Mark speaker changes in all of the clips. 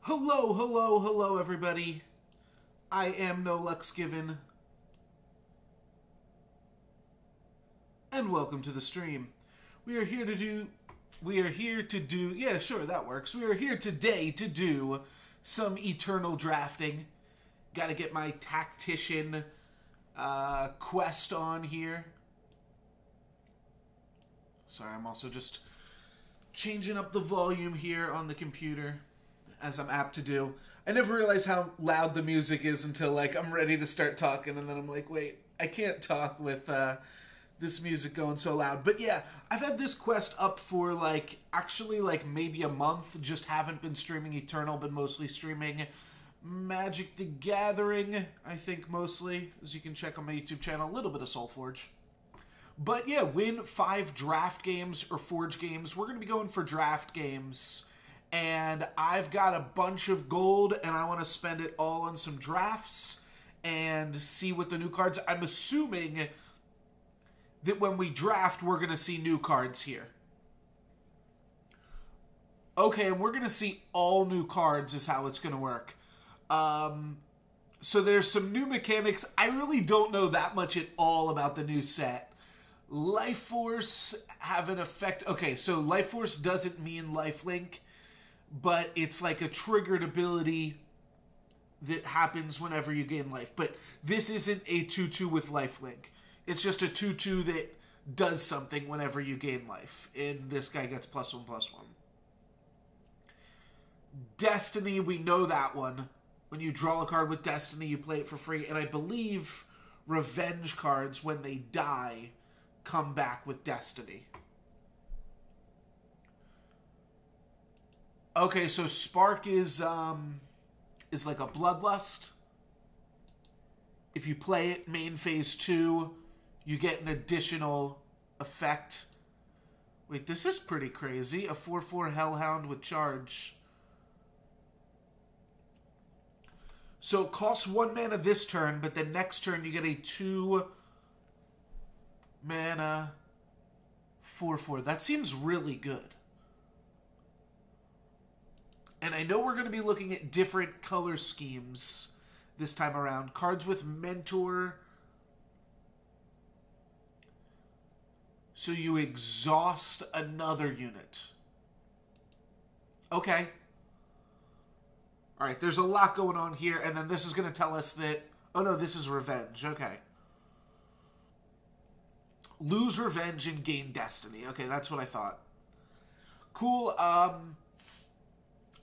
Speaker 1: Hello, hello, hello, everybody. I am NoLucksGiven, and welcome to the stream. We are here to do, yeah, sure, that works. We are here today to do some Eternal drafting. Gotta get my Tactician quest on here. Sorry, I'm also just changing up the volume here on the computer, as I'm apt to do. I never realized how loud the music is until, like, I'm ready to start talking, and then I'm like, wait, I can't talk with this music going so loud. But yeah, I've had this quest up for, like, actually, like, maybe a month. Just haven't been streaming Eternal, been mostly streaming Magic the Gathering, I think, mostly. As you can check on my YouTube channel, a little bit of SoulForge. But yeah, win 5 draft games or Forge games. We're going to be going for draft games. And I've got a bunch of gold, and I want to spend it all on some drafts and see what the new cards... I'm assuming that when we draft, we're going to see new cards here. Okay, and we're going to see all new cards is how it's going to work. So there's some new mechanics. I really don't know that much at all about the new set. Life Force have an effect... Okay, so Life Force doesn't mean lifelink, but it's like a triggered ability that happens whenever you gain life. But this isn't a 2-2 with lifelink. It's just a 2-2 that does something whenever you gain life. And this guy gets +1/+1. Destiny, we know that one. When you draw a card with Destiny, you play it for free. And I believe Revenge cards, when they die, come back with Destiny. Okay, so Spark is like a Bloodlust. If you play it main phase 2, you get an additional effect. Wait, this is pretty crazy. A 4/4 Hellhound with charge. So it costs 1 mana this turn, but the next turn you get a 2 mana 4/4. That seems really good. And I know we're going to be looking at different color schemes this time around. Cards with Mentor. So you exhaust another unit. Okay. Alright, there's a lot going on here. And then this is going to tell us that... Oh no, this is Revenge. Okay. Lose Revenge and gain Destiny. Okay, that's what I thought. Cool,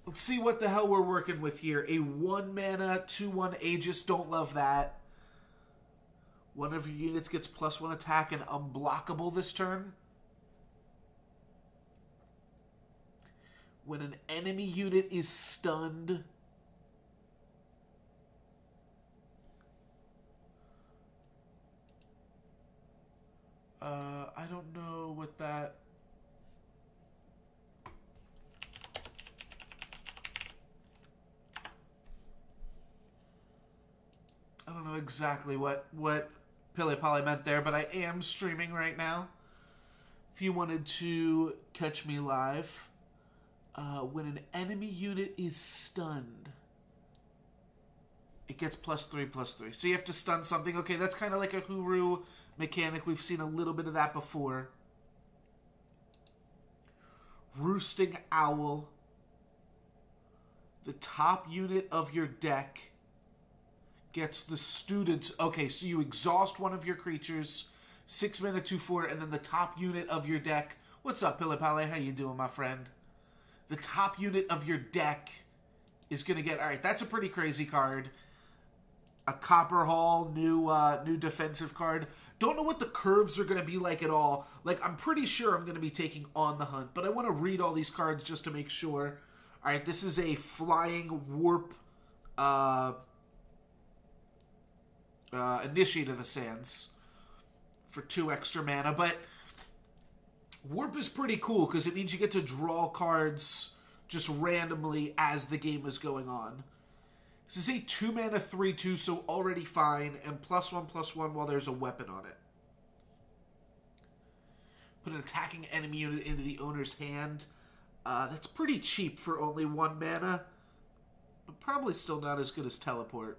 Speaker 1: let's see what the hell we're working with here. A 1 mana, 2/1 Aegis. Don't love that. One of your units gets +1 attack and unblockable this turn. When an enemy unit is stunned... I don't know what that... I don't know exactly what Pili Pali meant there, but I am streaming right now. If you wanted to catch me live, when an enemy unit is stunned, it gets +3/+3. So you have to stun something. Okay, that's kind of like a Huru mechanic. We've seen a little bit of that before. Roosting Owl. The top unit of your deck gets the students... Okay, so you exhaust one of your creatures, 6 mana, 2/4, and then the top unit of your deck... What's up, Pili Pali? How you doing, my friend? The top unit of your deck is going to get... Alright, that's a pretty crazy card. A Copper Hall, new defensive card. Don't know what the curves are going to be like at all. Like, I'm pretty sure I'm going to be taking On the Hunt, but I want to read all these cards just to make sure. Alright, this is a Flying Warp... Initiate of the Sands for 2 extra mana, but Warp is pretty cool because it means you get to draw cards just randomly as the game is going on. This is a 2 mana 3/2, so already fine, and +1/+1 while there's a weapon on it. Put an attacking enemy unit into the owner's hand. That's pretty cheap for only 1 mana. but probably still not as good as teleport.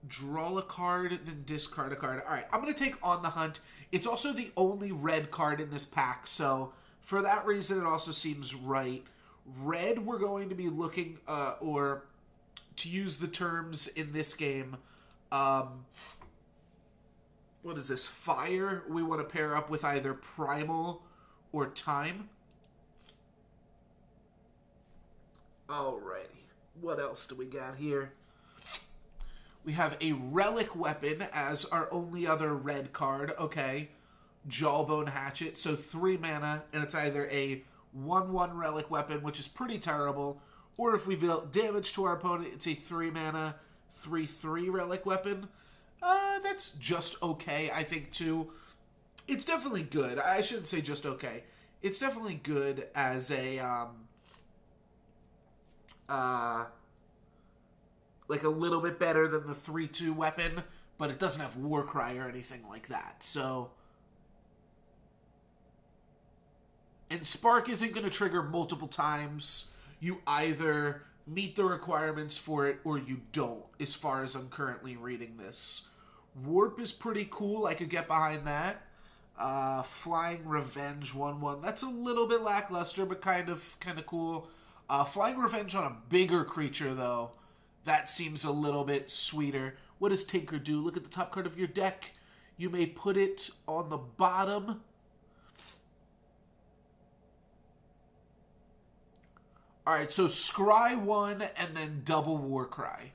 Speaker 1: Draw a card, then discard a card. Alright, I'm going to take On the Hunt. It's also the only red card in this pack, so for that reason it also seems right. Red, we're going to be looking, or to use the terms in this game, what is this? Fire, we want to pair up with either Primal or Time. Alrighty, what else do we got here? We have a Relic Weapon as our only other red card. Okay. Jawbone Hatchet. So 3 mana, and it's either a 1/1 Relic Weapon, which is pretty terrible, or if we deal damage to our opponent, it's a 3 mana, 3/3 Relic Weapon. That's just okay, I think, too. It's definitely good. I shouldn't say just okay. It's definitely good as a, like a little bit better than the 3/2 weapon, but it doesn't have Warcry or anything like that, so... And Spark isn't going to trigger multiple times. You either meet the requirements for it or you don't, as far as I'm currently reading this. Warp is pretty cool. I could get behind that. Flying Revenge 1/1. That's a little bit lackluster, but kind of cool. Flying Revenge on a bigger creature, though. That seems a little bit sweeter. What does Tinker do? Look at the top card of your deck. You may put it on the bottom. Alright, so scry 1 and then double Warcry.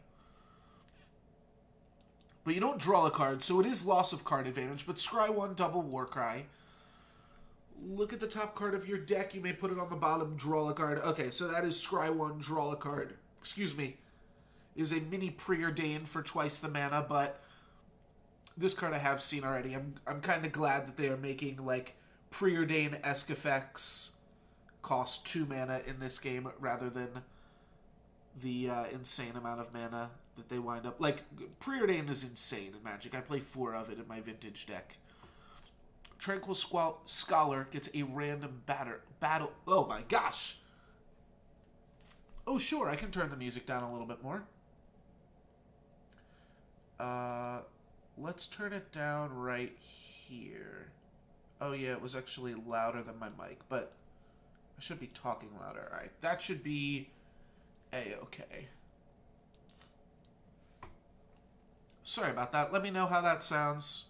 Speaker 1: But you don't draw a card, so it is loss of card advantage, but scry 1, double Warcry. Look at the top card of your deck. You may put it on the bottom, draw a card. Okay, so that is scry 1, draw a card. Excuse me. Is a mini Preordain for twice the mana, but this card I have seen already. I'm kind of glad that they are making, like, Preordain-esque effects cost 2 mana in this game rather than the insane amount of mana that they wind up... Like, Preordain is insane in Magic. I play 4 of it in my vintage deck. Tranquil Scholar gets a random battle... Oh my gosh! Oh sure, I can turn the music down a little bit more. Let's turn it down right here. Oh yeah, it was actually louder than my mic, but I should be talking louder. Alright, that should be A-okay. Sorry about that. Let me know how that sounds.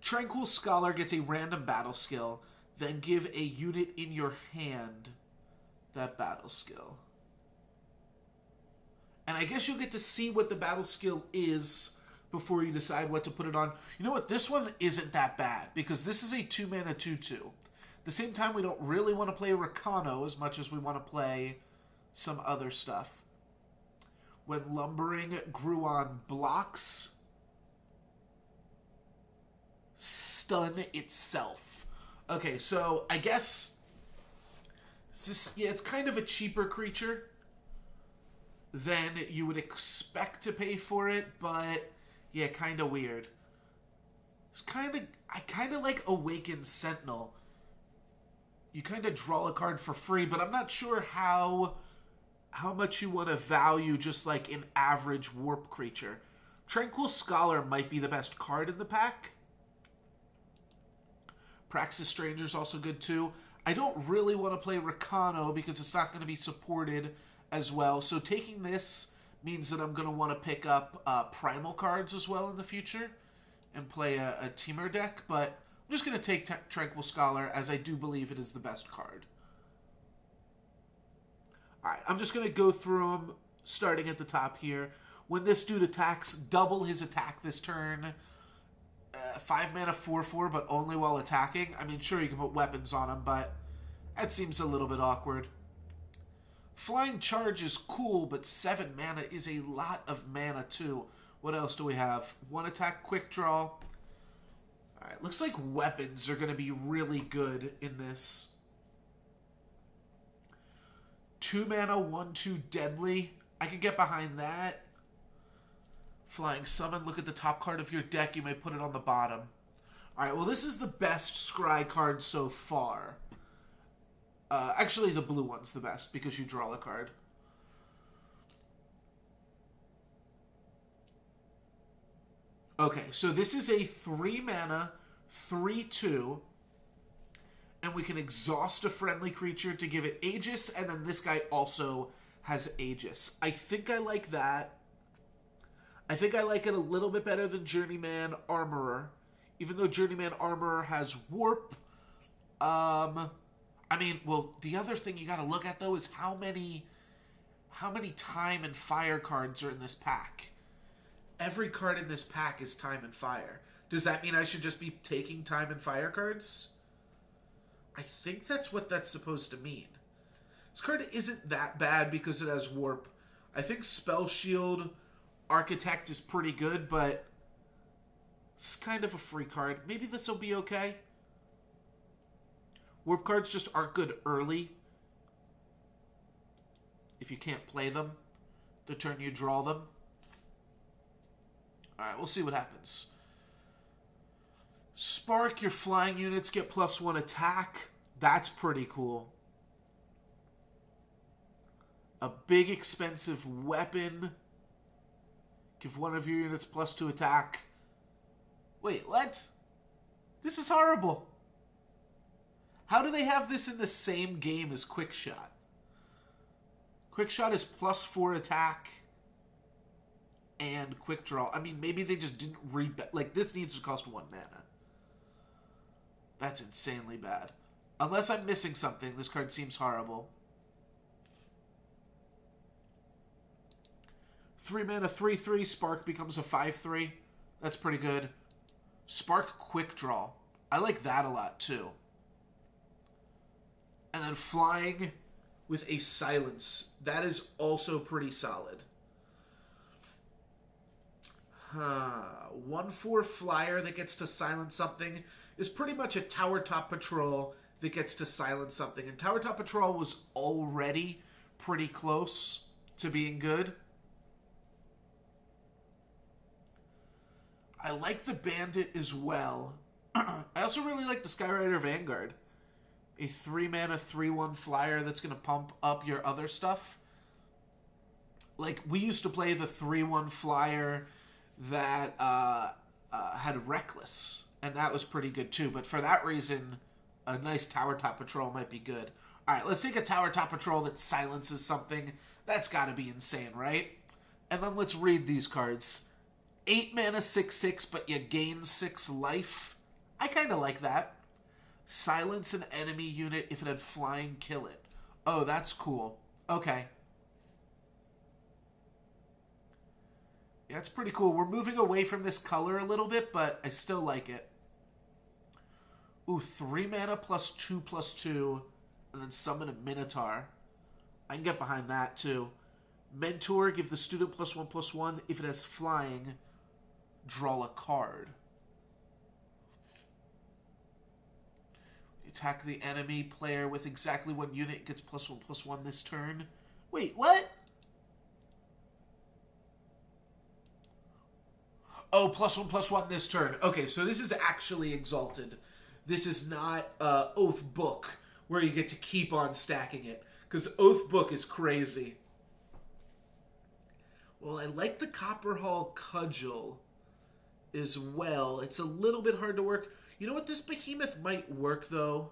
Speaker 1: Tranquil Scholar gets a random battle skill, then give a unit in your hand that battle skill. And I guess you'll get to see what the battle skill is before you decide what to put it on. You know what? This one isn't that bad, because this is a 2-mana 2/2. At the same time, we don't really want to play Rakano as much as we want to play some other stuff. When Lumbering Gruon blocks, stun itself. Okay, so I guess it's kind of a cheaper creature than you would expect to pay for it, but yeah, kind of weird. I kind of like Awakened Sentinel. You kind of draw a card for free, but I'm not sure how much you want to value just like an average warp creature. Tranquil Scholar might be the best card in the pack. Praxis Stranger is also good too. I don't really want to play Rakano because it's not going to be supported as well. So taking this means that I'm going to want to pick up Primal cards as well in the future and play a Teamer deck. But I'm just going to take Tranquil Scholar as I do believe it is the best card. Alright, I'm just going to go through them starting at the top here. When this dude attacks, double his attack this turn. 5 mana 4/4, but only while attacking. I mean, sure, you can put weapons on him, but that seems a little bit awkward. Flying Charge is cool, but 7 mana is a lot of mana, too. What else do we have? 1 attack, quick draw. Alright, looks like weapons are going to be really good in this. 2 mana, 1/2 deadly. I can get behind that. Flying Summon, look at the top card of your deck. You may put it on the bottom. Alright, well, this is the best scry card so far. Actually, the blue one's the best because you draw a card. Okay, so this is a 3 mana, 3/2, and we can exhaust a friendly creature to give it Aegis, and then this guy also has Aegis. I think I like that. I think I like it a little bit better than Journeyman Armorer, even though Journeyman Armorer has Warp. I mean, well, the other thing you gotta look at, though, is how many time and fire cards are in this pack. Every card in this pack is time and fire. Does that mean I should just be taking time and fire cards? I think that's what that's supposed to mean. This card isn't that bad because it has Warp. I think Spell Shield Architect is pretty good, but it's kind of a free card. Maybe this will be okay. Warp cards just aren't good early. If you can't play them, the turn you draw them. Alright, we'll see what happens. Spark, your flying units get +1 attack. That's pretty cool. A big expensive weapon. Give one of your units +2 attack. Wait, what? This is horrible. How do they have this in the same game as Quick Shot? Quick Shot is +4 attack and Quick Draw. I mean, maybe they just didn't read... Like, this needs to cost 1 mana. That's insanely bad. Unless I'm missing something, this card seems horrible. 3 mana, 3/3. Spark becomes a 5/3. That's pretty good. Spark Quick Draw. I like that a lot, too. And then flying with a silence. That is also pretty solid. 1/4 flyer that gets to silence something is pretty much a Tower Top Patrol that gets to silence something. And Tower Top Patrol was already pretty close to being good. I like the Bandit as well. I also really like the Skyrider Vanguard. A 3 mana, 3/1 flyer that's going to pump up your other stuff. Like, we used to play the 3/1 flyer that had Reckless, and that was pretty good too. But for that reason, a nice Tower Top Patrol might be good. Alright, let's take a Tower Top Patrol that silences something. That's got to be insane, right? And then let's read these cards. 8 mana, 6/6, but you gain 6 life. I kind of like that. Silence an enemy unit. If it had flying, kill it. Oh, that's cool. Okay. Yeah, it's pretty cool. We're moving away from this color a little bit, but I still like it. Ooh, 3 mana +2/2, and then summon a Minotaur. I can get behind that, too. Mentor, give the student +1/+1. If it has flying, draw a card. Attack the enemy player with exactly 1 unit, gets +1/+1 this turn. Wait, what? Oh, +1/+1 this turn. Okay, so this is actually Exalted. This is not Oath Book, where you get to keep on stacking it. Because Oath Book is crazy. Well, I like the Copperhall Cudgel as well. It's a little bit hard to work. You know what? This Behemoth might work, though.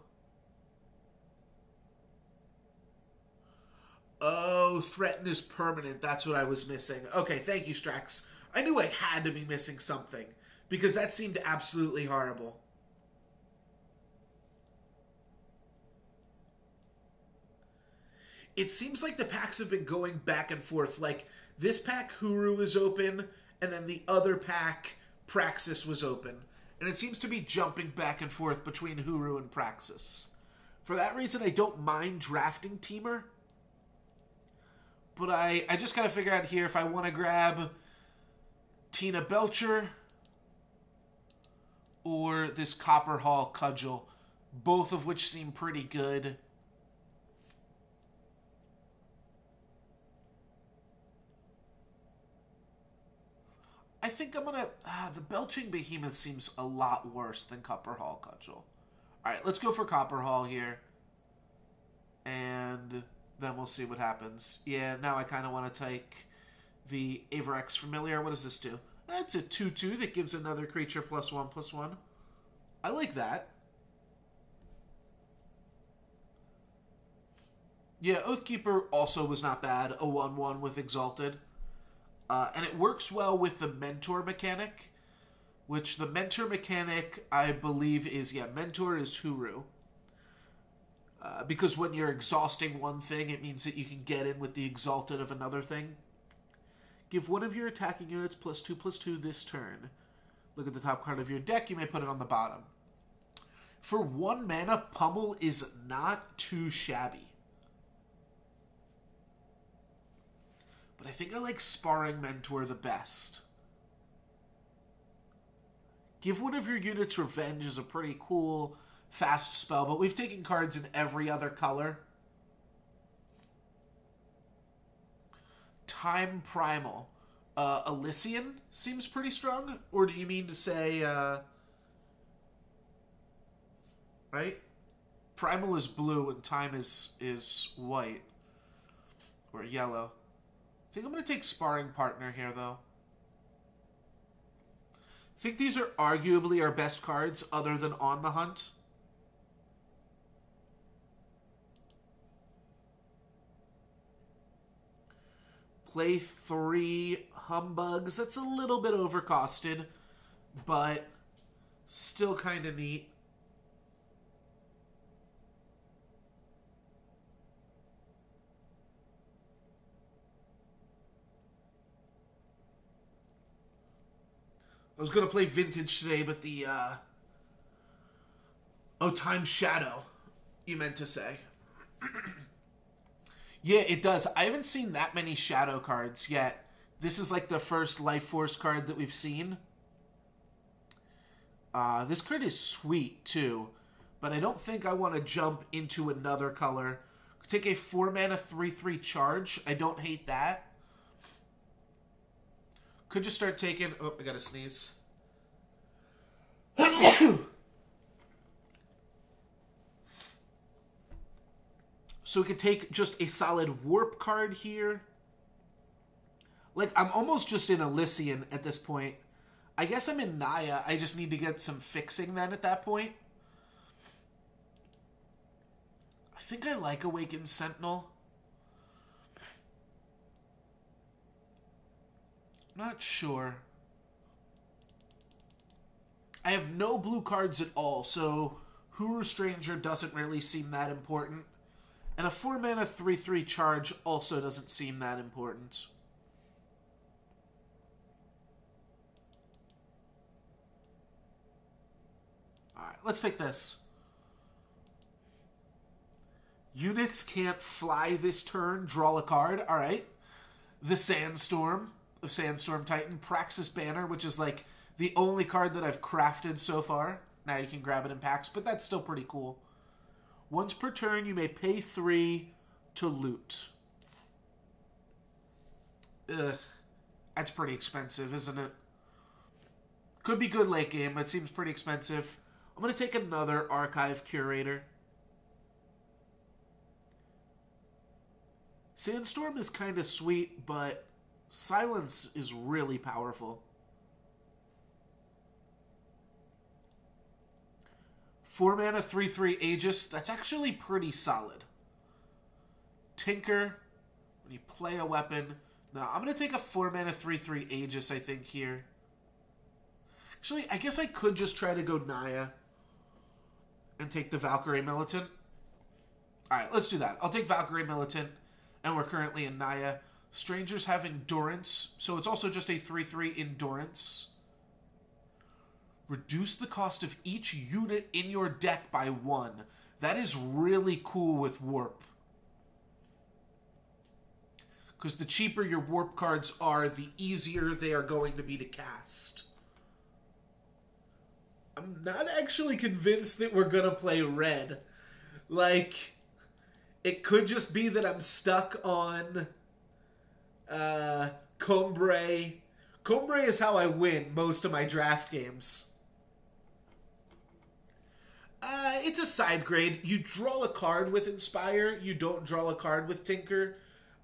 Speaker 1: Oh, Threaten is permanent. That's what I was missing. Okay, thank you, Strax. I knew I had to be missing something, because that seemed absolutely horrible. It seems like the packs have been going back and forth. Like, this pack, Huru is open, and then the other pack, Praxis, was open. And it seems to be jumping back and forth between Huru and Praxis. For that reason, I don't mind drafting Teamer. But I just gotta figure out here if I want to grab Tina Belcher or this Copperhall Cudgel, both of which seem pretty good. I think I'm gonna... the Belching Behemoth seems a lot worse than Copperhall Cudgel. Alright, let's go for Copperhall here. And then we'll see what happens. Yeah, now I kind of want to take the Averex Familiar. What does this do? That's a 2/2 that gives another creature +1/+1. I like that. Yeah, Oathkeeper also was not bad. A 1/1 with Exalted. And it works well with the Mentor mechanic, which the Mentor mechanic, I believe, is, Mentor is Huru. Because when you're exhausting one thing, it means that you can get in with the Exalted of another thing. Give one of your attacking units +2/+2 this turn. Look at the top card of your deck. You may put it on the bottom. For 1 mana, Pummel is not too shabby. But I think I like Sparring Mentor the best. Give one of your units Revenge is a pretty cool, fast spell, but we've taken cards in every other color. Time Primal. Elysian seems pretty strong? Or do you mean to say, right? Primal is blue and Time is white. Or yellow. I think I'm going to take Sparring Partner here, though. I think these are arguably our best cards other than On the Hunt. Play 3 Humbugs. That's a little bit overcosted, but still kind of neat. I was going to play Vintage today, but the, Time Shadow, you meant to say. Yeah, it does. I haven't seen that many Shadow cards yet. This is like the first Life Force card that we've seen. This card is sweet, too. But I don't think I want to jump into another color. Take a 4-mana 3/3 charge. I don't hate that. Could just start taking... Oh, I gotta sneeze. So we could take just a solid Warp card here. Like, I'm almost just in Elysian at this point. I guess I'm in Naya. I just need to get some fixing then at that point. I think I like Awakened Sentinel. Not sure. I have no blue cards at all, so Huru Stranger doesn't really seem that important. And a 4-mana 3/3 charge also doesn't seem that important. Alright, let's take this. Units can't fly this turn, draw a card. Alright. The Sandstorm of Sandstorm Titan. Praxis Banner, which is like the only card that I've crafted so far. Now you can grab it in packs, but that's still pretty cool. Once per turn, you may pay 3 to loot. Ugh. That's pretty expensive, isn't it? Could be good late game, but it seems pretty expensive. I'm going to take another Archive Curator. Sandstorm is kind of sweet, but Silence is really powerful. 4-mana 3/3 Aegis. That's actually pretty solid. Tinker. When you play a weapon. No, I'm going to take a 4-mana 3/3 Aegis, I think, here. Actually, I guess I could just try to go Naya. And take the Valkyrie Militant. Alright, let's do that. I'll take Valkyrie Militant. And we're currently in Naya. Strangers have Endurance. So it's also just a 3/3 Endurance. Reduce the cost of each unit in your deck by 1. That is really cool with Warp. Because the cheaper your Warp cards are, the easier they are going to be to cast. I'm not actually convinced that we're going to play red. Like, it could just be that I'm stuck on Combray. Combray is how I win most of my draft games. It's a side grade. You draw a card with Inspire. You don't draw a card with Tinker.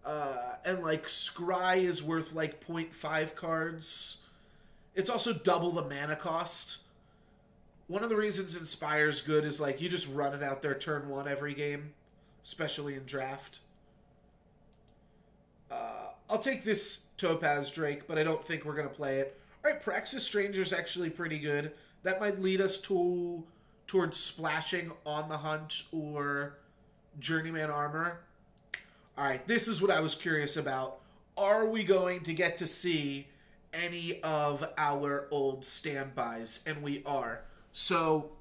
Speaker 1: And, like, Scry is worth, like, 0.5 cards. It's also double the mana cost. One of the reasons Inspire's good is, like, you just run it out there turn 1 every game. Especially in Draft. I'll take this Topaz Drake, but I don't think we're going to play it. Alright, Praxis Stranger's actually pretty good. That might lead us towards splashing On the Hunt or Journeyman Armor. Alright, this is what I was curious about. Are we going to get to see any of our old standbys? And we are. So,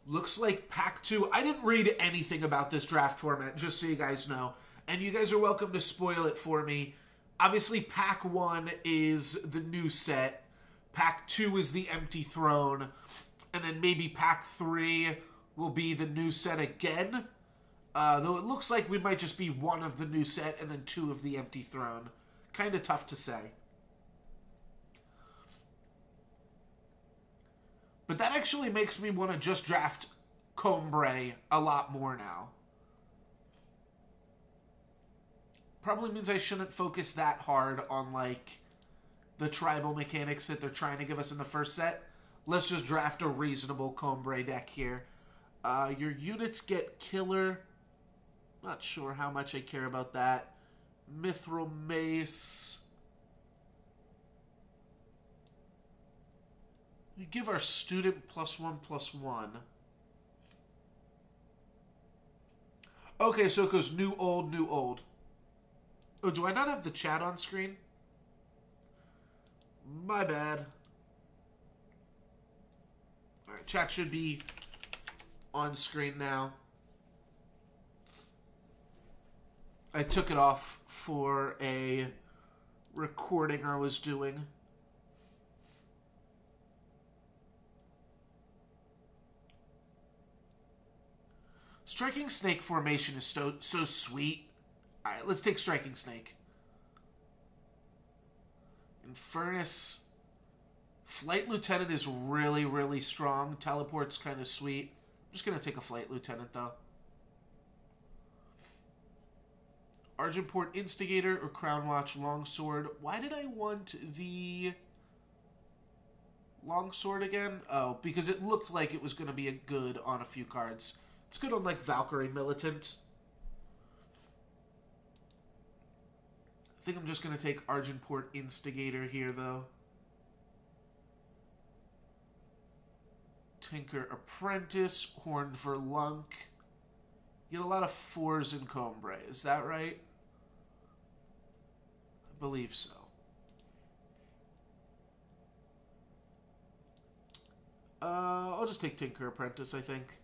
Speaker 1: looks like Pack 2... I didn't read anything about this draft format, just so you guys know. And you guys are welcome to spoil it for me. Obviously, Pack 1 is the new set. Pack 2 is the Empty Throne. And then maybe Pack 3 will be the new set again. Though it looks like we might just be one of the new set and then 2 of the Empty Throne. Kind of tough to say. But that actually makes me want to just draft Combray a lot more now. Probably means I shouldn't focus that hard on, like, the tribal mechanics that they're trying to give us in the first set. Let's just draft a reasonable Combray deck here. Your units get Killer. Not sure how much I care about that. Mithril Mace. We give our student +1/+1. Okay, so it goes new, old, new, old. Oh, do I not have the chat on screen? My bad. Alright, chat should be on screen now. I took it off for a recording I was doing. Striking Snake formation is so sweet. Alright, let's take Striking Snake. Infernus. Flight Lieutenant is really, really strong. Teleport's kind of sweet. I'm just going to take a Flight Lieutenant, though. Argentport Instigator or Crown Watch Longsword. Why did I want the Longsword again? Oh, because it looked like it was going to be a good on a few cards. It's good on, like, Valkyrie Militant. I think I'm just going to take Argentport Instigator here, though. Tinker Apprentice, Horned Verlunk. You get a lot of 4s in Combray, is that right? I believe so. I'll just take Tinker Apprentice, I think.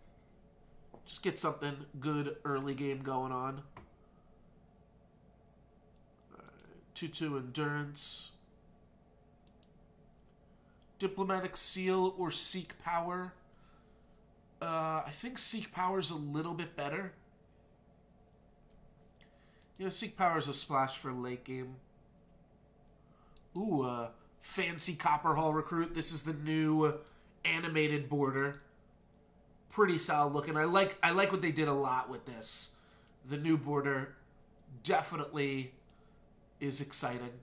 Speaker 1: Just get something good early game going on. 2/2 Endurance. Diplomatic Seal or Seek Power. I think Seek Power is a little bit better. You know, Seek Power is a splash for late game. Ooh, fancy Copper Hall Recruit. This is the new animated border. Pretty solid looking. I like what they did a lot with this. The new border definitely is exciting.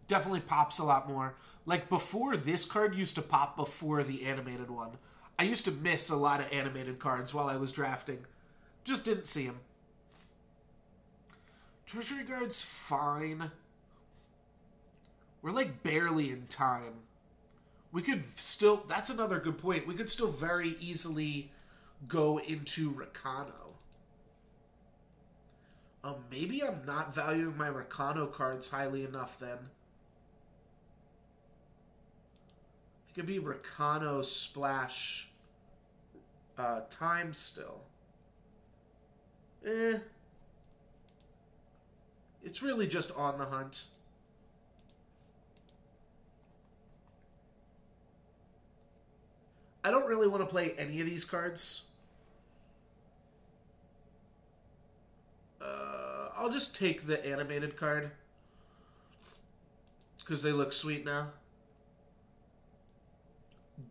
Speaker 1: Definitely pops a lot more. Like, before, this card used to pop before the animated one. I used to miss a lot of animated cards while I was drafting. Just didn't see them. Treasury Guard's fine. We're, like, barely in time. We could still... That's another good point. We could still very easily go into Rakano. Maybe I'm not valuing my Rakano cards highly enough, then. It could be Rakano Splash time still. It's really just On the Hunt. I don't really want to play any of these cards. I'll just take the animated card. Because they look sweet now.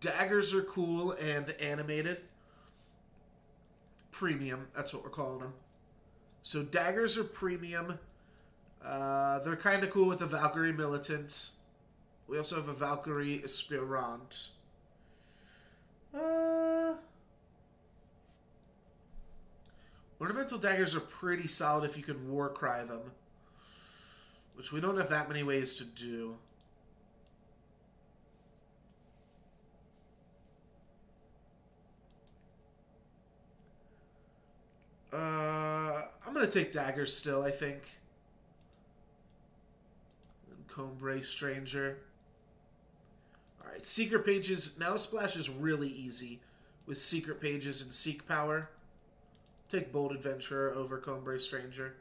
Speaker 1: Daggers are cool and animated. Premium, that's what we're calling them. So daggers are premium. They're kind of cool with the Valkyrie Militant. We also have a Valkyrie Aspirant. Ornamental daggers are pretty solid if you can Warcry them, which we don't have that many ways to do. I'm going to take daggers still, I think. And Combray Stranger. Alright, Secret Pages. Now Splash is really easy with Secret Pages and Seek Power. Take Bold Adventurer over Combray Stranger.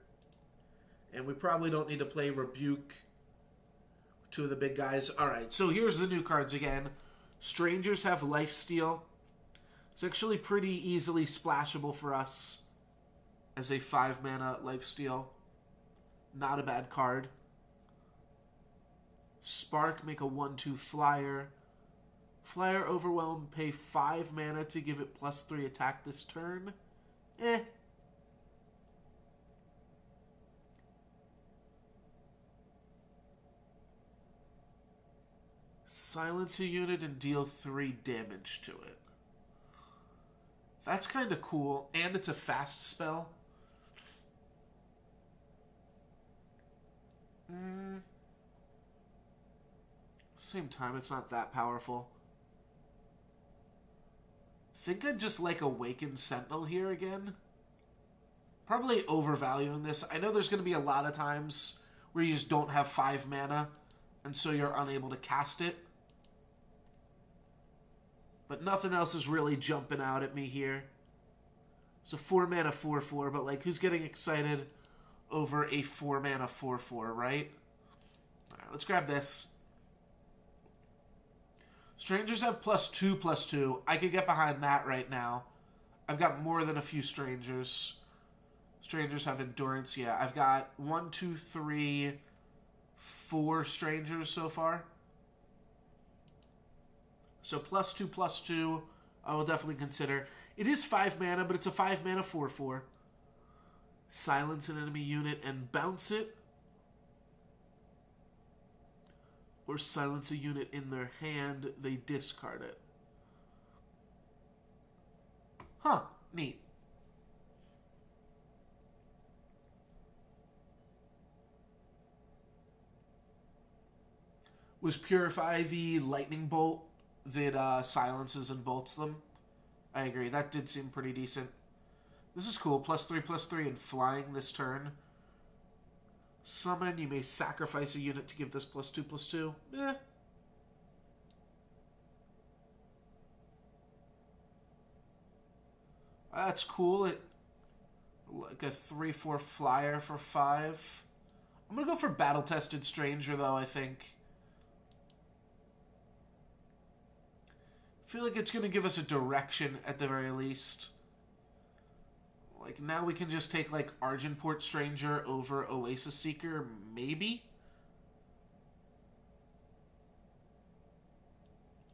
Speaker 1: And we probably don't need to play Rebuke. Two of the big guys. Alright, so here's the new cards again. Strangers have Lifesteal. It's actually pretty easily splashable for us as a 5-mana lifesteal. Not a bad card. Spark, make a 1/2 flyer. Flyer Overwhelm, pay 5 mana to give it +3 attack this turn. Silence a unit and deal 3 damage to it. That's kind of cool, and it's a fast spell. Same time, it's not that powerful. I think I'd just like Awakened Sentinel here again. Probably overvaluing this. I know there's going to be a lot of times where you just don't have 5 mana, and so you're unable to cast it. But nothing else is really jumping out at me here. It's a 4-mana 4/4, but like, who's getting excited over a 4-mana 4/4, right? Alright, let's grab this. Strangers have +2/+2. I could get behind that right now. I've got more than a few strangers. Strangers have endurance, yeah. I've got 1, 2, 3, 4 strangers so far. So +2/+2, I will definitely consider. It is 5 mana, but it's a 5-mana 4/4. Silence an enemy unit and bounce it. Or silence a unit in their hand, they discard it. Huh, neat. Was Purify the lightning bolt that silences and bolts them? I agree, that did seem pretty decent. This is cool, +3/+3 and flying this turn. Summon, you may sacrifice a unit to give this +2/+2. That's cool. It like a 3/4 flyer for 5. I'm gonna go for Battle Tested Stranger though, I think. I feel like it's gonna give us a direction at the very least. Like, now we can just take, like, Argenport Stranger over Oasis Seeker, maybe?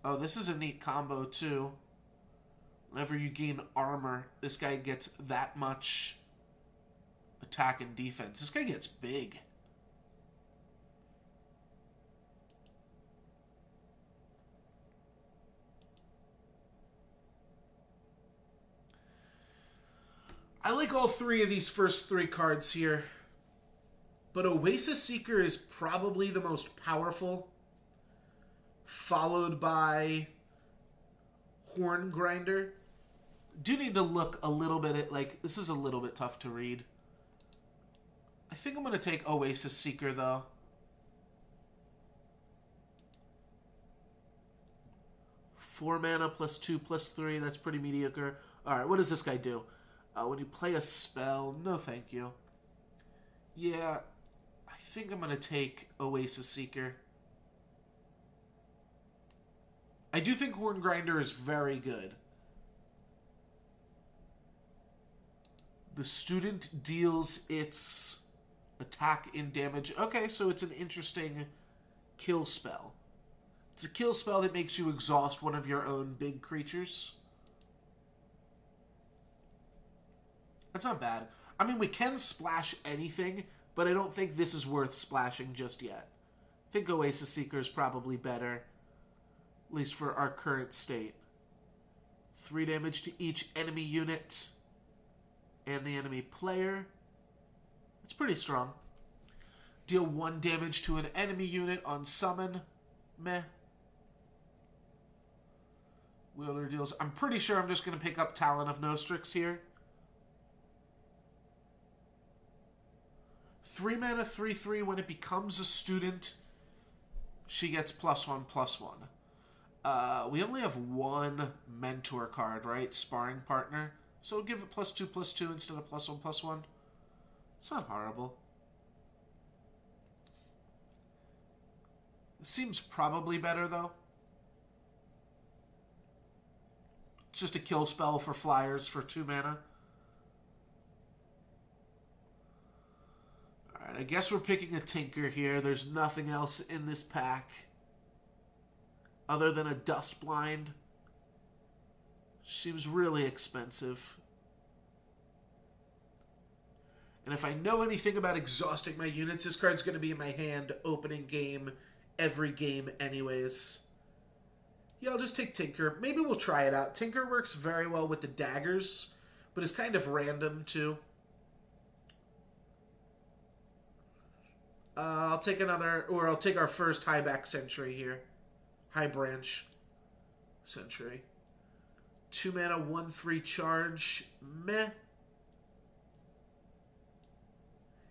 Speaker 1: Oh, this is a neat combo, too. Whenever you gain armor, this guy gets that much attack and defense. This guy gets big. I like all 3 of these first 3 cards here. But Oasis Seeker is probably the most powerful. Followed by Horn Grinder. Do need to look a little bit at, like, this is a little bit tough to read. I think I'm going to take Oasis Seeker, though. Four mana +2/+3. That's pretty mediocre. Alright, what does this guy do? When you play a spell, no thank you. Yeah, I think I'm going to take Oasis Seeker. I do think Horn Grinder is very good. The student deals its attack and damage. Okay, so it's an interesting kill spell. It's a kill spell that makes you exhaust one of your own big creatures. That's not bad. I mean, we can splash anything, but I don't think this is worth splashing just yet. I think Oasis Seeker is probably better, at least for our current state. 3 damage to each enemy unit and the enemy player. It's pretty strong. Deal 1 damage to an enemy unit on summon. Meh. Wielder deals... I'm pretty sure I'm just going to pick up Talon of Nostrix here. 3 mana, 3/3. When it becomes a student, she gets +1/+1. We only have 1 mentor card, right? Sparring partner. So we'll give it +2/+2 instead of +1/+1. It's not horrible. It seems probably better, though. It's just a kill spell for flyers for 2 mana. Alright, I guess we're picking a Tinker here. There's nothing else in this pack other than a Dust Blind. Seems really expensive. And if I know anything about exhausting my units, this card's going to be in my hand opening game, every game anyways. Yeah, I'll just take Tinker. Maybe we'll try it out. Tinker works very well with the daggers, but it's kind of random too. I'll take another, or I'll take our first Highback Sentry here. High Branch Sentry. 2 mana, 1/3 charge. Meh.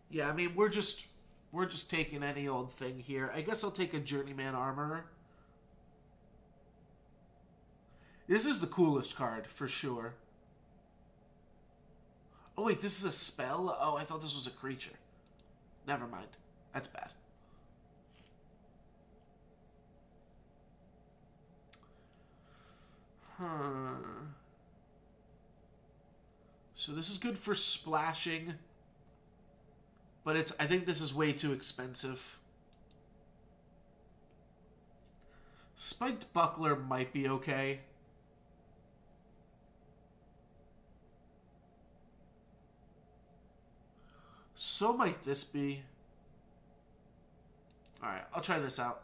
Speaker 1: Yeah, I mean, we're just taking any old thing here. I guess I'll take a Journeyman Armorer. This is the coolest card, for sure. Oh, wait, this is a spell? Oh, I thought this was a creature. Never mind. That's bad. So this is good for splashing. But I think this is way too expensive. Spiked Buckler might be okay. So might this be. Alright, I'll try this out.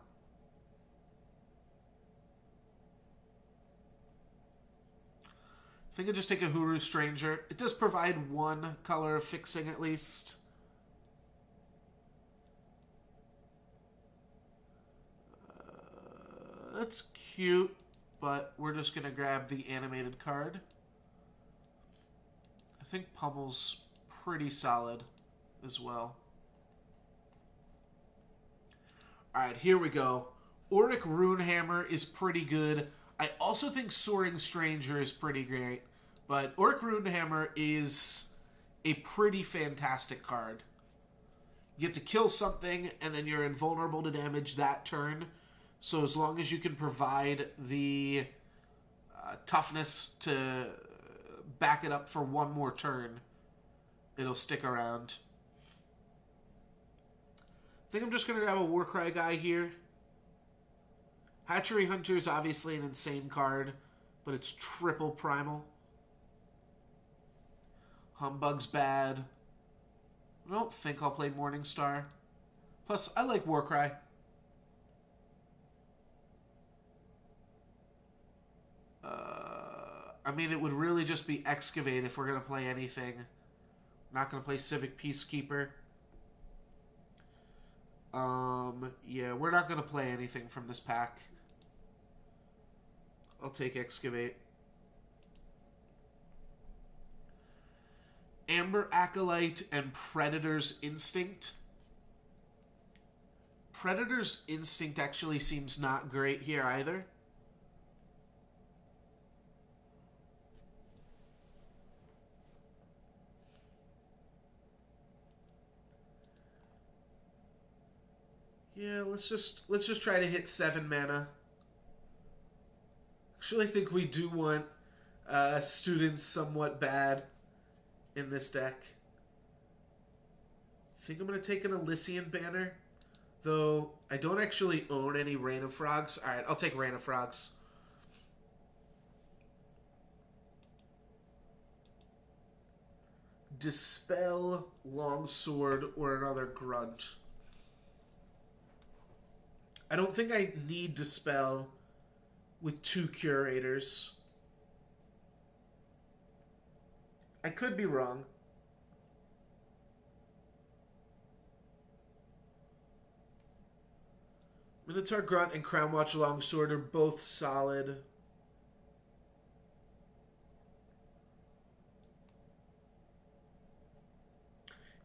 Speaker 1: I think I'll just take a Huru Stranger. It does provide 1 color of fixing at least. That's cute, but we're just going to grab the animated card. I think Pummel's pretty solid as well. Alright, here we go. Auric Runehammer is pretty good. I also think Soaring Stranger is pretty great, but Auric Runehammer is a pretty fantastic card. You get to kill something, and then you're invulnerable to damage that turn. So as long as you can provide the toughness to back it up for 1 more turn, it'll stick around. I think I'm just going to grab a Warcry guy here. Hatchery Hunter is obviously an insane card, but it's triple primal. Humbug's bad. I don't think I'll play Morningstar. Plus, I like Warcry. I mean, it would really just be Excavate if we're going to play anything. I'm not going to play Civic Peacekeeper. Yeah, we're not going to play anything from this pack. I'll take Excavate. Amber Acolyte and Predator's Instinct. Predator's Instinct actually seems not great here either. Yeah, let's just try to hit 7 mana. Actually, I think we do want students somewhat bad in this deck. I think I'm going to take an Elysian Banner. Though, I don't actually own any Rain of Frogs. Alright, I'll take Rain of Frogs. Dispel, Longsword, or another Grunt. I don't think I need Dispel with 2 Curators. I could be wrong. Minotaur Grunt and Crownwatch Longsword are both solid.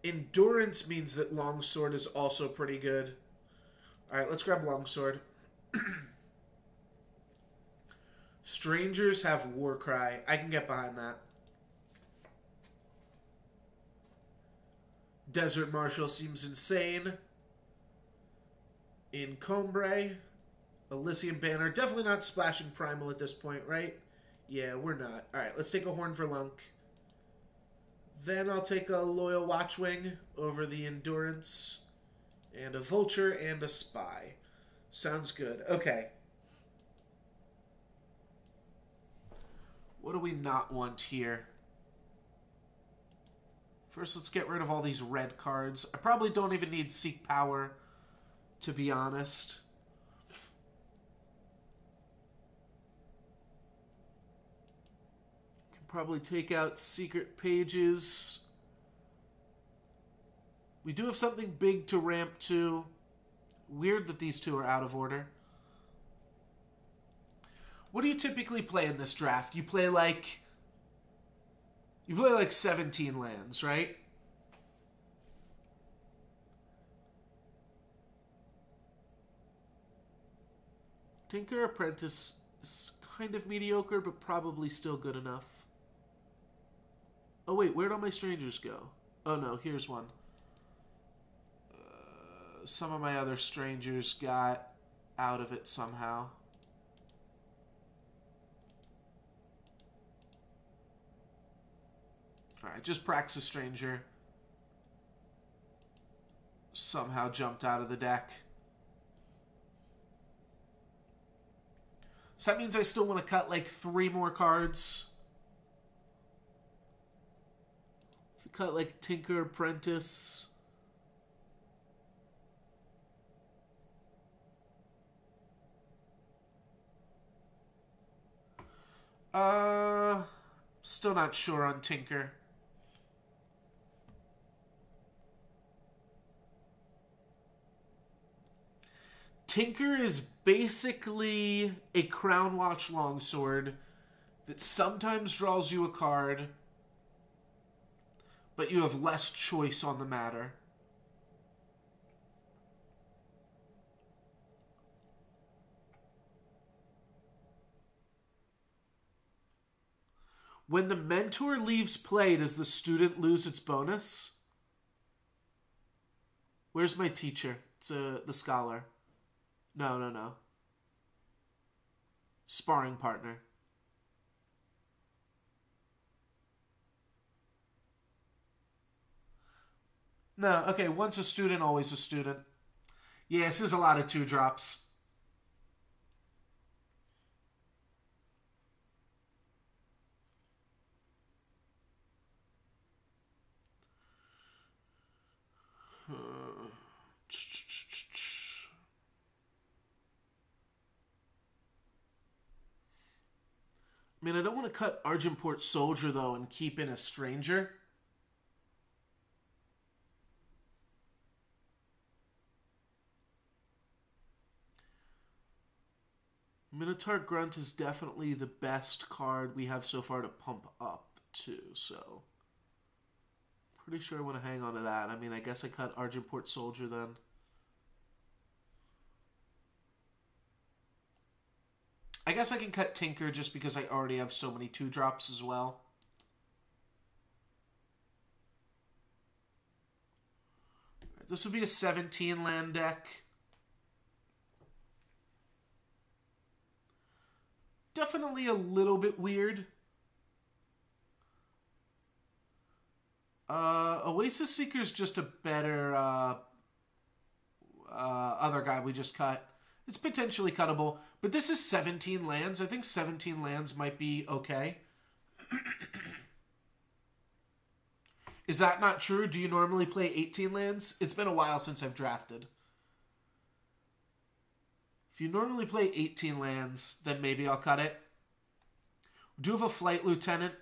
Speaker 1: Endurance means that Longsword is also pretty good. Alright, let's grab Longsword. Strangers have Warcry. I can get behind that. Desert Marshal seems insane. Encombre. Elysian Banner. Definitely not splashing Primal at this point, right? Yeah, we're not. Alright, let's take a Horn for Lunk. Then I'll take a Loyal Watchwing over the Endurance. And a Vulture and a Spy. Sounds good. Okay. What do we not want here? First, let's get rid of all these red cards. I probably don't even need Seek Power, to be honest. Can probably take out Secret Pages. We do have something big to ramp to. Weird that these two are out of order. What do you typically play in this draft? You play like 17 lands, right? Tinker Apprentice is kind of mediocre, but probably still good enough. Oh wait, where'd all my strangers go? Oh no, here's one. Some of my other strangers got out of it somehow. Alright, just Praxis Stranger somehow jumped out of the deck. So that means I still want to cut like 3 more cards. Cut like Tinker Apprentice. Still not sure on Tinker. Tinker is basically a Crownwatch Longsword that sometimes draws you a card, but you have less choice on the matter. When the mentor leaves play, does the student lose its bonus? Where's my teacher? It's the scholar. No. Sparring partner. No, okay, once a student, always a student. Yeah, this is a lot of 2-drops. I mean, I don't want to cut Argenport Soldier, though, and keep in a Stranger. Minotaur Grunt is definitely the best card we have so far to pump up, too, so... Pretty sure I want to hang on to that. I mean, I guess I cut Argenport Soldier, then. I guess I can cut Tinker just because I already have so many 2-drops as well. This would be a 17-land deck. Definitely a little bit weird. Oasis Seeker's just a better other guy we just cut. It's potentially cuttable, but this is 17 lands. I think 17 lands might be okay. Is that not true? Do you normally play 18 lands? It's been a while since I've drafted. If you normally play 18 lands, then maybe I'll cut it. We do have a Flight Lieutenant,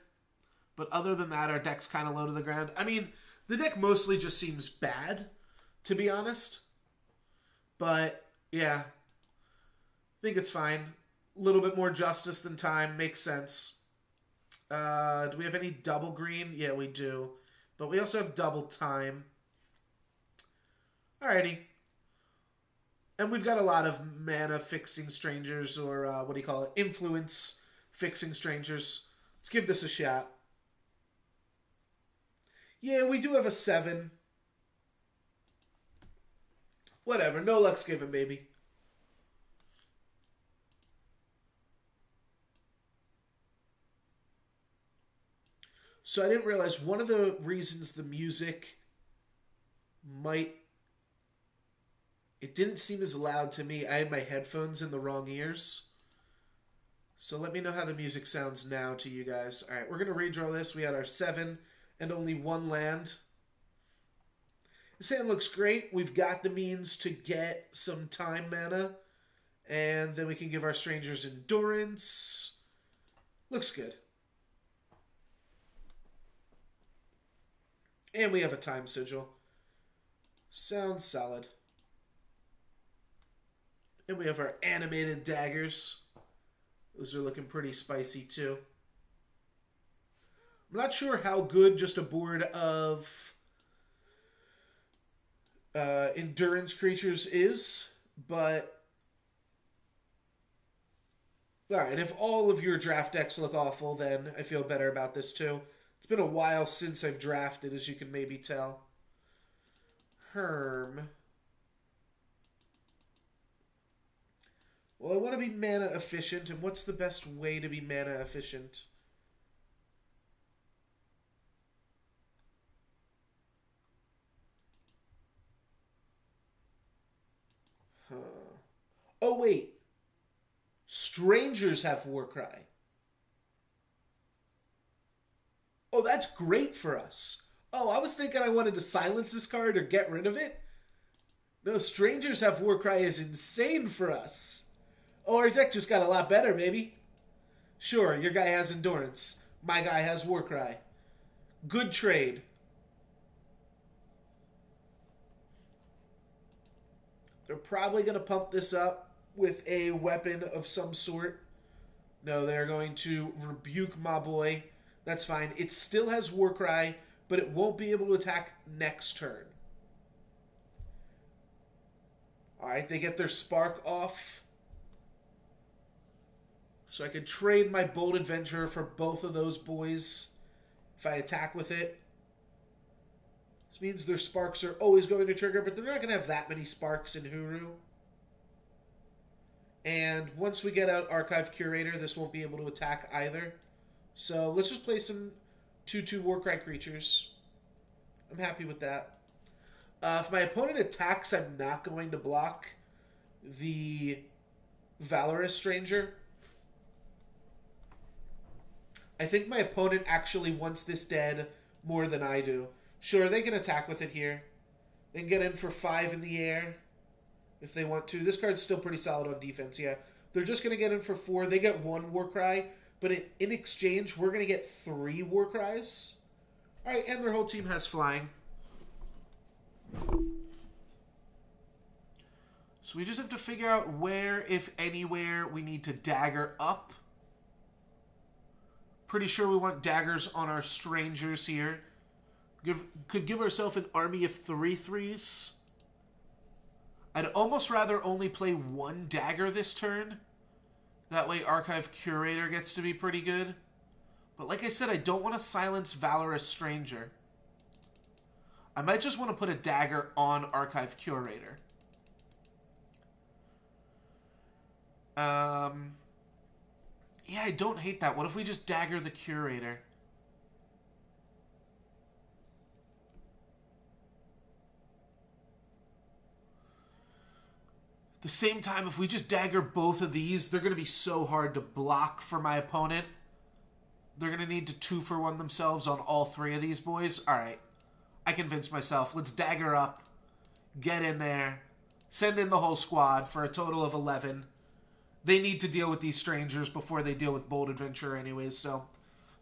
Speaker 1: but other than that, our deck's kind of low to the ground. I mean, the deck mostly just seems bad, to be honest. But, yeah. I think it's fine. A little bit more justice than time. Makes sense. Do we have any double green? Yeah, we do. But we also have double time. Alrighty. And we've got a lot of mana fixing strangers, or what do you call it? Influence fixing strangers. Let's give this a shot. Yeah, we do have a 7. Whatever, no luck's given, baby. So I didn't realize one of the reasons the music might... It didn't seem as loud to me. I had my headphones in the wrong ears. So let me know how the music sounds now to you guys. All right, we're going to redraw this. We had our 7 and only 1 land. This hand looks great. We've got the means to get some time mana. And then we can give our strangers endurance. Looks good. And we have a time sigil. Sounds solid. And we have our animated daggers. Those are looking pretty spicy too. I'm not sure how good just a board of endurance creatures is, but alright, if all of your draft decks look awful, then I feel better about this too. It's been a while since I've drafted, as you can maybe tell. Herm. Well, I want to be mana efficient, and what's the best way to be mana efficient? Huh. Oh, wait. Strangers have Warcry. Oh, that's great for us. Oh, I was thinking I wanted to silence this card or get rid of it. No, Strangers have Warcry is insane for us. Oh, our deck just got a lot better, baby. Sure, your guy has Endurance. My guy has Warcry. Good trade. They're probably going to pump this up with a weapon of some sort. No, they're going to rebuke my boy. That's fine. It still has Warcry, but it won't be able to attack next turn. Alright, they get their Spark off. So I could trade my Bold Adventurer for both of those boys if I attack with it. This means their sparks are always going to trigger, but they're not going to have that many sparks in Huru. And once we get out Archive Curator, this won't be able to attack either. So let's just play some 2/2 Warcry creatures. I'm happy with that. If my opponent attacks, I'm not going to block the Valorous Stranger. I think my opponent actually wants this dead more than I do. Sure, they can attack with it here. They can get in for 5 in the air if they want to. This card's still pretty solid on defense, yeah. They're just going to get in for 4. They get 1 Warcry, but in exchange, we're going to get 3 Warcries. Alright, and their whole team has flying. So we just have to figure out where, if anywhere, we need to dagger up. Pretty sure we want daggers on our strangers here. Could give ourselves an army of 3/3s. I'd almost rather only play 1 dagger this turn. That way Archive Curator gets to be pretty good. But like I said, I don't want to silence Valorous Stranger. I might just want to put a dagger on Archive Curator. Yeah, I don't hate that. What if we just dagger the Curator? the same time, if we just dagger both of these, they're going to be so hard to block for my opponent. They're going to need to 2-for-1 themselves on all 3 of these boys. All right. I convinced myself. Let's dagger up. Get in there. Send in the whole squad for a total of 11. They need to deal with these strangers before they deal with Bold Adventurer anyways, so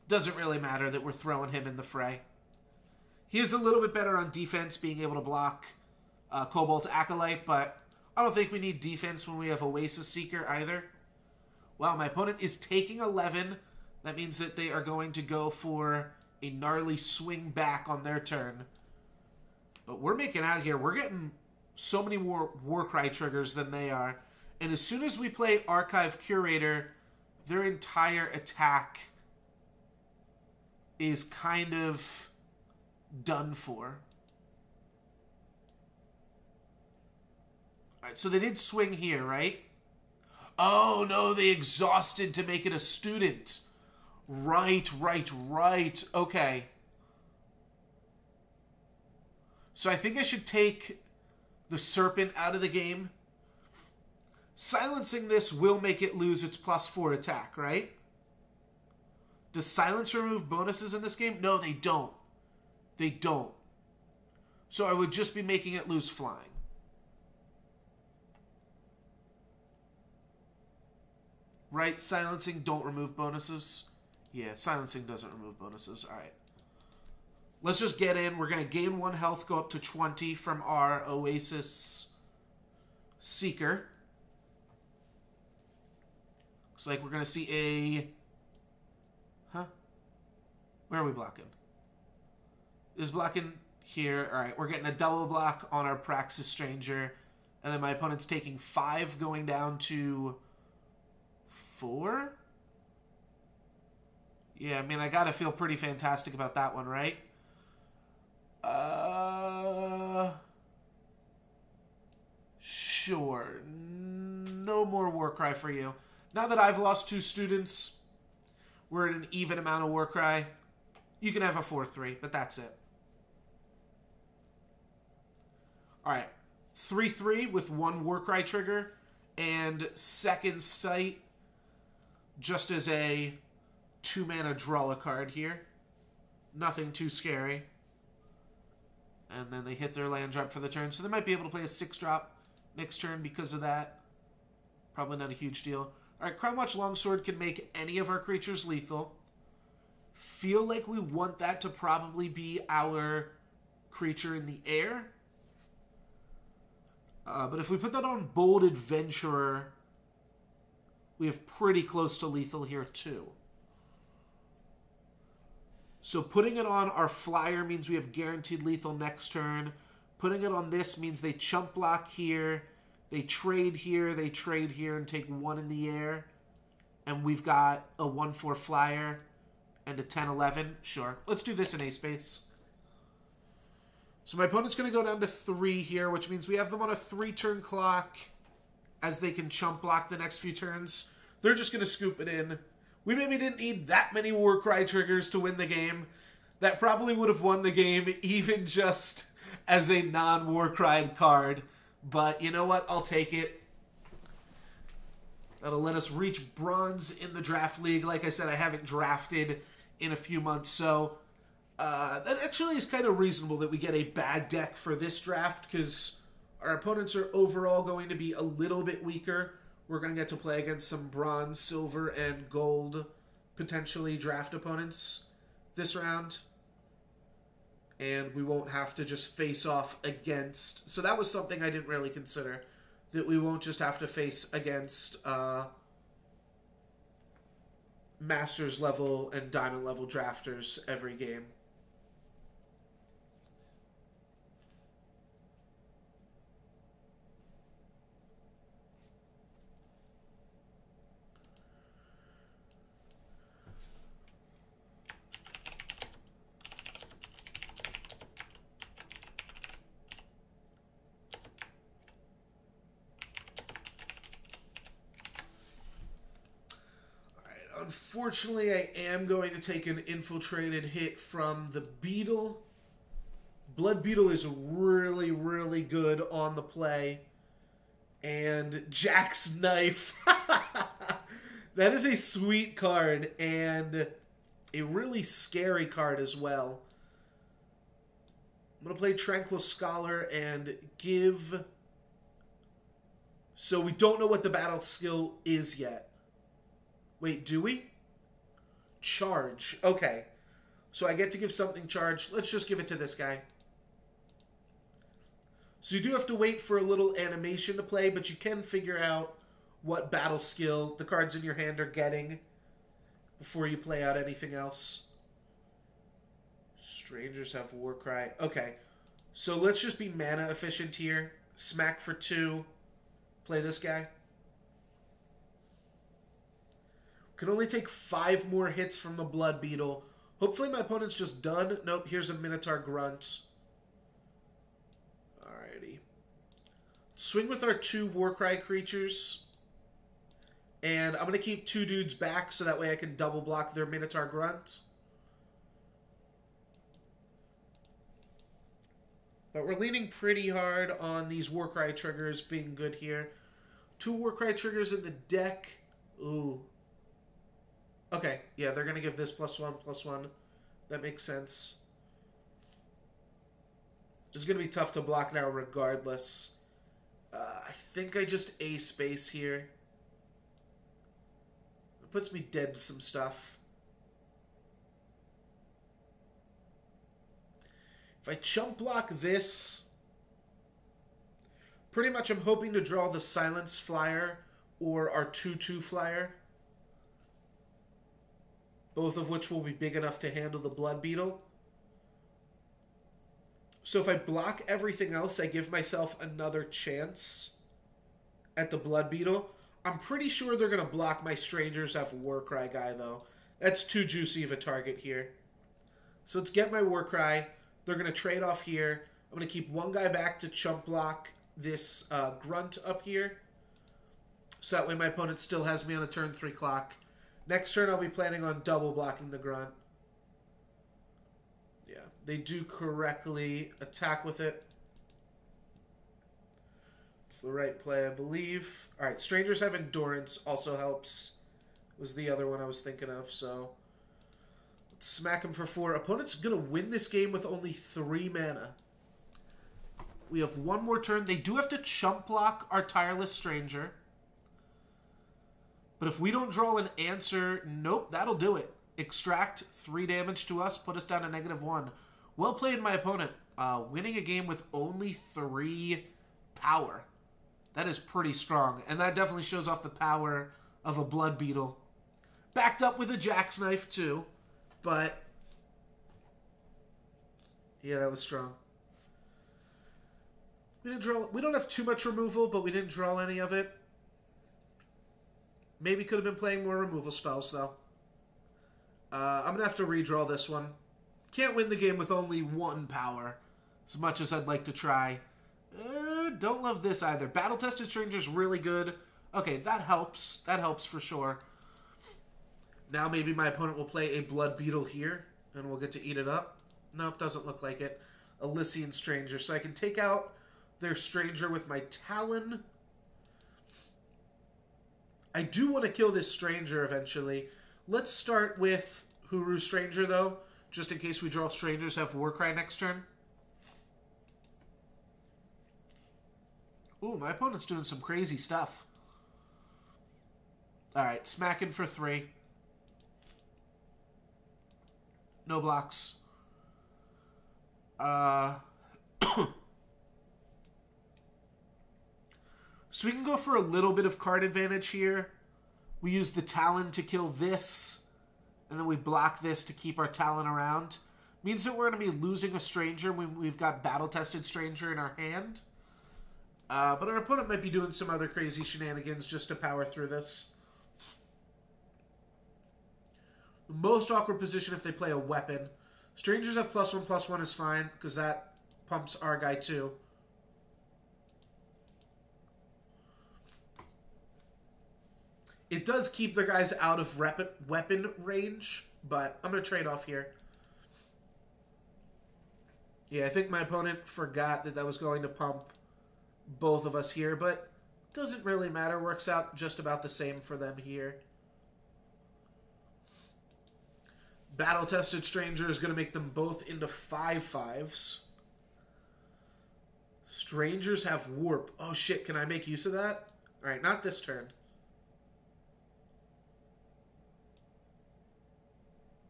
Speaker 1: doesn't really matter that we're throwing him in the fray. He is a little bit better on defense, being able to block Cobalt Acolyte, but I don't think we need defense when we have Oasis Seeker either. Wow, my opponent is taking 11. That means that they are going to go for a gnarly swing back on their turn. But we're making out of here. We're getting so many more Warcry triggers than they are. And as soon as we play Archive Curator, their entire attack is kind of done for. Alright, so they did swing here, right? Oh, no, they exhausted to make it a student. Right. Okay. So I think I should take the Serpent out of the game. Silencing this will make it lose its +4 attack, right? Does Silence remove bonuses in this game? No, they don't. They don't. So I would just be making it lose flying. Right? Silencing don't remove bonuses? Yeah, silencing doesn't remove bonuses. Alright. Let's just get in. We're going to gain 1 health, go up to 20 from our Oasis Seeker. Looks like we're going to see a... Huh? Where are we blocking? Is blocking here. Alright, we're getting a double block on our Praxis Stranger. And then my opponent's taking 5, going down to 4? Yeah, I mean, I gotta feel pretty fantastic about that one, right? Sure. No more Warcry for you. Now that I've lost 2 students, we're at an even amount of Warcry. You can have a 4-3, but that's it. Alright. 3-3 with 1 Warcry trigger and Second Sight just as a 2-mana draw a card here. Nothing too scary. And then they hit their land drop for the turn. So they might be able to play a 6-drop next turn because of that. Probably not a huge deal. Alright, Crownwatch Longsword can make any of our creatures lethal. Feel like we want that to probably be our creature in the air. But if we put that on Bold Adventurer, we have pretty close to lethal here too. So putting it on our flyer means we have guaranteed lethal next turn. Putting it on this means they chump block here, they trade here, and take 1 in the air. And we've got a 1-4 flyer and a 10-11. Sure. Let's do this in A-space. So my opponent's going to go down to 3 here, which means we have them on a 3-turn clock as they can chump block the next few turns. They're just going to scoop it in. We maybe didn't need that many Warcry triggers to win the game. That probably would have won the game even just as a non-Warcry card. But you know what? I'll take it. That'll let us reach bronze in the draft league. Like I said, I haven't drafted in a few months, so that actually is kind of reasonable that we get a bad deck for this draft because our opponents are overall going to be a little bit weaker. We're going to get to play against some bronze, silver, and gold potentially draft opponents this round. And we won't have to just face off against... So that was something I didn't really consider. That we won't just have to face against Masters level and Diamond level drafters every game. Unfortunately, I am going to take an infiltrated hit from the Beetle. Blood Beetle is really, really good on the play. And Jack's Knife. That is a sweet card, and a really scary card as well. I'm going to play Tranquil Scholar and give... So we don't know what the battle skill is yet. Wait, do we? Charge. Okay. So I get to give something charged. Let's just give it to this guy. So you do have to wait for a little animation to play, but you can figure out what battle skill the cards in your hand are getting before you play out anything else. Strangers have Warcry. Okay. So let's just be mana efficient here. Smack for 2. Play this guy. Can only take 5 more hits from the Blood Beetle. Hopefully my opponent's just done. Nope, here's a Minotaur Grunt. Alrighty. Swing with our 2 Warcry creatures. And I'm going to keep 2 dudes back so that way I can double block their Minotaur Grunt. But we're leaning pretty hard on these Warcry triggers being good here. 2 Warcry triggers in the deck. Ooh. Okay, yeah, they're going to give this +1/+1. That makes sense. It's going to be tough to block now regardless. I think I just A-space here. It puts me dead to some stuff. If I chump block this, pretty much I'm hoping to draw the Silence Flyer or our 2/2 Flyer. Both of which will be big enough to handle the Blood Beetle. So if I block everything else, I give myself another chance at the Blood Beetle. I'm pretty sure they're going to block my Strangers Have Warcry guy, though. That's too juicy of a target here. So let's get my Warcry. They're going to trade off here. I'm going to keep one guy back to chump block this Grunt up here. So that way my opponent still has me on a turn 3 clock. Next turn, I'll be planning on double blocking the Grunt. Yeah, they do correctly attack with it. It's the right play, I believe. All right, Strangers Have Endurance also helps. Was the other one I was thinking of, so... Let's smack him for 4. Opponent's going to win this game with only 3 mana. We have one more turn. They do have to chump block our Tireless Stranger. But if we don't draw an answer, nope, that'll do it. Extract 3 damage to us, put us down to -1. Well played, my opponent. Winning a game with only 3 power. That is pretty strong. And that definitely shows off the power of a Blood Beetle. Backed up with a Jack's Knife, too. But, yeah, that was strong. We didn't draw. We don't have too much removal, but we didn't draw any of it. Maybe could have been playing more removal spells, though. I'm going to have to redraw this one. Can't win the game with only 1 power, as much as I'd like to try. Don't love this either. Battle-Tested Stranger's really good. Okay, that helps. That helps for sure. Now maybe my opponent will play a Blood Beetle here, and we'll get to eat it up. Nope, doesn't look like it. Elysian Stranger. So I can take out their Stranger with my Talon. I do want to kill this Stranger eventually. Let's start with Huru Stranger, though, just in case we draw Strangers Have Warcry next turn. Ooh, my opponent's doing some crazy stuff. Alright, smacking for 3. No blocks. So we can go for a little bit of card advantage here. We use the Talon to kill this, and then we block this to keep our Talon around. Means that we're going to be losing a Stranger when we've got Battle-Tested Stranger in our hand. But our opponent might be doing some other crazy shenanigans just to power through this. The most awkward position if they play a weapon. Strangers Have +1/+1 is fine, because that pumps our guy too. It does keep their guys out of weapon range, but I'm going to trade off here. Yeah, I think my opponent forgot that that was going to pump both of us here, but Doesn't really matter. Works out just about the same for them here. Battle-tested Stranger is going to make them both into 5/5s. Strangers have Warp. Oh shit, can I make use of that? Alright, not this turn.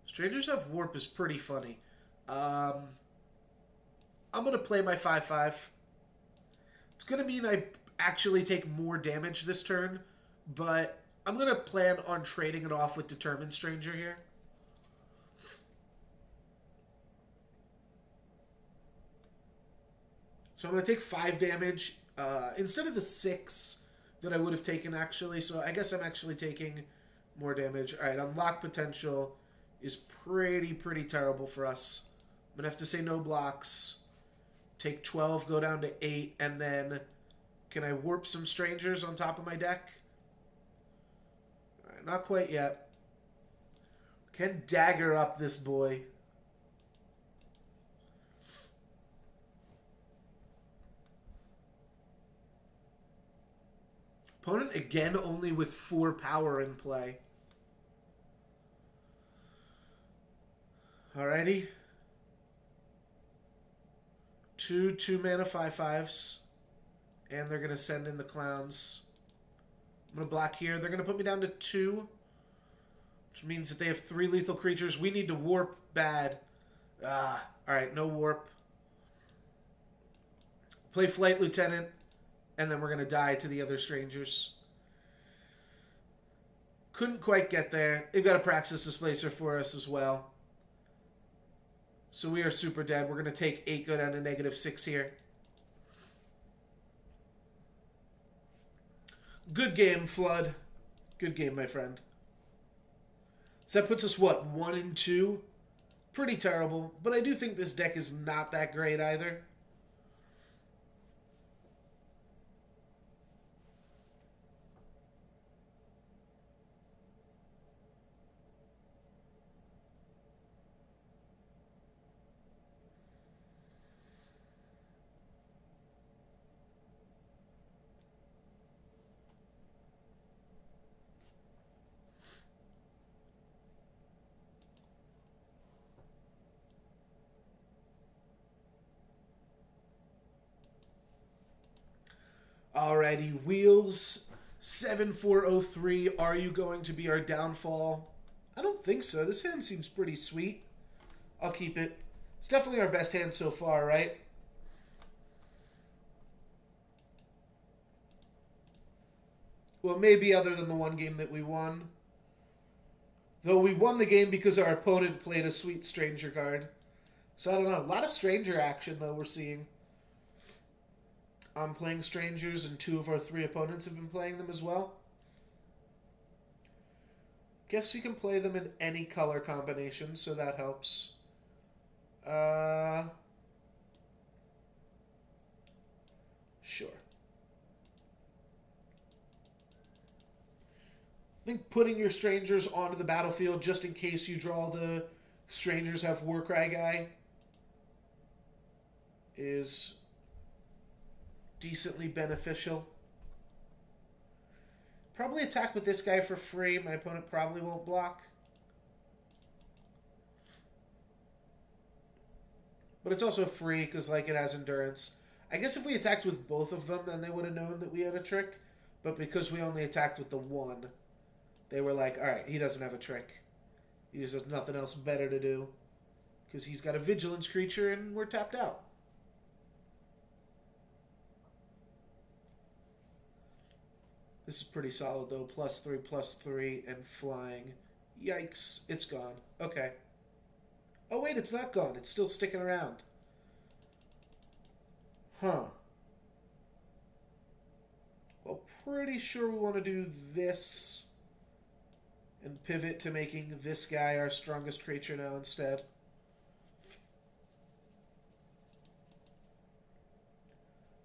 Speaker 1: Strangers have Warp is pretty funny. I'm going to play my 5/5. It's going to mean I actually take more damage this turn, but I'm going to plan on trading it off with Determined Stranger here. So I'm going to take 5 damage instead of the 6 that I would have taken, actually. So I guess I'm actually taking more damage. All right, Unlock Potential is pretty terrible for us. I'm going to have to say no blocks. Take 12, go down to 8, and then can I warp some strangers on top of my deck? All right, not quite yet. Can dagger up this boy. Opponent, again, only with 4 power in play. Alrighty. 2 2-mana 5/5s. And they're going to send in the clowns. I'm going to block here. They're going to put me down to 2. Which means that they have 3 lethal creatures. We need to warp bad. Alright, no warp. Play Flight Lieutenant. And then we're going to die to the other strangers. Couldn't quite get there. They've got a Praxis Displacer for us as well. So we are super dead. We're going to take 8, go down to -6 here. Good game, Flood. Good game, my friend. So that puts us, what, 1 and 2? Pretty terrible. But I do think this deck is not that great either. Alrighty, Wheels 7403. Are you going to be our downfall? I don't think so. This hand seems pretty sweet. I'll keep it. It's definitely our best hand so far, right? Well, maybe other than the one game that we won. Though we won the game because our opponent played a sweet Stranger card. So I don't know. A lot of Stranger action, though, we're seeing. I'm playing Strangers, and 2 of our 3 opponents have been playing them as well. Guess you can play them in any color combination, so that helps. Sure. I think putting your Strangers onto the battlefield just in case you draw the Strangers have Warcry guy is decently beneficial. Probably attack with this guy for free. My opponent probably won't block. But it's also free because, like, it has endurance. I guess if we attacked with both of them, then they would have known that we had a trick. But because we only attacked with the one, they were like, alright, he doesn't have a trick. He just has nothing else better to do. Because he's got a Vigilance creature and we're tapped out. This is pretty solid, though. +3/+3 and flying. Yikes. It's gone. Okay. Oh, wait, it's not gone. It's still sticking around. Huh. Well, pretty sure we want to do this and pivot to making this guy our strongest creature now instead.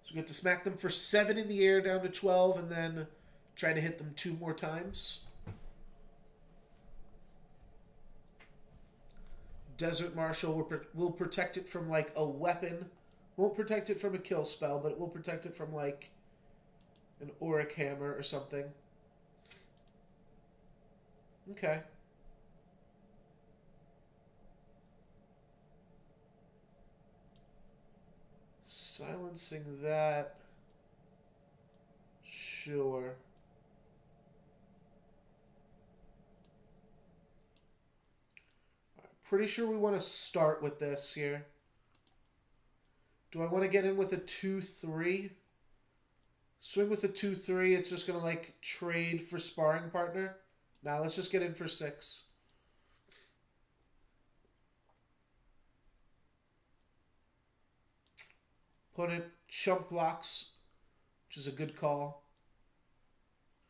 Speaker 1: So we get to smack them for 7 in the air down to 12 and then try to hit them 2 more times. Desert Marshal will protect it from, like, a weapon. Won't protect it from a kill spell, but it will protect it from, like, An auric hammer or something. Okay. Silencing that. Sure. Pretty sure we want to start with this here. Do I want to get in with a 2-3? Swing with a 2-3. It's just going to like trade for sparring partner. Now let's just get in for 6. Opponent chump blocks, which is a good call.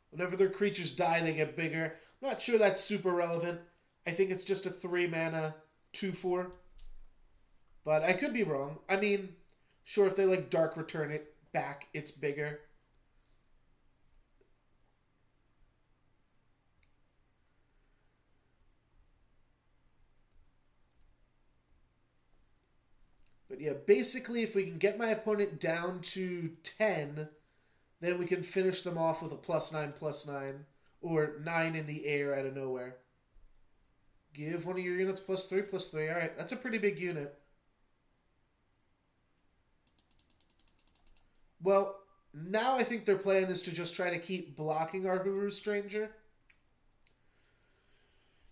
Speaker 1: Whenever their creatures die, they get bigger. I'm not sure that's super relevant. I think it's just a 3-mana 2-4. But I could be wrong. I mean, sure, if they like Dark Return it back, it's bigger. But yeah, basically, if we can get my opponent down to 10, then we can finish them off with a +9/+9, or 9 in the air out of nowhere. Give one of your units +3/+3. Alright, that's a pretty big unit. Well, now I think their plan is to just try to keep blocking our Huru Stranger.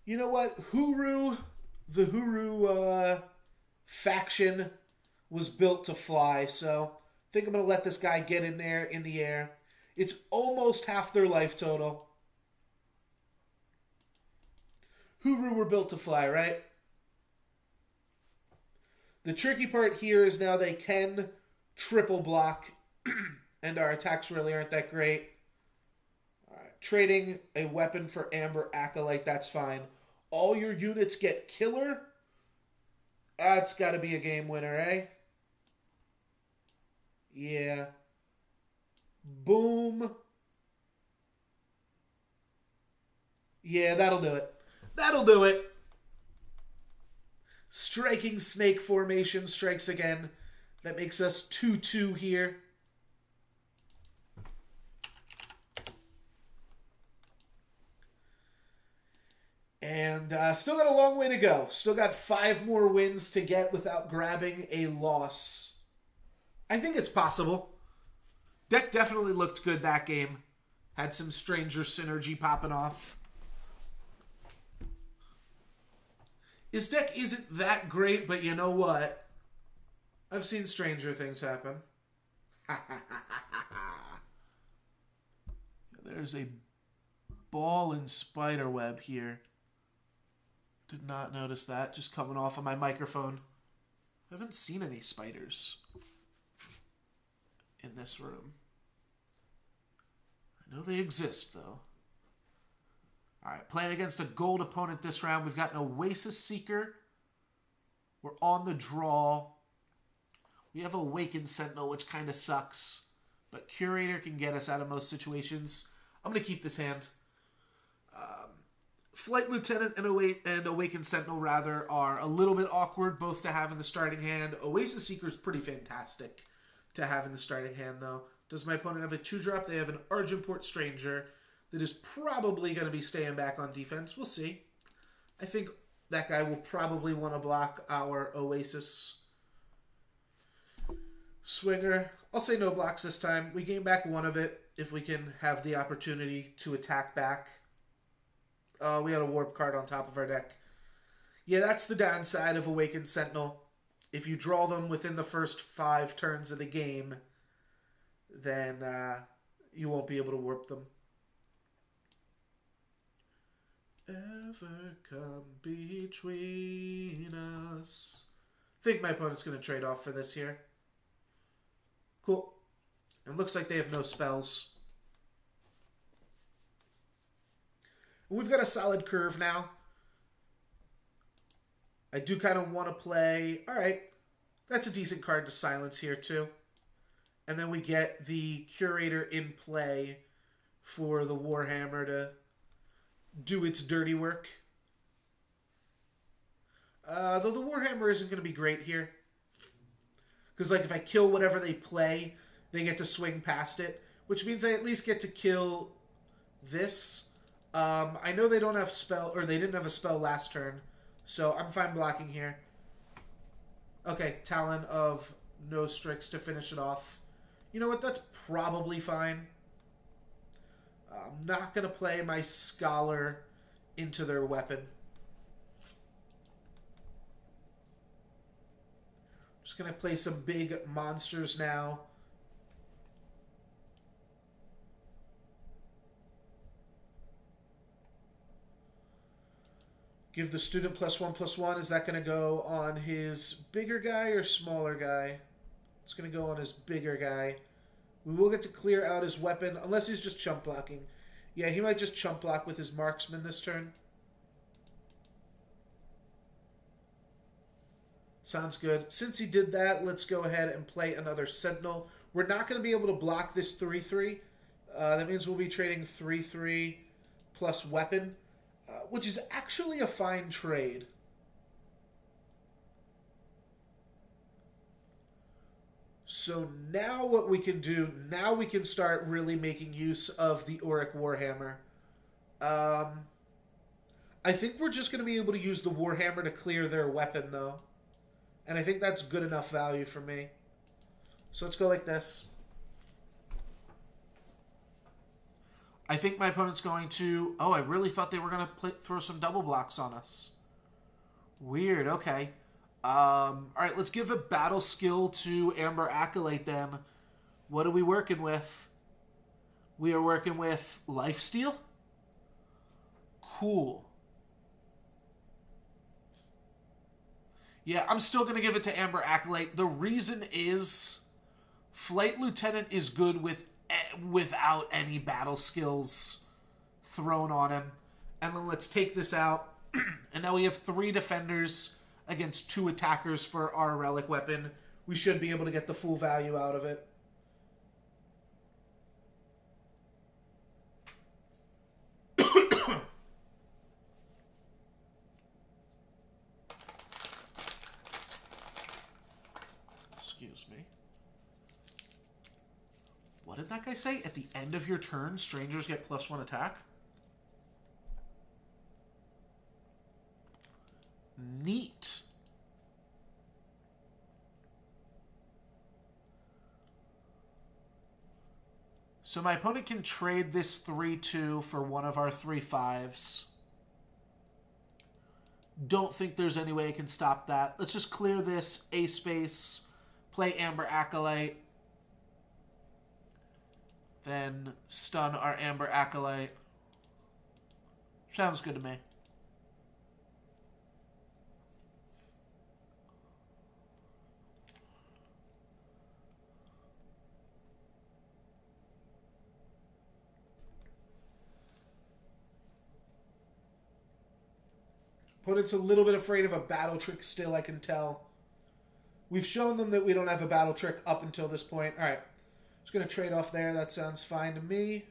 Speaker 1: You know what? The Huru faction was built to fly, so I think I'm going to let this guy get in there in the air. It's almost half their life total. Huru were built to fly, right? The tricky part here is now they can triple block, and our attacks really aren't that great. All right, trading a weapon for Amber Acolyte, that's fine. All your units get killer? That's got to be a game winner, eh? Yeah. Boom. Yeah, that'll do it. That'll do it. Striking snake formation strikes again. That makes us 2-2 here. And still got a long way to go. Still got 5 more wins to get without grabbing a loss. I think it's possible. Deck definitely looked good that game. Had some stranger synergy popping off. His deck isn't that great, but you know what? I've seen stranger things happen. There's a ball and spider web here. Did not notice that. Just coming off of my microphone. I haven't seen any spiders in this room. I know they exist, though. Alright, playing against a gold opponent this round. We've got an Oasis Seeker. We're on the draw. We have Awakened Sentinel, which kind of sucks. But Curator can get us out of most situations. I'm going to keep this hand. Flight Lieutenant and Awakened Sentinel, rather, are a little bit awkward, both to have in the starting hand. Oasis Seeker is pretty fantastic to have in the starting hand, though. Does my opponent have a 2-drop? They have an Argenport Stranger that is probably going to be staying back on defense. We'll see. I think that guy will probably want to block our Oasis Swinger. I'll say no blocks this time. We gain back 1 of it if we can have the opportunity to attack back. We had a Warp card on top of our deck. Yeah, that's the downside of Awakened Sentinel. If you draw them within the first 5 turns of the game, then you won't be able to warp them. Ever come between us. I think my opponent's going to trade off for this here. Cool. It looks like they have no spells. We've got a solid curve now. I do kind of want to play... Alright, that's a decent card to silence here too. And then we get the Curator in play for the Warhammer to do its dirty work. Though the Warhammer isn't going to be great here. Because like if I kill whatever they play, they get to swing past it. which means I at least get to kill this. I know they don't have spell, or they didn't have a spell last turn, so I'm fine blocking here. Okay, Talon of Nostrix to finish it off. You know what? That's probably fine. I'm not going to play my Scholar into their weapon. Just going to play some big monsters now. Give the student +1/+1. Is that going to go on his bigger guy or smaller guy? It's going to go on his bigger guy. We will get to clear out his weapon, unless he's just chump blocking. Yeah, he might just chump block with his marksman this turn. Sounds good. Since he did that, let's go ahead and play another Sentinel. We're not going to be able to block this 3/3. That means we'll be trading 3/3 plus weapon, which is actually a fine trade. So now what we can do, now we can start really making use of the Auric Warhammer. I think we're just going to be able to use the Warhammer to clear their weapon, though. And I think that's good enough value for me. So let's go like this. I think my opponent's going to... Oh, I really thought they were going to throw some double blocks on us. Weird, okay. Alright, let's give a battle skill to Amber Acolyte then. What are we working with? We are working with Lifesteal? Cool. Yeah, I'm still going to give it to Amber Acolyte. The reason is Flight Lieutenant is good without any battle skills thrown on him. And then let's take this out. And now we have 3 defenders against 2 attackers for our relic weapon. We should be able to get the full value out of it. Excuse me. What did that guy say? At the end of your turn, strangers get +1 attack? Neat. So my opponent can trade this 3/2 for one of our 3/5s. Don't think there's any way I can stop that. Let's just clear this A space, play Amber Acolyte, then stun our Amber Acolyte. Sounds good to me. Opponent's a little bit afraid of a battle trick still, I can tell. We've shown them that we don't have a battle trick up until this point. Alright. Just going to trade off there. That sounds fine to me.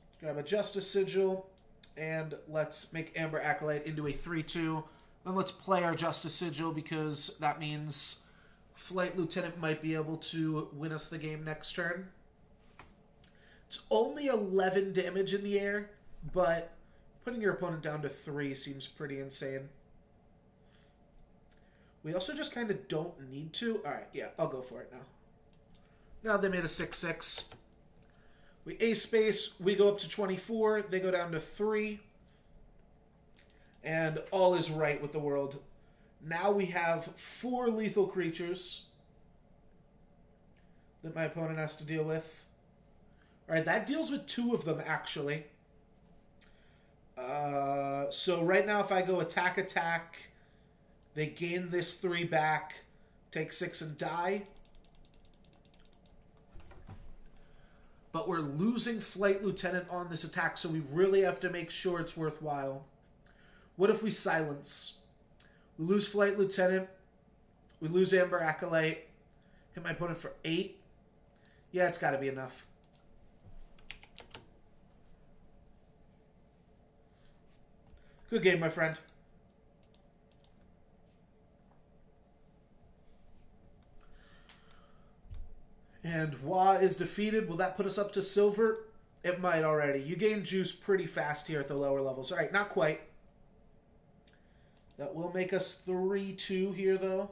Speaker 1: Let's grab a Justice Sigil. And let's make Amber Acolyte into a 3/2. Then let's play our Justice Sigil because that means Flight Lieutenant might be able to win us the game next turn. It's only 11 damage in the air, but putting your opponent down to 3 seems pretty insane. We also just kind of don't need to. Alright, yeah, I'll go for it now. Now they made a 6/6. We A-space, we go up to 24, they go down to 3. And all is right with the world. Now we have 4 lethal creatures that my opponent has to deal with. Alright, that deals with 2 of them, actually. So right now if I go attack, they gain this 3 back, take 6 and die. But we're losing Flight Lieutenant on this attack, so we really have to make sure it's worthwhile. What if we silence? We lose Flight Lieutenant, we lose Amber Acolyte, hit my opponent for 8. Yeah, it's got to be enough. Good game, my friend. And Hua is defeated. Will that put us up to silver? It might already. You gain juice pretty fast here at the lower levels. All right, not quite. That will make us 3-2 here, though.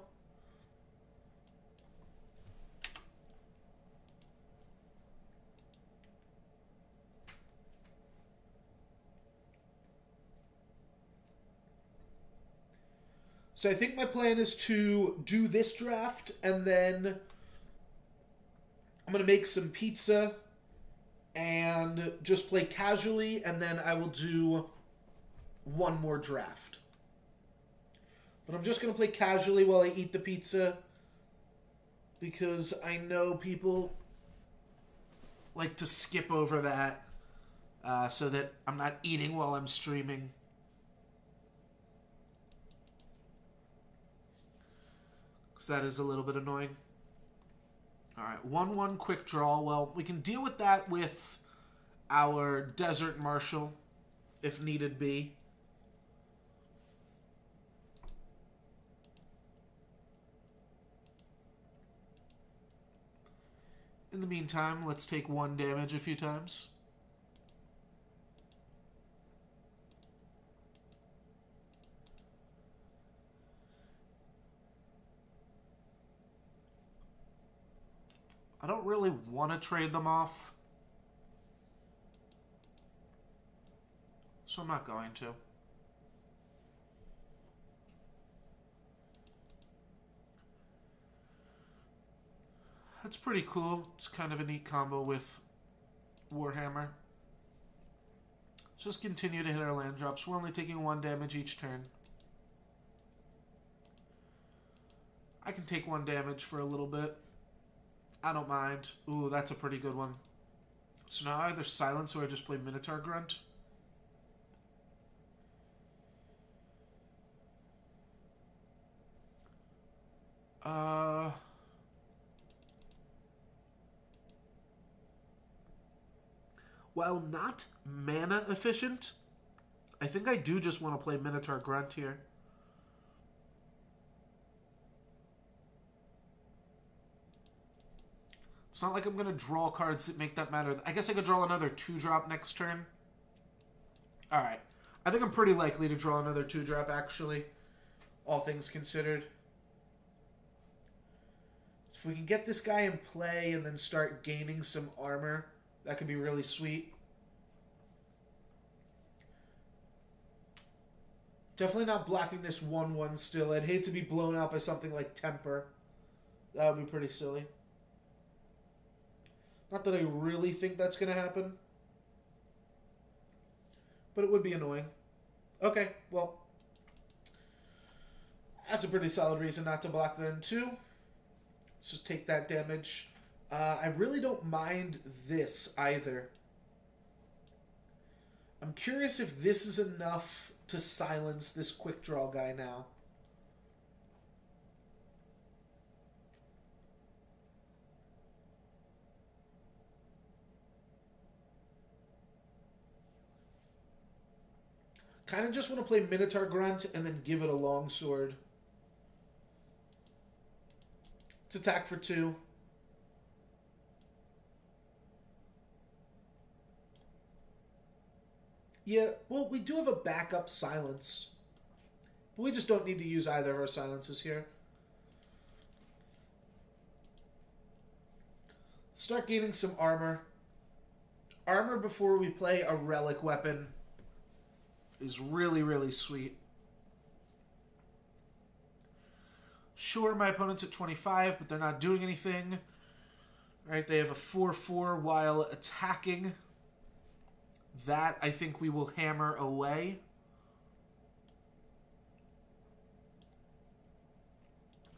Speaker 1: So I think my plan is to do this draft, and then I'm going to make some pizza and just play casually, and then I will do one more draft. But I'm just going to play casually while I eat the pizza, because I know people like to skip over that so that I'm not eating while I'm streaming. Because that is a little bit annoying. Alright, 1-1 quick draw. Well, we can deal with that with our Desert Marshal, if needed be. In the meantime, let's take 1 damage a few times. I don't really want to trade them off, so I'm not going to. That's pretty cool. It's kind of a neat combo with Warhammer. Just continue to hit our land drops. We're only taking 1 damage each turn. I can take 1 damage for a little bit. I don't mind. Ooh, that's a pretty good one. So now I either silence or I just play Minotaur Grunt. While not mana efficient, I think I do just want to play Minotaur Grunt here. It's not like I'm going to draw cards that make that matter. I guess I could draw another 2-drop next turn. Alright. I think I'm pretty likely to draw another 2-drop, actually. All things considered. If we can get this guy in play and then start gaining some armor, that could be really sweet. Definitely not blocking this 1-1 still. I'd hate to be blown out by something like Temper. That would be pretty silly. Not that I really think that's going to happen. But it would be annoying. Okay, well. That's a pretty solid reason not to block then, too. Let's just take that damage. I really don't mind this either. I'm curious if this is enough to silence this quick draw guy now. Kind of just want to play Minotaur Grunt and then give it a longsword. It's attack for 2. Yeah, well, we do have a backup silence. But we just don't need to use either of our silences here. Start gaining some armor. Armor before we play a relic weapon is really, really sweet. Sure, my opponent's at 25, but they're not doing anything. Alright, they have a 4-4 while attacking. That, I think we will hammer away.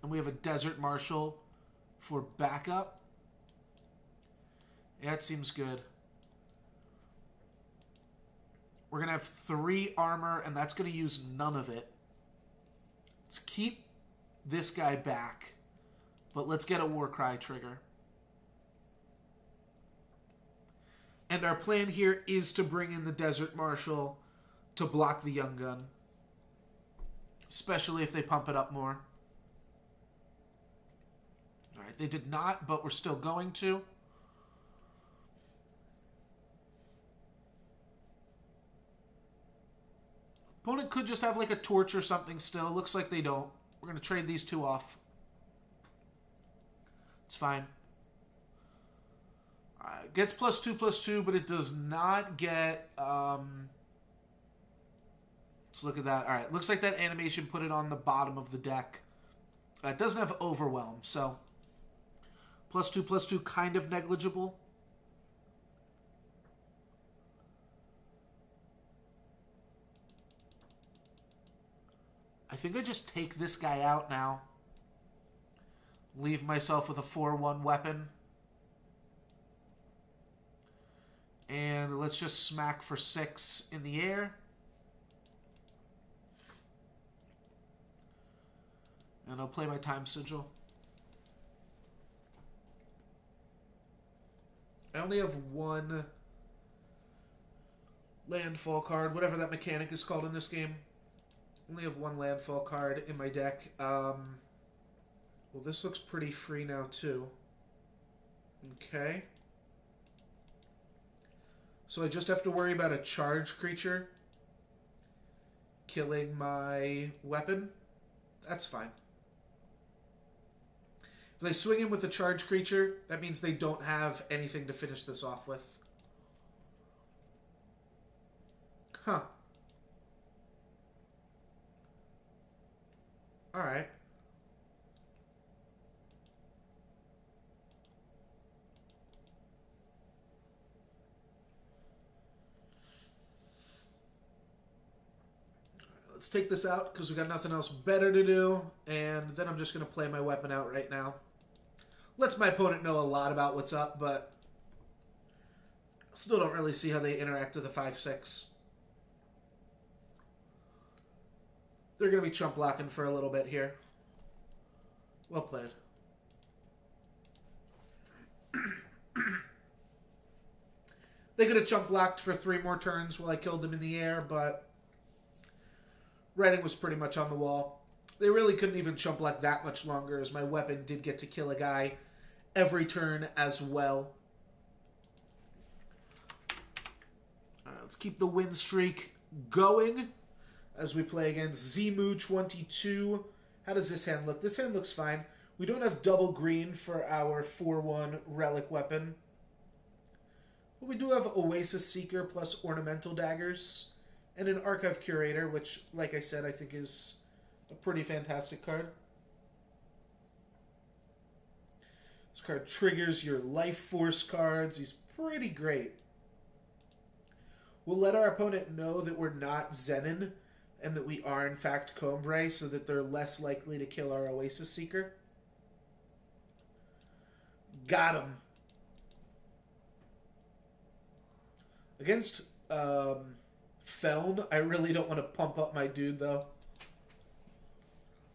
Speaker 1: And we have a Desert Marshal for backup. Yeah, it seems good. We're going to have 3 armor, and that's going to use none of it. Let's keep this guy back, but let's get a Warcry trigger. And our plan here is to bring in the Desert Marshal to block the Young Gun. Especially if they pump it up more. Alright, they did not, but we're still going to. Opponent could just have like a torch or something still. Looks like they don't. We're going to trade these two off. It's fine. Gets +2/+2, but it does not get... Let's look at that. Alright, looks like that animation put it on the bottom of the deck. It doesn't have Overwhelm, so... +2/+2, kind of negligible. I think I just take this guy out now. Leave myself with a 4/1 weapon. And let's just smack for 6 in the air. And I'll play my Time Sigil. I only have one landfall card, whatever that mechanic is called in this game. Only have one landfall card in my deck. Well, this looks pretty free now, too. Okay. So I just have to worry about a charge creature killing my weapon. That's fine. If they swing in with a charge creature, that means they don't have anything to finish this off with. Huh. Alright. Let's take this out because we got nothing else better to do. And then I'm just going to play my weapon out right now. Lets my opponent know a lot about what's up, but still don't really see how they interact with a 5/6. They're going to be chump blocking for a little bit here. Well played. They could have chump blocked for 3 more turns while I killed them in the air, but writing was pretty much on the wall. They really couldn't even chump block that much longer, as my weapon did get to kill a guy every turn as well. Let's keep the win streak going as we play against Zemu22. How does this hand look? This hand looks fine. We don't have double green for our 4/1 relic weapon. But we do have Oasis Seeker plus Ornamental Daggers and an Archive Curator, which, like I said, I think is a pretty fantastic card. This card triggers your Life Force cards. He's pretty great. We'll let our opponent know that we're not Zenin and that we are, in fact, Combray, so that they're less likely to kill our Oasis Seeker. Got him. Against Feln, I really don't want to pump up my dude, though.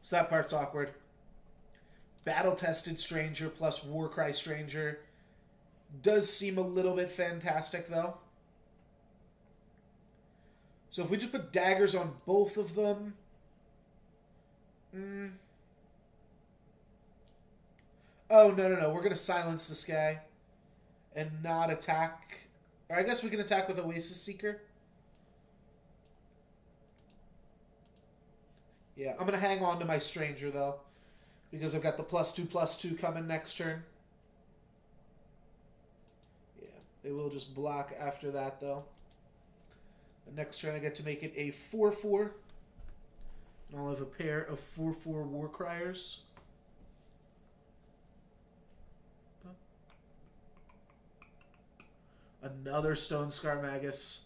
Speaker 1: So that part's awkward. Battle-Tested Stranger plus Warcry Stranger does seem a little bit fantastic, though. So if we just put daggers on both of them... Oh, no. We're going to silence this guy and not attack... Or I guess we can attack with Oasis Seeker. Yeah, I'm going to hang on to my Stranger, though, because I've got the +2/+2 coming next turn. Yeah, they will just block after that, though. The next turn I get to make it a 4/4. And I'll have a pair of 4/4 Warcriers. Another Stone Scar Magus.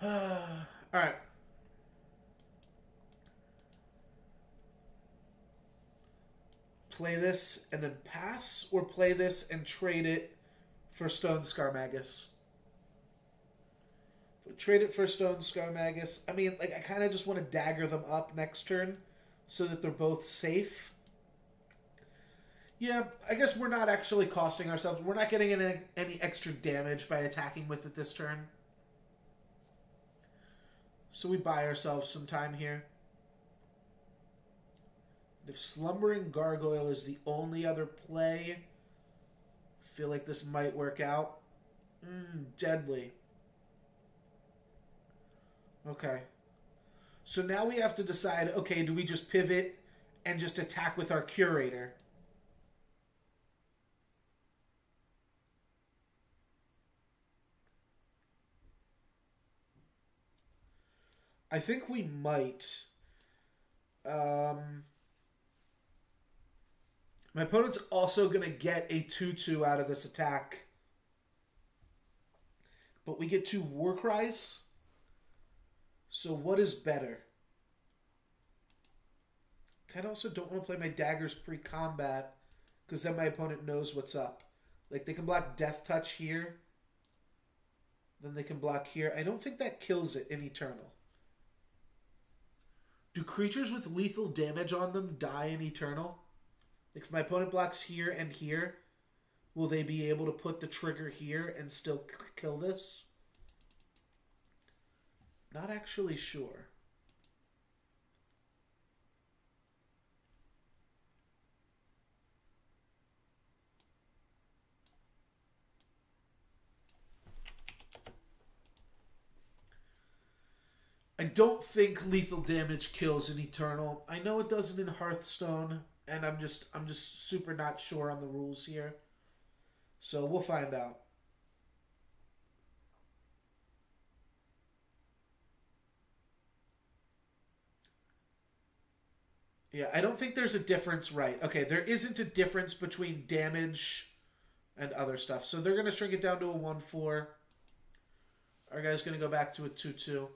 Speaker 1: Alright. Play this and then pass, or play this and trade it for Stone Scar Magus? If we trade it for Stone Scar Magus, I mean, like, I kind of just want to dagger them up next turn so that they're both safe. Yeah, I guess we're not actually costing ourselves. We're not getting any extra damage by attacking with it this turn. So we buy ourselves some time here. If Slumbering Gargoyle is the only other play, I feel like this might work out. Deadly. Okay. So now we have to decide, okay, do we just pivot and just attack with our Curator? I think we might. My opponent's also going to get a 2-2 out of this attack. But we get 2 Warcries. So what is better? I also don't want to play my daggers pre-combat, because then my opponent knows what's up. Like, they can block Death Touch here. Then they can block here. I don't think that kills it in Eternal. Do creatures with lethal damage on them die in Eternal? Like, if my opponent blocks here and here, will they be able to put the trigger here and still kill this? Not actually sure. I don't think lethal damage kills in Eternal. I know it doesn't in Hearthstone, and I'm just super not sure on the rules here. So we'll find out. Yeah, I don't think there's a difference, right. Okay, there isn't a difference between damage and other stuff. So they're going to shrink it down to a 1-4. Our guy's going to go back to a 2-2.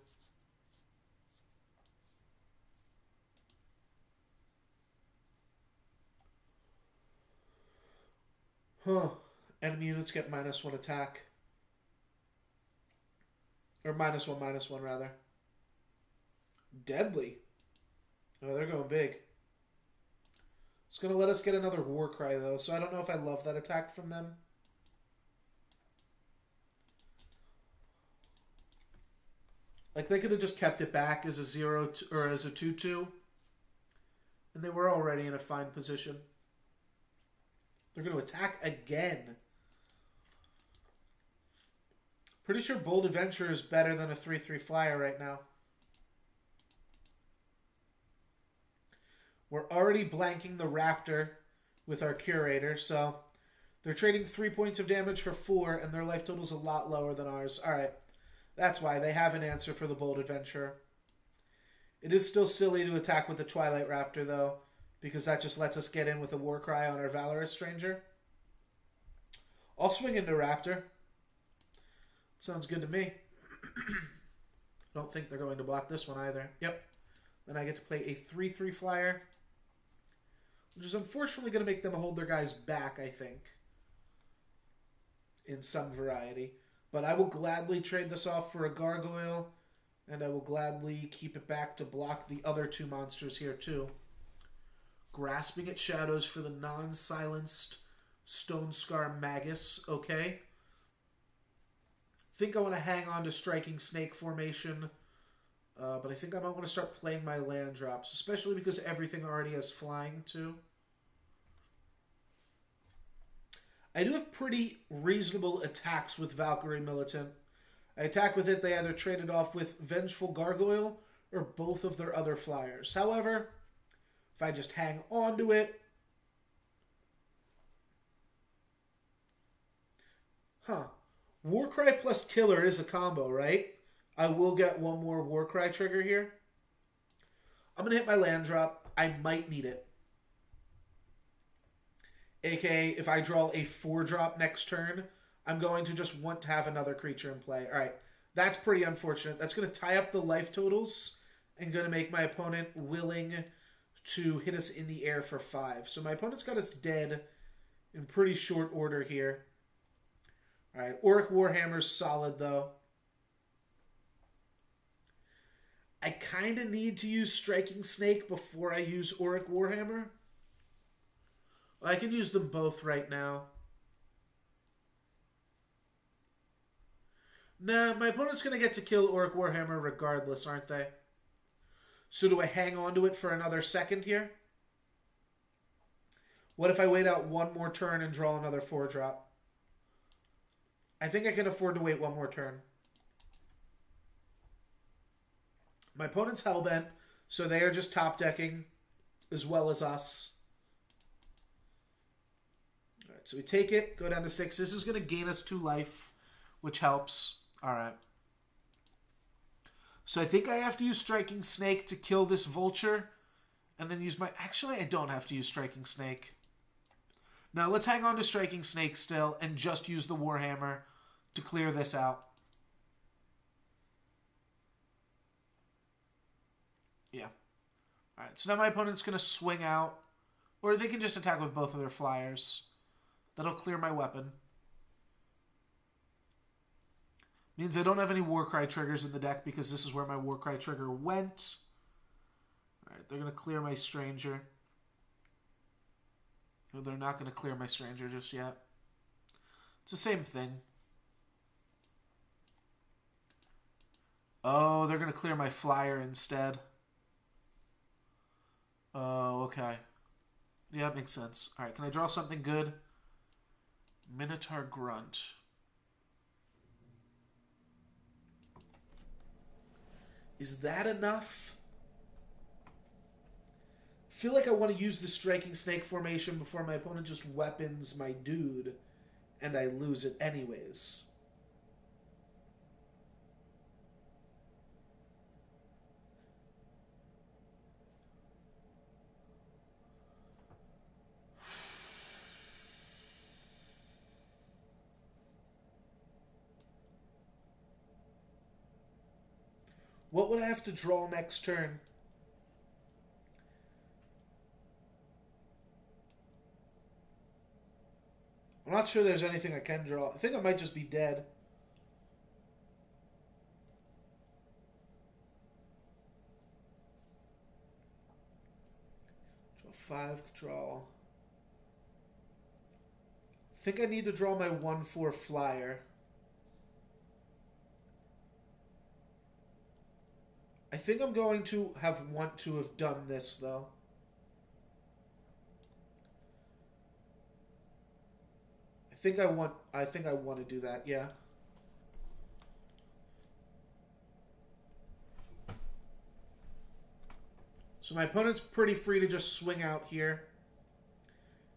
Speaker 1: Huh. Enemy units get -1 attack. Or -1/-1, rather. Deadly. Oh, they're going big. It's going to let us get another Warcry, though, so I don't know if I love that attack from them. Like, they could have just kept it back as a 0 or as a 2-2. And they were already in a fine position. They're going to attack again. Pretty sure Bold Adventure is better than a 3/3 flyer right now. We're already blanking the Raptor with our Curator, so they're trading 3 points of damage for 4, and their life total's a lot lower than ours. Alright, that's why they have an answer for the Bold Adventure. It is still silly to attack with the Twilight Raptor, though, because that just lets us get in with a Warcry on our Valorous Stranger. I'll swing into Raptor. Sounds good to me. Don't think they're going to block this one either. Yep. Then I get to play a 3/3 flyer, which is unfortunately going to make them hold their guys back, I think, in some variety. But I will gladly trade this off for a Gargoyle, and I will gladly keep it back to block the other 2 monsters here, too. Grasping at Shadows for the non-silenced Stone Scar Magus. Okay. I think I want to hang on to Striking Snake formation, but I think I might want to start playing my land drops, especially because everything already has flying, too. I do have pretty reasonable attacks with Valkyrie Militant. I attack with it, they either trade it off with Vengeful Gargoyle or both of their other flyers. However, if I just hang on to it... Huh. Warcry plus Killer is a combo, right? I will get 1 more Warcry trigger here. I'm going to hit my land drop. I might need it. AKA, if I draw a 4-drop next turn, I'm going to just want to have another creature in play. Alright, that's pretty unfortunate. That's going to tie up the life totals and going to make my opponent willing to hit us in the air for 5. So my opponent's got us dead in pretty short order here. Alright, Auric Warhammer's solid, though. I kind of need to use Striking Snake before I use Auric Warhammer. Well, I can use them both right now. Nah, my opponent's going to get to kill Auric Warhammer regardless, aren't they? So do I hang on to it for another second here? What if I wait out one more turn and draw another 4-drop? I think I can afford to wait one more turn. My opponent's Hellbent, so they are just top decking as well as us. All right, so we take it, go down to 6. This is going to gain us 2 life, which helps. All right. So I think I have to use Striking Snake to kill this Vulture, and then use my... Actually, I don't have to use Striking Snake. No, let's hang on to Striking Snake still, and just use the Warhammer to clear this out. Yeah. Alright, so now my opponent's going to swing out. Or they can just attack with both of their flyers. That'll clear my weapon. Means I don't have any Warcry triggers in the deck because this is where my Warcry trigger went. Alright, they're going to clear my Stranger. No, they're not going to clear my Stranger just yet. It's the same thing. Oh, they're going to clear my Flyer instead. Oh, okay. Yeah, that makes sense. Alright, can I draw something good? Minotaur Grunt. Is that enough? I feel like I want to use the Striking Snake formation before my opponent just weapons my dude, and I lose it anyways. What would I have to draw next turn? I'm not sure there's anything I can draw. I think I might just be dead. Draw 5, draw. I think I need to draw my 1/4 flyer. I think I'm going to want to have done this though. I think I want to do that, yeah. So my opponent's pretty free to just swing out here.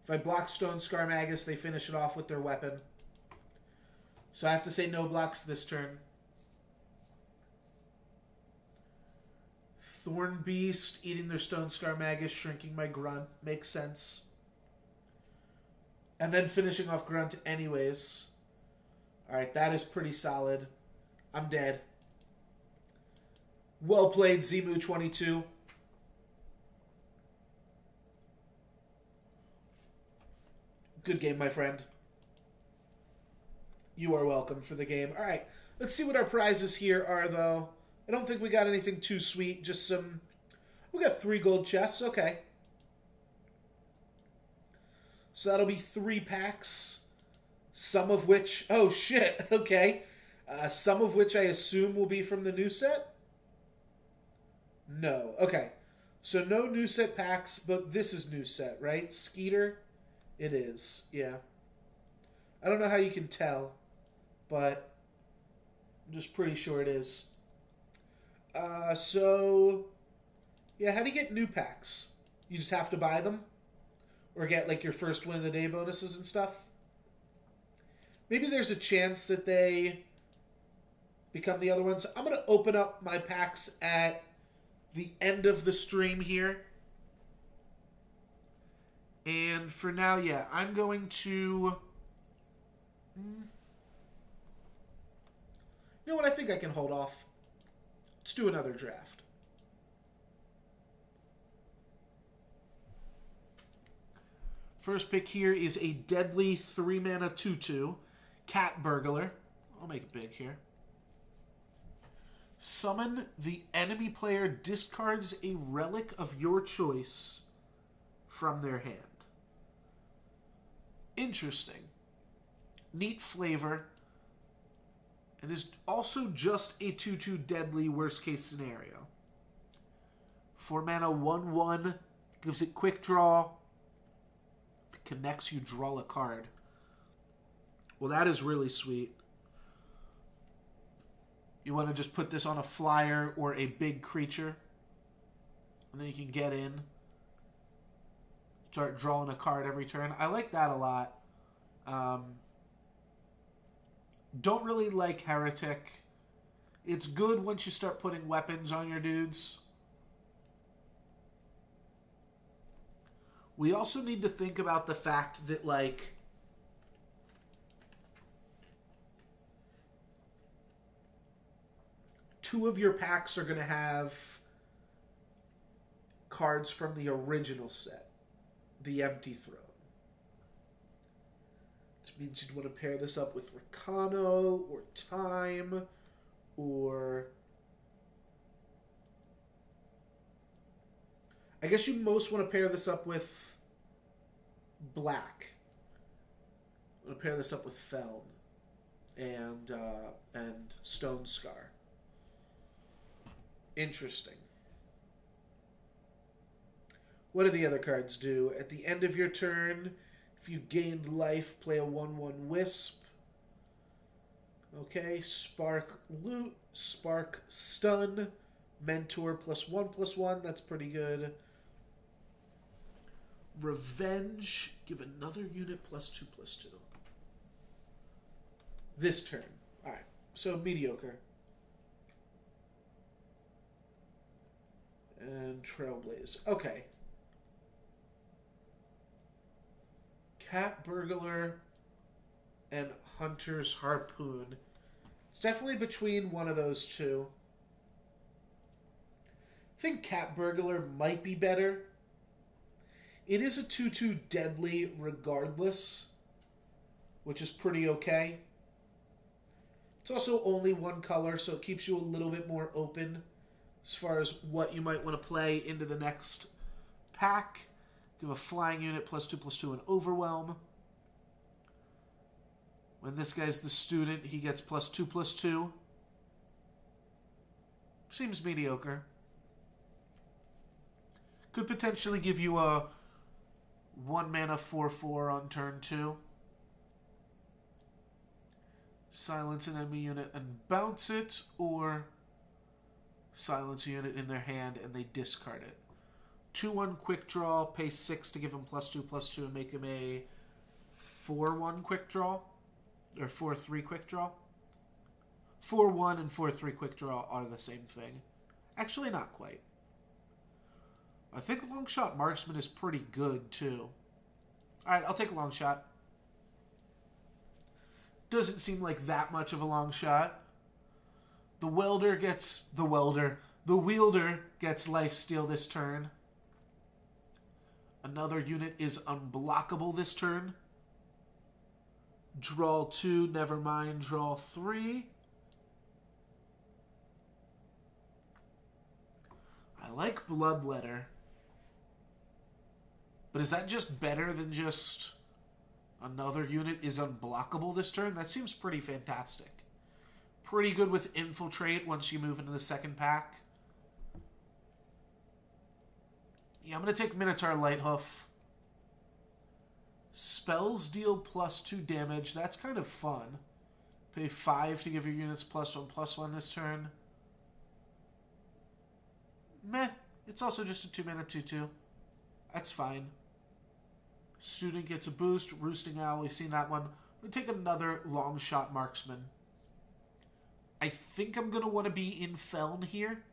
Speaker 1: If I block Stone Scar Magus, they finish it off with their weapon. So I have to say no blocks this turn. Thorn Beast, eating their Stone Scar Magus, shrinking my Grunt. Makes sense. And then finishing off Grunt anyways. Alright, that is pretty solid. I'm dead. Well played, Zemu22. Good game, my friend. You are welcome for the game. Alright, let's see what our prizes here are, though. I don't think we got anything too sweet. Just some... We got 3 gold chests. Okay. So that'll be 3 packs. Some of which... Oh, shit. Okay. Some of which I assume will be from the new set? No. Okay. So no new set packs, but this is new set, right? Skeeter? It is. Yeah. I don't know how you can tell, but I'm just pretty sure it is. So, yeah, how do you get new packs? You just have to buy them? Or get, like, your first win of the day bonuses and stuff? Maybe there's a chance that they become the other ones. I'm going to open up my packs at the end of the stream here. And for now, yeah, I'm going to... You know what? I think I can hold off. Let's do another draft. First pick here is a deadly 3-mana 2/2 Cat Burglar. I'll make it big here. Summon the enemy player discards a relic of your choice from their hand. Interesting. Neat flavor. It is also just a 2/2 deadly worst case scenario. 4 mana 1/1 gives it quick draw. connects, you draw a card. Well, that is really sweet. You want to just put this on a flyer or a big creature. And then you can get in. Start drawing a card every turn. I like that a lot. Don't really like Heretic. It's good once you start putting weapons on your dudes. We also need to think about the fact that, like, two of your packs are going to have cards from the original set, the Empty Throne. Which means you'd want to pair this up with Recano or Time or... I guess you most want to pair this up with Black. I'm going to pair this up with Feln and Stone Scar. Interesting. What do the other cards do? At the end of your turn, if you gained life, play a 1/1 Wisp. Okay, Spark Loot, Spark Stun, Mentor +1/+1, that's pretty good. Revenge, give another unit +2/+2. This turn. Alright, so mediocre. And Trailblaze. Okay. Cat Burglar and Hunter's Harpoon. It's definitely between one of those two. I think Cat Burglar might be better. It is a 2/2 deadly regardless, which is pretty okay. It's also only one color, so it keeps you a little bit more open as far as what you might want to play into the next pack. Give a flying unit +2/+2 and Overwhelm. When this guy's the student, he gets +2/+2. Seems mediocre. Could potentially give you a 1-mana 4/4 on turn 2. Silence an enemy unit and bounce it, or silence a unit in their hand and they discard it. 2/1 quick draw, pay 6 to give him +2/+2 and make him a 4/1 quick draw. Or 4/3 quick draw. 4/1 and 4/3 quick draw are the same thing. Actually, not quite. I think Longshot Marksman is pretty good, too. Alright, I'll take a long shot. Doesn't seem like that much of a long shot. The wielder gets lifesteal this turn. Another unit is unblockable this turn. Draw 2, never mind, draw 3. I like Bloodletter. But is that just better than just another unit is unblockable this turn? That seems pretty fantastic. Pretty good with Infiltrate once you move into the second pack. Yeah, I'm going to take Minotaur Lighthoof. Spells deal +2 damage. That's kind of fun. Pay 5 to give your units +1/+1 this turn. Meh. It's also just a 2-mana 2/2. That's fine. Student gets a boost. Roosting Owl, we've seen that one. I'm going to take another Longshot Marksman. I think I'm going to want to be in Feln here.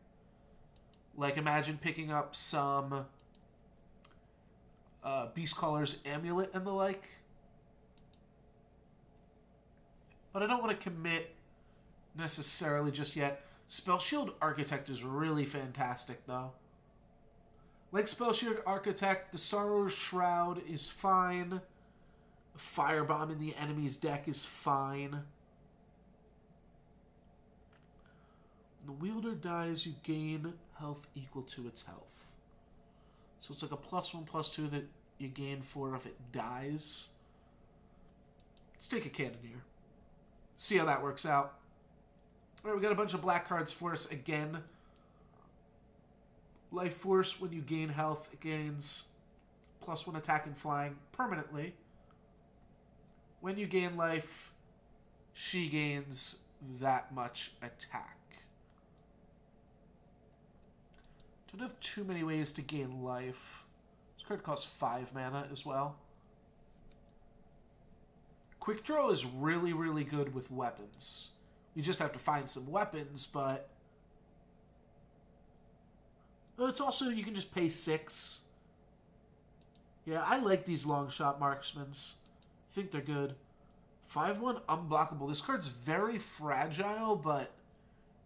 Speaker 1: Like, imagine picking up some Beastcaller's Amulet and the like. But I don't want to commit necessarily just yet. Spellshield Architect is really fantastic, though. Like Spellshield Architect, the Sorrow's Shroud is fine. Firebomb in the enemy's deck is fine. When the wielder dies, you gain health equal to its health. So it's like a +1/+2 that you gain for if it dies. Let's take a Cannoneer. See how that works out. Alright, we got a bunch of black cards for us again. Life Force, when you gain health, it gains +1 attack and flying permanently. When you gain life, she gains that much attack. Don't have too many ways to gain life. This card costs 5 mana as well. Quick Draw is really, really good with weapons. You just have to find some weapons, but it's also, you can just pay 6. Yeah, I like these long shot marksmen. I think they're good. 5/1 unblockable. This card's very fragile, but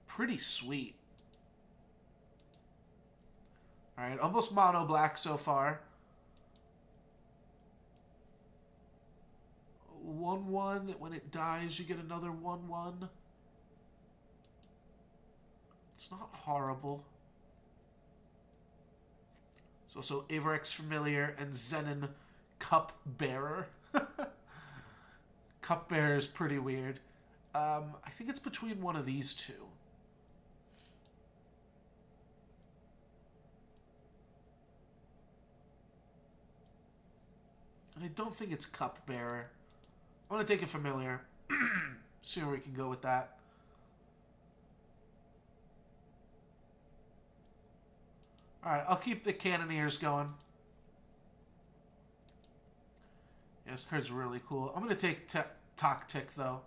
Speaker 1: pretty sweet. Alright, almost mono black so far. 1/1 that when it dies you get another 1/1. It's not horrible. There's also Avarex Familiar and Zenon Cupbearer. Cupbearer is pretty weird. I think it's between one of these two. And I don't think it's Cupbearer. I'm going to take a Familiar. See where we can go with that. Alright, I'll keep the Cannoneers going. Yeah, this card's really cool. I'm going to take Tactic, though.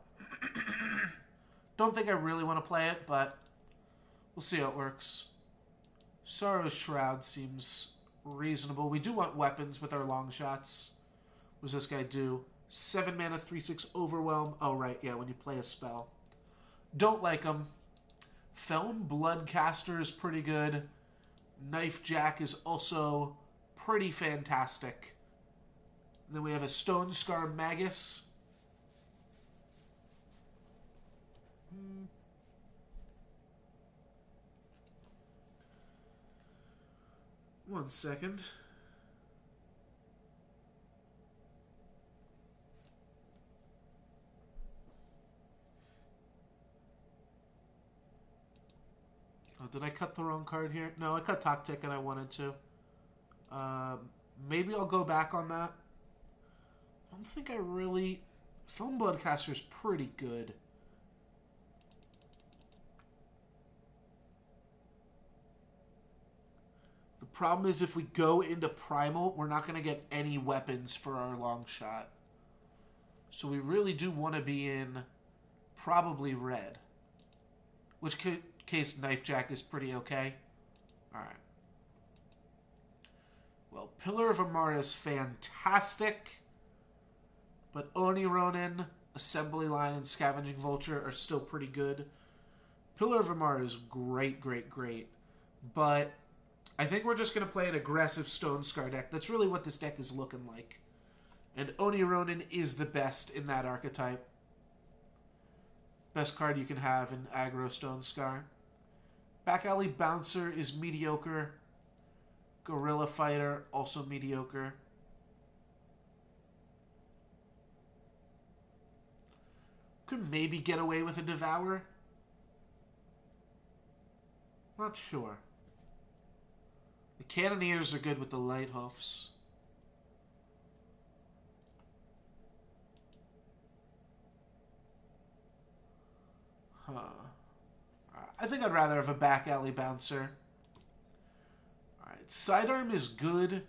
Speaker 1: Don't think I really want to play it, but we'll see how it works. Sorrow's Shroud seems reasonable. We do want weapons with our long shots. What does this guy do? 7 mana, 3/6 Overwhelm. Oh, right, yeah, when you play a spell. Don't like him. Felm Bloodcaster is pretty good. Knife Jack is also pretty fantastic. And then we have a Stone Scar Magus. One second. Oh, did I cut the wrong card here? No, I cut Tactic and I wanted to. Maybe I'll go back on that. I don't think I really... Felm Bloodcaster is pretty good. The problem is if we go into Primal, we're not going to get any weapons for our long shot. So we really do want to be in probably red. Which case Knife Jack is pretty okay. Alright. Well, Pillar of Amara is fantastic. But Oni Ronin, Assembly Line, and Scavenging Vulture are still pretty good. Pillar of Amara is great, great, great. But I think we're just going to play an aggressive Stone Scar deck. That's really what this deck is looking like. And Oni Ronin is the best in that archetype. Best card you can have in aggro Stone Scar. Back Alley Bouncer is mediocre. Gorilla Fighter, also mediocre. Could maybe get away with a Devour. Not sure. The Cannoneers are good with the Light Hoofs. Huh. I think I'd rather have a Back Alley Bouncer. Alright, Sidearm is good.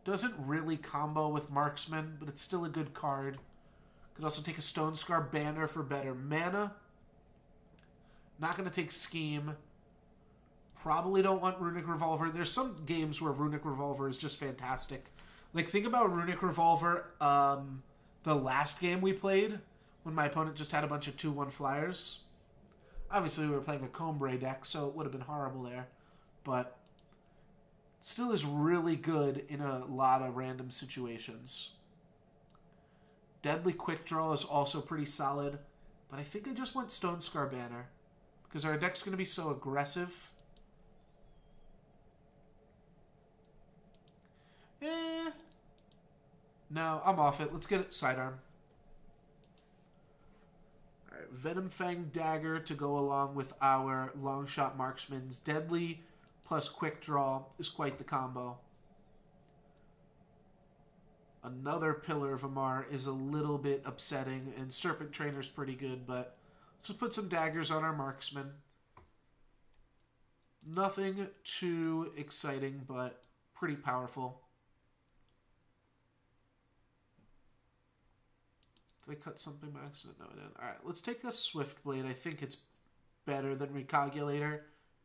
Speaker 1: Doesn't really combo with Marksman, but it's still a good card. Could also take a Stone Scar Banner for better mana. Not going to take Scheme. Probably don't want Runic Revolver. There's some games where Runic Revolver is just fantastic. Like, think about Runic Revolver, the last game we played, when my opponent just had a bunch of 2/1 flyers. Obviously, we were playing a Combray deck, so it would have been horrible there. But it still is really good in a lot of random situations. Deadly Quick Draw is also pretty solid. But I think I just want Stone Scar Banner. Because our deck's going to be so aggressive. No, I'm off it. Let's get it Sidearm. Alright, Venom Fang Dagger to go along with our Long Shot Marksman's Deadly plus Quick Draw is quite the combo. Another Pillar of Amar is a little bit upsetting, and Serpent Trainer's pretty good, but just put some daggers on our marksman. Nothing too exciting, but pretty powerful. Did I cut something by accident? No, I didn't. Alright, let's take a Swift Blade. I think it's better than Recogulator,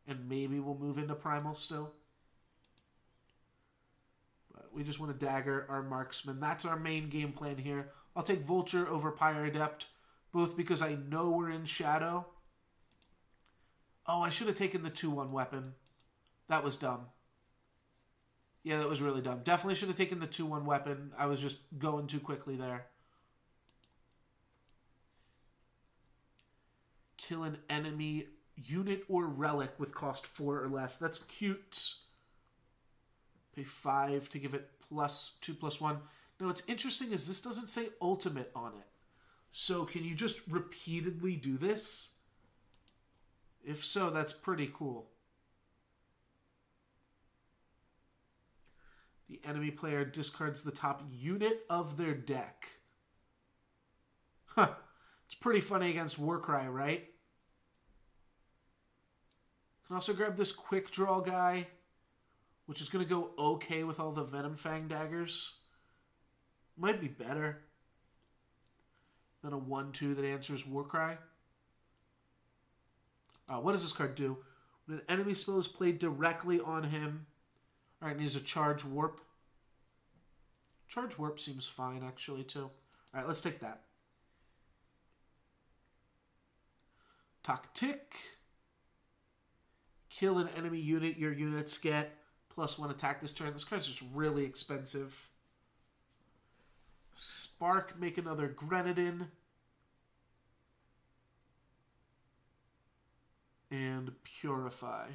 Speaker 1: and maybe we'll move into Primal still. But we just want to dagger our marksman. That's our main game plan here. I'll take Vulture over Pyrodept, both because I know we're in Shadow. Oh, I should have taken the 2-1 weapon. That was dumb. Yeah, that was really dumb. Definitely should have taken the 2-1 weapon. I was just going too quickly there. Kill an enemy unit or relic with cost 4 or less. That's cute. Pay 5 to give it +2/+1. Now, what's interesting is this doesn't say ultimate on it. So can you just repeatedly do this? If so, that's pretty cool. The enemy player discards the top unit of their deck. Huh. It's pretty funny against Warcry, right? Can also grab this Quick Draw guy, which is going to go okay with all the Venom Fang daggers. Might be better than a 1-2 that answers Warcry. What does this card do? When an enemy spell is played directly on him. Alright, needs a Charge Warp. Charge Warp seems fine, actually, too. Alright, let's take that. Tactic. Kill an enemy unit. Your units get +1 attack this turn. This card's just really expensive. Spark, make another Grenadin. And Purify.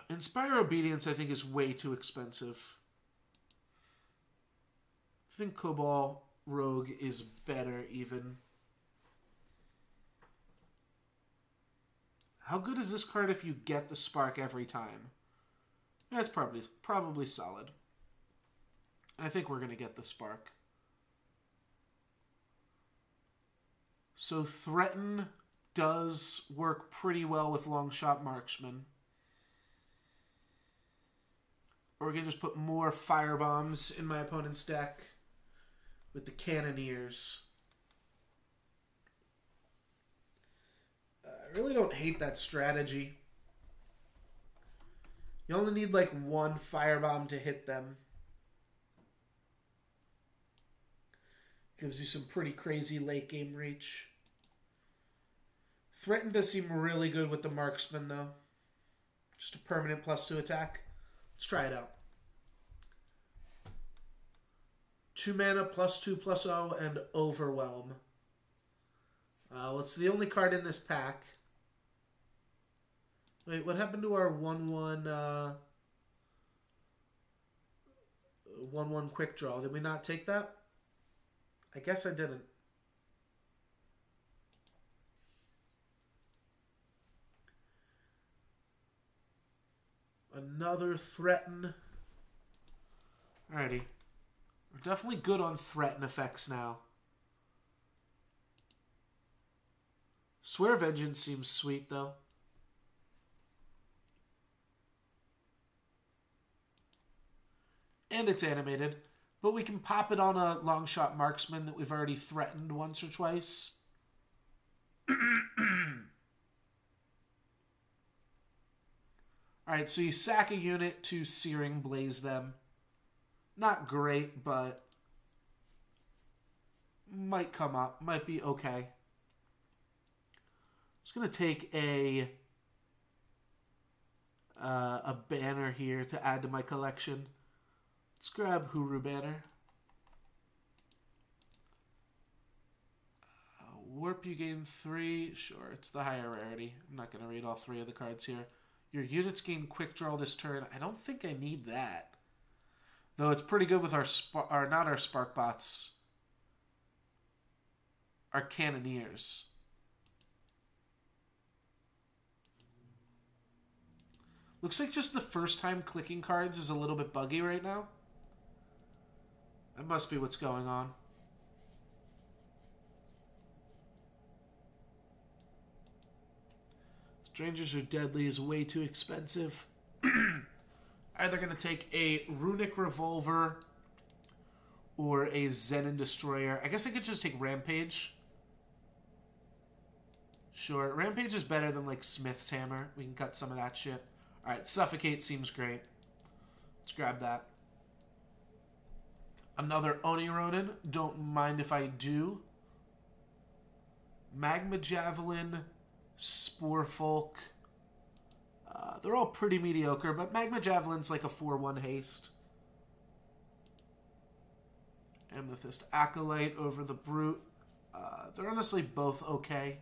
Speaker 1: Inspire Obedience, I think, is way too expensive. I think Cobalt Rogue is better, even. How good is this card if you get the Spark every time? That's probably solid. I think we're going to get the Spark. So Threaten does work pretty well with Longshot Marksman. Or we're going to just put more Firebombs in my opponent's deck with the Cannoneers. I really don't hate that strategy. You only need like one Firebomb to hit them. Gives you some pretty crazy late game reach. Threaten does seem really good with the Marksman, though. Just a permanent +2 attack. Let's try it out. 2 mana, +2/+0, and Overwhelm. Well, it's the only card in this pack. Wait, what happened to our 1/1 1/1 Quick Draw? Did we not take that? I guess I didn't. Another Threaten. Alrighty. We're definitely good on Threaten effects now. Swear Vengeance seems sweet, though. And it's animated. But we can pop it on a Longshot Marksman that we've already threatened once or twice. Alright, so you sack a unit to Searing Blaze them. Not great, but might come up. Might be okay. Just going to take a banner here to add to my collection. Let's grab Huru Banner. Warp, you gain 3. Sure, it's the higher rarity. I'm not going to read all 3 of the cards here. Your units gain Quick Draw this turn. I don't think I need that. Though it's pretty good with our not our Spark Bots. Our Cannoneers. Looks like just the first time clicking cards is a little bit buggy right now. That must be what's going on. Strangers Are Deadly is way too expensive. Either going to take a Runic Revolver or a Zenin Destroyer. I guess I could just take Rampage. Sure, Rampage is better than, like, Smith's Hammer. We can cut some of that shit. Alright, Suffocate seems great. Let's grab that. Another Oni Ronin. Don't mind if I do. Magma Javelin, Spore Folk. They're all pretty mediocre, but Magma Javelin's like a 4-1 haste. Amethyst Acolyte over the Brute. They're honestly both okay.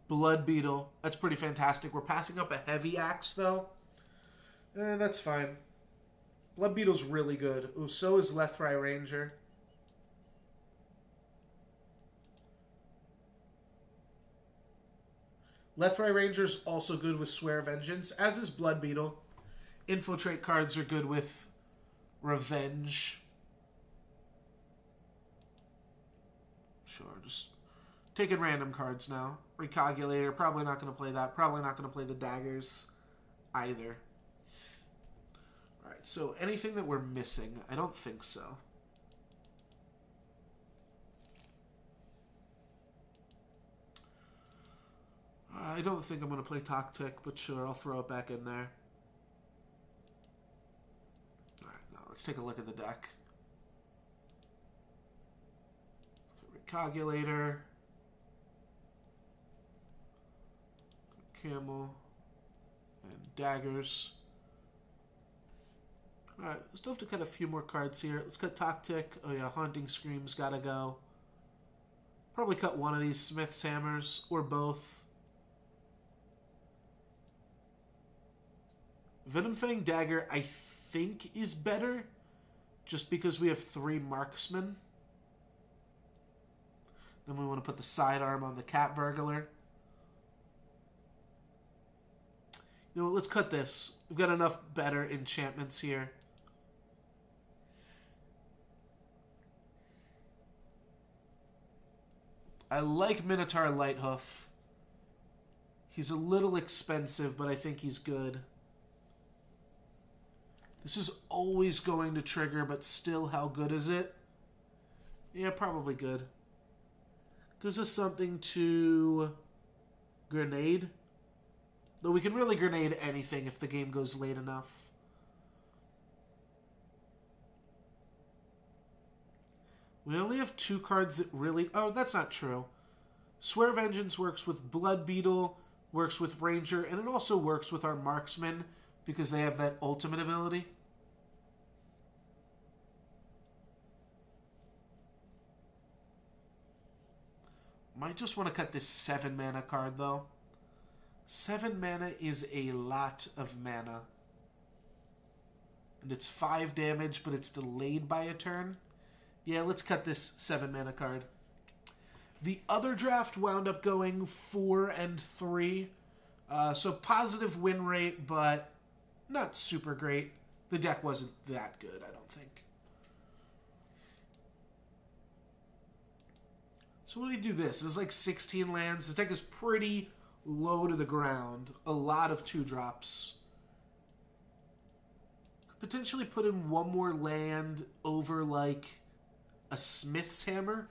Speaker 1: Blood Beetle. That's pretty fantastic. We're passing up a Heavy Axe, though. That's fine. Blood Beetle's really good. Ooh, so is Lethrai Ranger. Lethrai Ranger's also good with Swear Vengeance, as is Blood Beetle. Infiltrate cards are good with Revenge. Sure, just taking random cards now. Recogulator, probably not going to play that. Probably not going to play the daggers either. Alright, so anything that we're missing? I don't think so. I don't think I'm going to play Tactic, but sure, I'll throw it back in there. Alright, now let's take a look at the deck. Recogulator. Camel. And daggers. Alright, we still have to cut a few more cards here. Let's cut Tactic. Oh yeah, Haunting Scream's gotta go. Probably cut one of these Smith's Hammers, or both. Venomfang Dagger, I think, is better, just because we have 3 Marksmen. Then we want to put the sidearm on the Cat Burglar. You know what, let's cut this. We've got enough better enchantments here. I like Minotaur Lighthoof. He's a little expensive, but I think he's good. This is always going to trigger, but still, how good is it? Yeah, probably good. Gives us something to grenade. Though we can really grenade anything if the game goes late enough. We only have 2 cards that really... Oh, that's not true. Swear Vengeance works with Blood Beetle, works with Ranger, and it also works with our Marksman, because they have that ultimate ability. Might just want to cut this 7 mana card, though. 7 mana is a lot of mana. And it's 5 damage, but it's delayed by a turn. Yeah, let's cut this 7 mana card. The other draft wound up going 4 and 3. So positive win rate, but not super great. The deck wasn't that good, I don't think. So when we do this, it's like 16 lands. This deck is pretty low to the ground. A lot of 2-drops. Could potentially put in 1 more land over like a Smith's Hammer,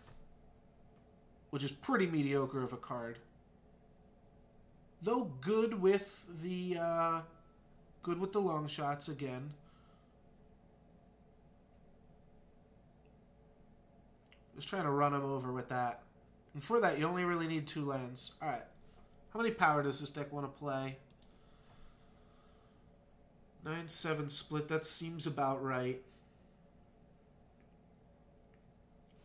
Speaker 1: which is pretty mediocre of a card. Though good with the long shots again. Just trying to run them over with that. And for that, you only really need 2 lands. Alright. How many power does this deck want to play? 9-7 split. That seems about right.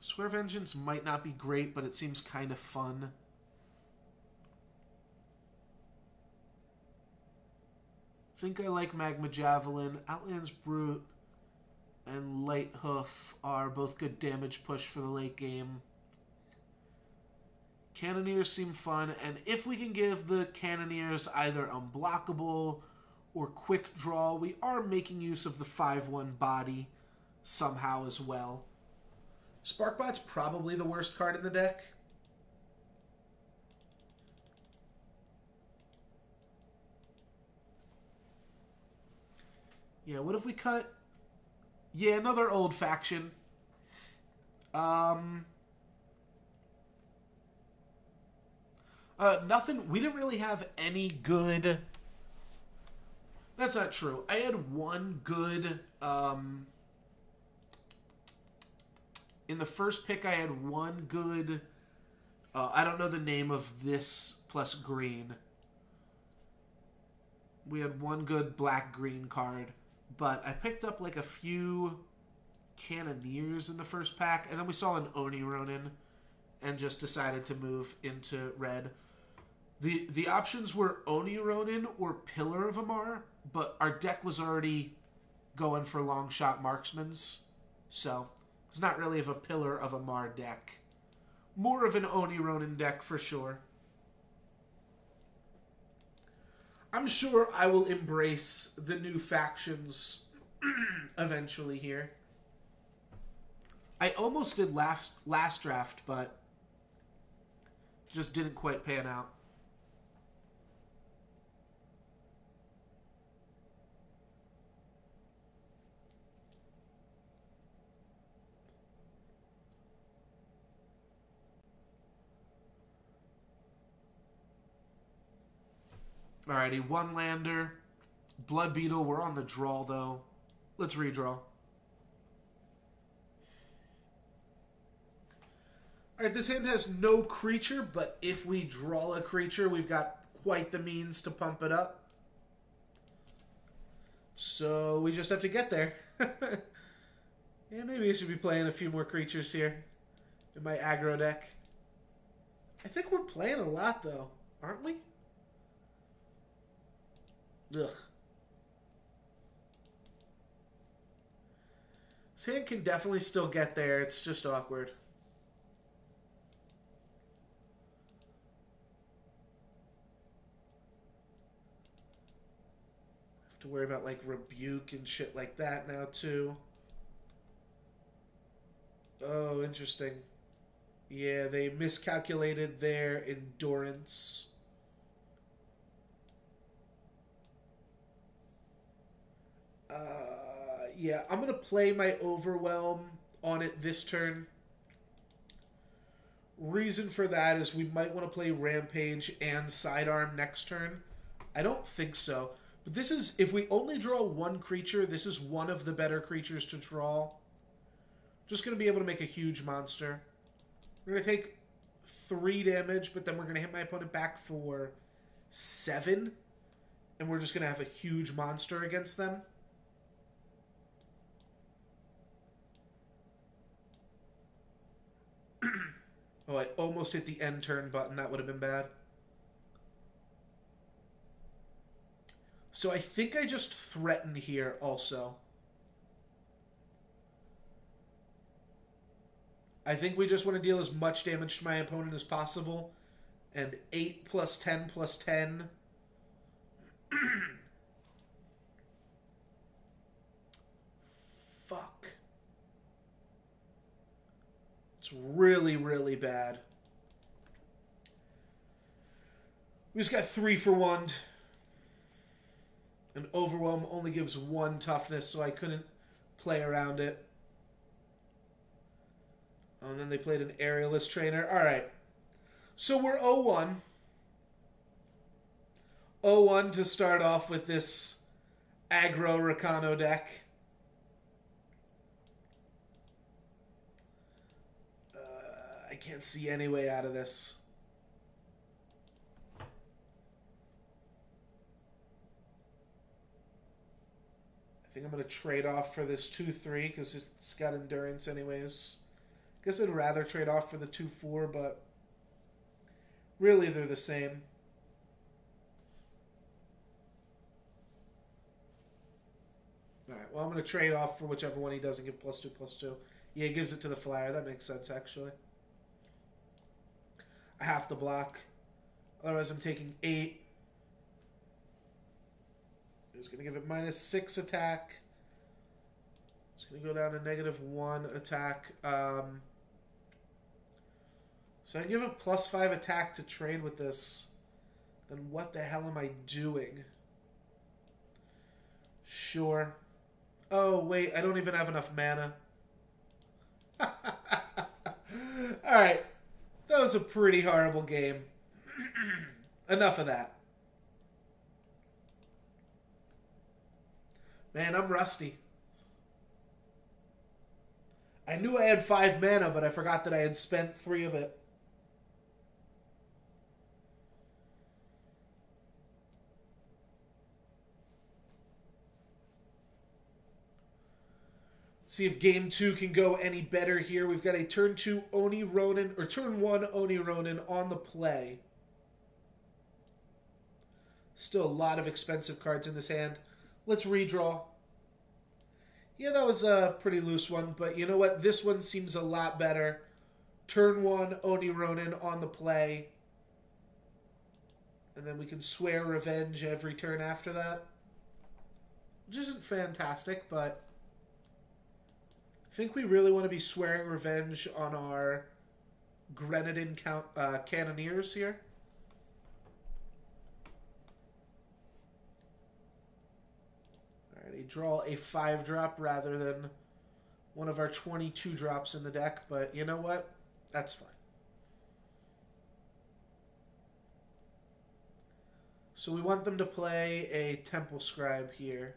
Speaker 1: Swear Vengeance might not be great, but it seems kind of fun. I think I like Magma Javelin. Outland's Brute and Lighthoof are both good damage push for the late game. Cannoneers seem fun, and if we can give the Cannoneers either unblockable or quick draw, we are making use of the 5/1 body somehow as well. Sparkbot's probably the worst card in the deck. Yeah, what if we cut... Yeah, another old faction. Nothing... We didn't really have any good... That's not true. I had one good... In the first pick, I had one good... I don't know the name of this plus green. We had one good black-green card. But I picked up like a few Cannoneers in the first pack, and then we saw an Oni Ronin and just decided to move into red. The options were Oni Ronin or Pillar of Amar, but our deck was already going for long shot marksmans, so it's not really of a Pillar of Amar deck. More of an Oni Ronin deck for sure. I'm sure I will embrace the new factions eventually here. I almost did last draft, but just didn't quite pan out. Alrighty, one lander. Blood Beetle, we're on the draw, though. Let's redraw. Alright, this hand has no creature, but if we draw a creature, we've got quite the means to pump it up. So we just have to get there. Yeah, maybe I should be playing a few more creatures here in my aggro deck. I think we're playing a lot, though, aren't we? Ugh. This hand can definitely still get there. It's just awkward. Have to worry about like rebuke and shit like that now too. Oh, interesting. Yeah, they miscalculated their endurance. Yeah, I'm going to play my Overwhelm on it this turn. Reason for that is we might want to play Rampage and Sidearm next turn. I don't think so. But this is, if we only draw one creature, this is one of the better creatures to draw. Just going to be able to make a huge monster. We're going to take 3 damage, but then we're going to hit my opponent back for 7. And we're just going to have a huge monster against them. Oh, I almost hit the end turn button. That would have been bad. So I think I just threaten here also. I think we just want to deal as much damage to my opponent as possible. And 8 plus 10 plus 10. Fuck. It's really, really bad. We just got 3 for 1. And Overwhelm only gives 1 toughness, so I couldn't play around it. Oh, and then they played an Aerialist Trainer. Alright. So we're 0-1. 0-1 to start off with this aggro Rakano deck. I can't see any way out of this. I think I'm going to trade off for this 2-3 because it's got endurance anyways. Guess I'd rather trade off for the 2-4, but really they're the same. Alright, well I'm going to trade off for whichever one he doesn't give +2/+2. Yeah, he gives it to the flyer. That makes sense, actually. I have to block. Otherwise, I'm taking 8. It's going to give it -6 attack. It's going to go down to -1 attack. So I give it +5 attack to trade with this. Then what the hell am I doing? Sure. Oh, wait, I don't even have enough mana. Alright. That was a pretty horrible game. Enough of that. Man, I'm rusty. I knew I had 5 mana, but I forgot that I had spent 3 of it. See if game 2 can go any better here. We've got a turn 2 Oni Ronin, or turn 1 Oni Ronin on the play. Still a lot of expensive cards in this hand. Let's redraw. Yeah, that was a pretty loose one, but you know what? This one seems a lot better. Turn 1 Oni Ronin on the play. And then we can swear revenge every turn after that. Which isn't fantastic, but I think we really want to be swearing revenge on our Grenadin Cannoneers here. Alrighty, draw a 5-drop rather than one of our 22 drops in the deck, but you know what? That's fine. So we want them to play a Temple Scribe here.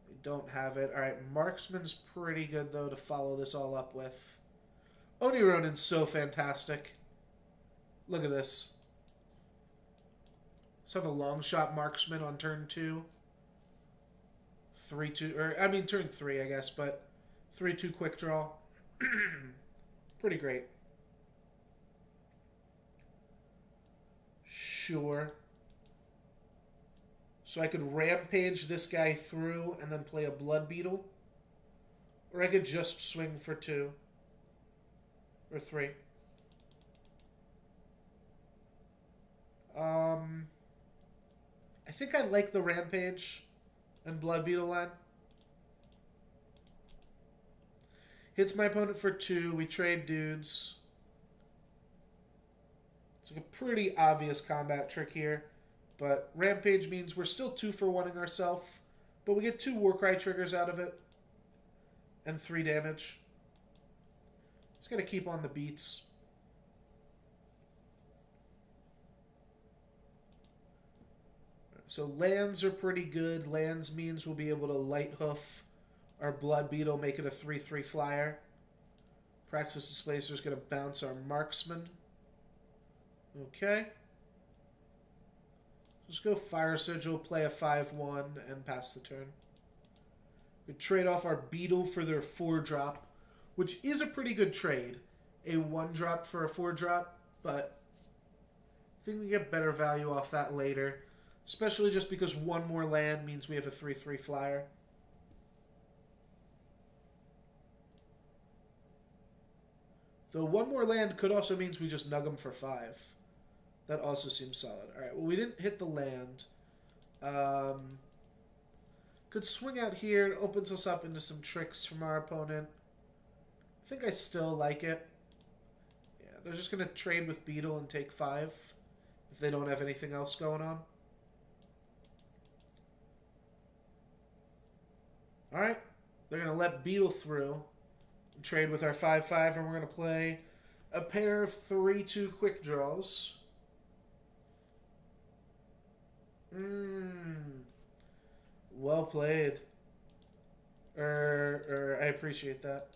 Speaker 1: We don't have it. Alright, Marksman's pretty good, though, to follow this all up with. Oni Ronin's so fantastic. Look at this. Let's have a long shot Marksman on turn 2. 3-2, or I mean turn 3, I guess, but 3-2 quick draw. Pretty great. Sure. So I could rampage this guy through and then play a Blood Beetle. Or I could just swing for 2. Or 3. I think I like the Rampage and Blood Beetle line. Hits my opponent for 2. We trade dudes. It's like a pretty obvious combat trick here. But Rampage means we're still 2 for 1-ing ourselves. But we get 2 Warcry triggers out of it. And 3 damage. Just gotta keep on the beats. So lands are pretty good. Lands means we'll be able to Light Hoof our Blood Beetle, make it a 3/3 flyer. Praxis Displacer is going to bounce our Marksman. Okay. Just go Fire Sigil, play a 5/1, and pass the turn. We trade off our Beetle for their 4-drop, which is a pretty good trade. A 1-drop for a 4-drop, but I think we get better value off that later. Especially just because 1 more land means we have a 3/3 flyer. Though 1 more land could also means we just nug them for 5. That also seems solid. Alright, well we didn't hit the land. Could swing out here. It opens us up into some tricks from our opponent. I think I still like it. Yeah, they're just going to trade with Beetle and take 5 if they don't have anything else going on. Alright, they're going to let Beetle through and trade with our 5/5, and we're going to play a pair of 3/2 quick draws. Well played. I appreciate that.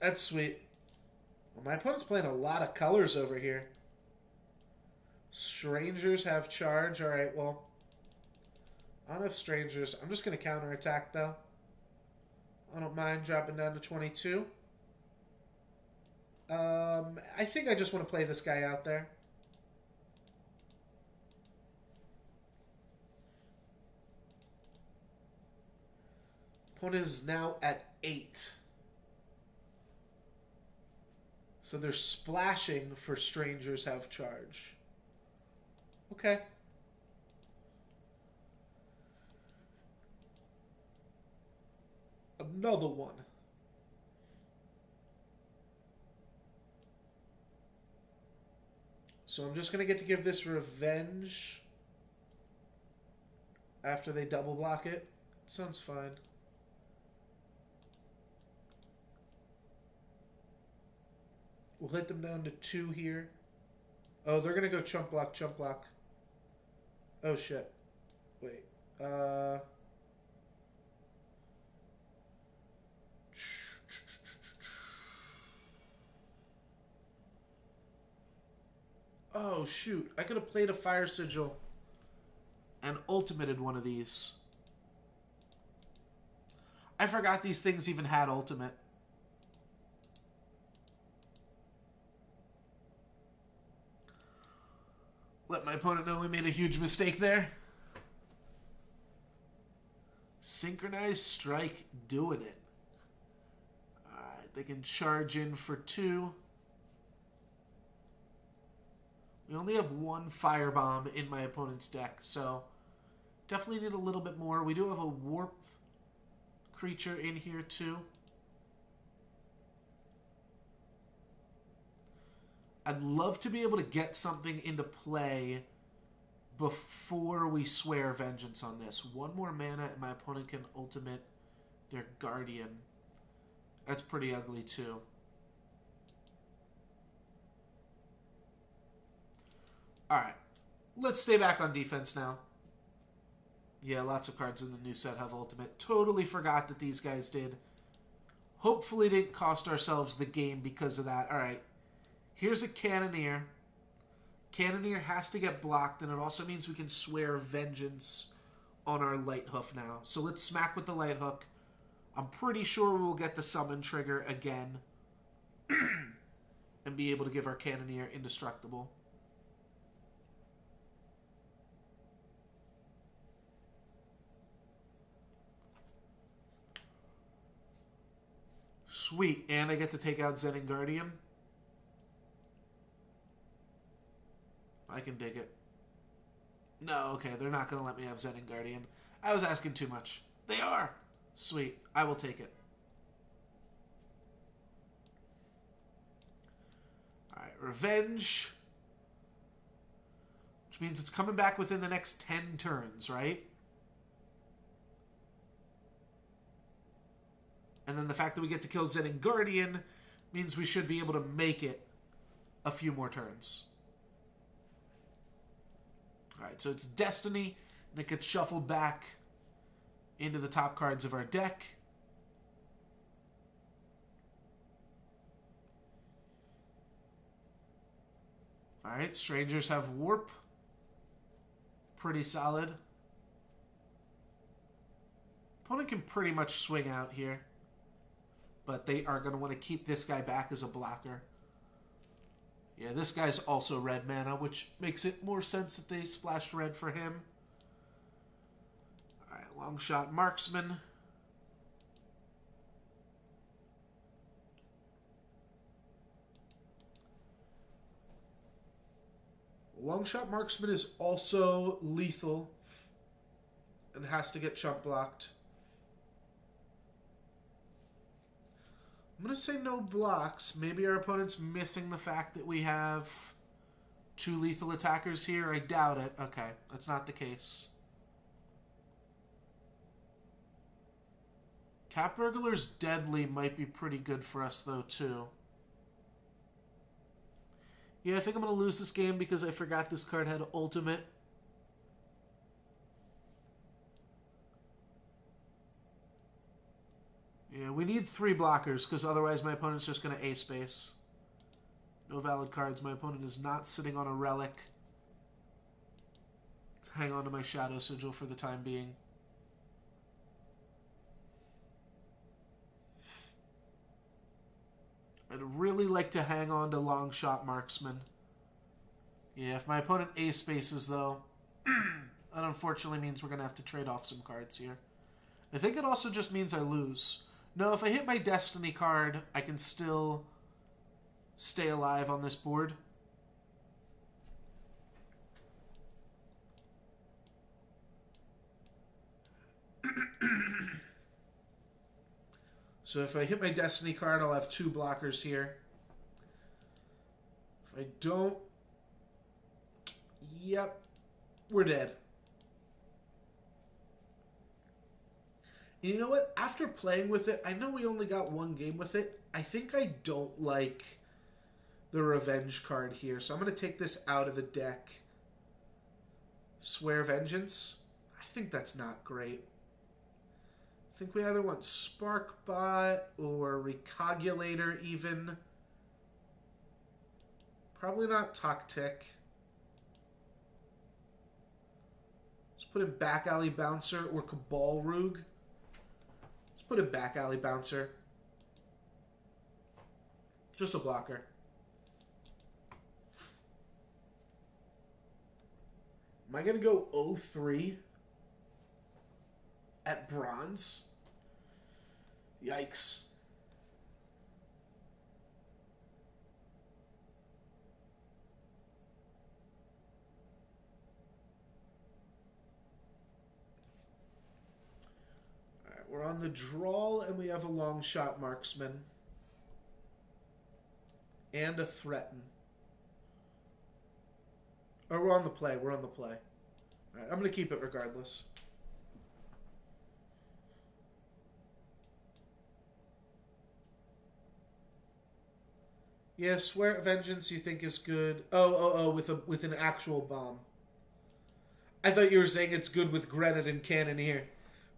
Speaker 1: That's sweet. Well, my opponent's playing a lot of colors over here. Strangers have charge. Alright, well, I don't have strangers. I'm just going to counterattack, though. I don't mind dropping down to 22. I think I just want to play this guy out there. Opponent is now at 8. So they're splashing for strangers have charge. Okay. Another one. So I'm just going to get to give this revenge after they double block it. Sounds fine. We'll hit them down to 2 here. Oh, they're going to go chump block, chump block. Oh, shit. Wait. Oh, shoot. I could have played a Fire Sigil and ultimated one of these. I forgot these things even had ultimate. Let my opponent know we made a huge mistake there. Synchronized Strike doing it. Alright, they can charge in for 2. We only have 1 Firebomb in my opponent's deck, so definitely need a little bit more. We do have a Warp creature in here too. I'd love to be able to get something into play before we swear vengeance on this. 1 more mana and my opponent can ultimate their Guardian. That's pretty ugly too. Alright, let's stay back on defense now. Yeah, lots of cards in the new set have ultimate. Totally forgot that these guys did. Hopefully didn't cost ourselves the game because of that. Alright, here's a Cannoneer. Cannoneer has to get blocked, and it also means we can swear vengeance on our Light Hoof now. So let's smack with the Light Hook. I'm pretty sure we will get the summon trigger again and be able to give our Cannoneer indestructible. Sweet, and I get to take out Zen and Guardian. I can dig it. No, okay, they're not going to let me have Zen and Guardian. I was asking too much. They are! Sweet, I will take it. Alright, Revenge. Which means it's coming back within the next 10 turns, right? And then the fact that we get to kill Zen and Guardian means we should be able to make it a few more turns. Alright, so it's Destiny, and it gets shuffled back into the top cards of our deck. Alright, Strangers have Warp. Pretty solid. Opponent can pretty much swing out here. But they are going to want to keep this guy back as a blocker. Yeah, this guy's also red mana, which makes it more sense that they splashed red for him. Alright, Long Shot Marksman. Long Shot Marksman is also lethal and has to get chump blocked. I'm going to say no blocks. Maybe our opponent's missing the fact that we have 2 lethal attackers here. I doubt it. Okay, that's not the case. Cat Burglar's Deadly might be pretty good for us, though, too. Yeah, I think I'm going to lose this game because I forgot this card had ultimate. Yeah, we need 3 blockers, because otherwise my opponent's just going to A-space. No valid cards. My opponent is not sitting on a relic. Let's hang on to my Shadow Sigil for the time being. I'd really like to hang on to Long Shot Marksman. Yeah, if my opponent A-spaces, though, that unfortunately means we're going to have to trade off some cards here. I think it also just means I lose. No, if I hit my Destiny card, I can still stay alive on this board. So if I hit my Destiny card, I'll have 2 blockers here. If I don't... Yep. We're dead. And you know what? After playing with it, I know we only got 1 game with it. I think I don't like the Revenge card here. So I'm going to take this out of the deck. Swear Vengeance. I think that's not great. I think we either want Sparkbot or Recogulator even. Probably not Tactic. Let's put in Back Alley Bouncer or Cabal Rogue. Let's put in Back Alley Bouncer. Just a blocker. Am I going to go 0-3 at Bronze? Yikes. Alright, we're on the draw and we have a long shot marksman. And a threaten. Or we're on the play. We're on the play. Alright, I'm going to keep it regardless. Yeah, Swear Vengeance you think is good. Oh, with an actual bomb. I thought you were saying it's good with Grenade and Cannoneer.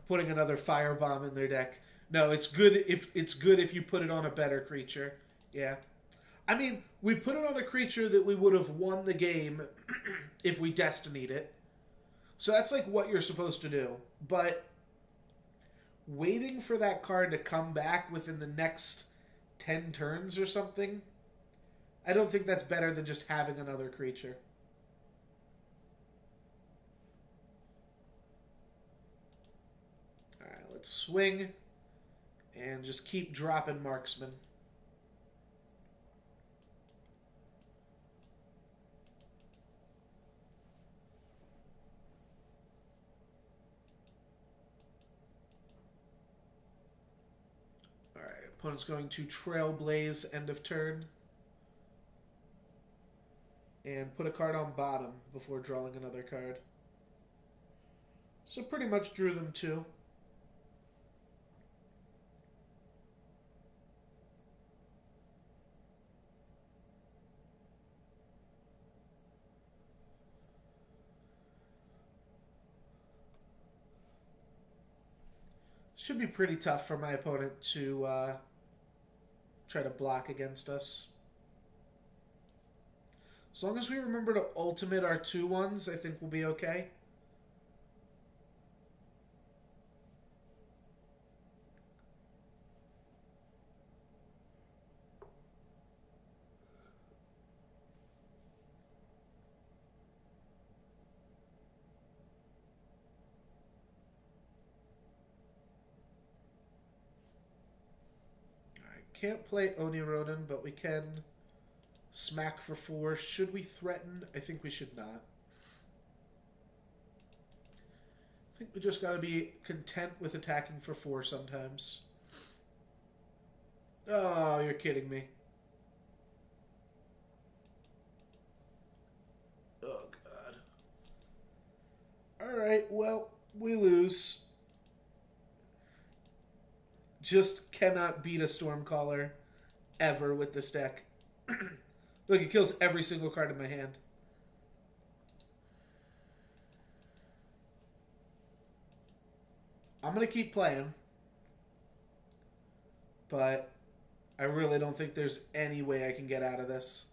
Speaker 1: Putting another firebomb in their deck. No, it's good if you put it on a better creature. Yeah. I mean, we put it on a creature that we would have won the game if we Destinied it. So that's like what you're supposed to do. But waiting for that card to come back within the next 10 turns or something, I don't think that's better than just having another creature. Alright, let's swing and just keep dropping marksman. Alright, opponent's going to Trailblaze end of turn. And put a card on bottom before drawing another card. So pretty much drew them 2. Should be pretty tough for my opponent to try to block against us. As long as we remember to ultimate our 2/1s, I think we'll be okay. Alright, can't play Oni Ronin, but we can smack for 4. Should we threaten? I think we should not. I think we just gotta be content with attacking for 4 sometimes. Oh, you're kidding me. Oh, God. Alright, well, we lose. Just cannot beat a Stormcaller ever with this deck. Look, it kills every single card in my hand. I'm going to keep playing. But I really don't think there's any way I can get out of this.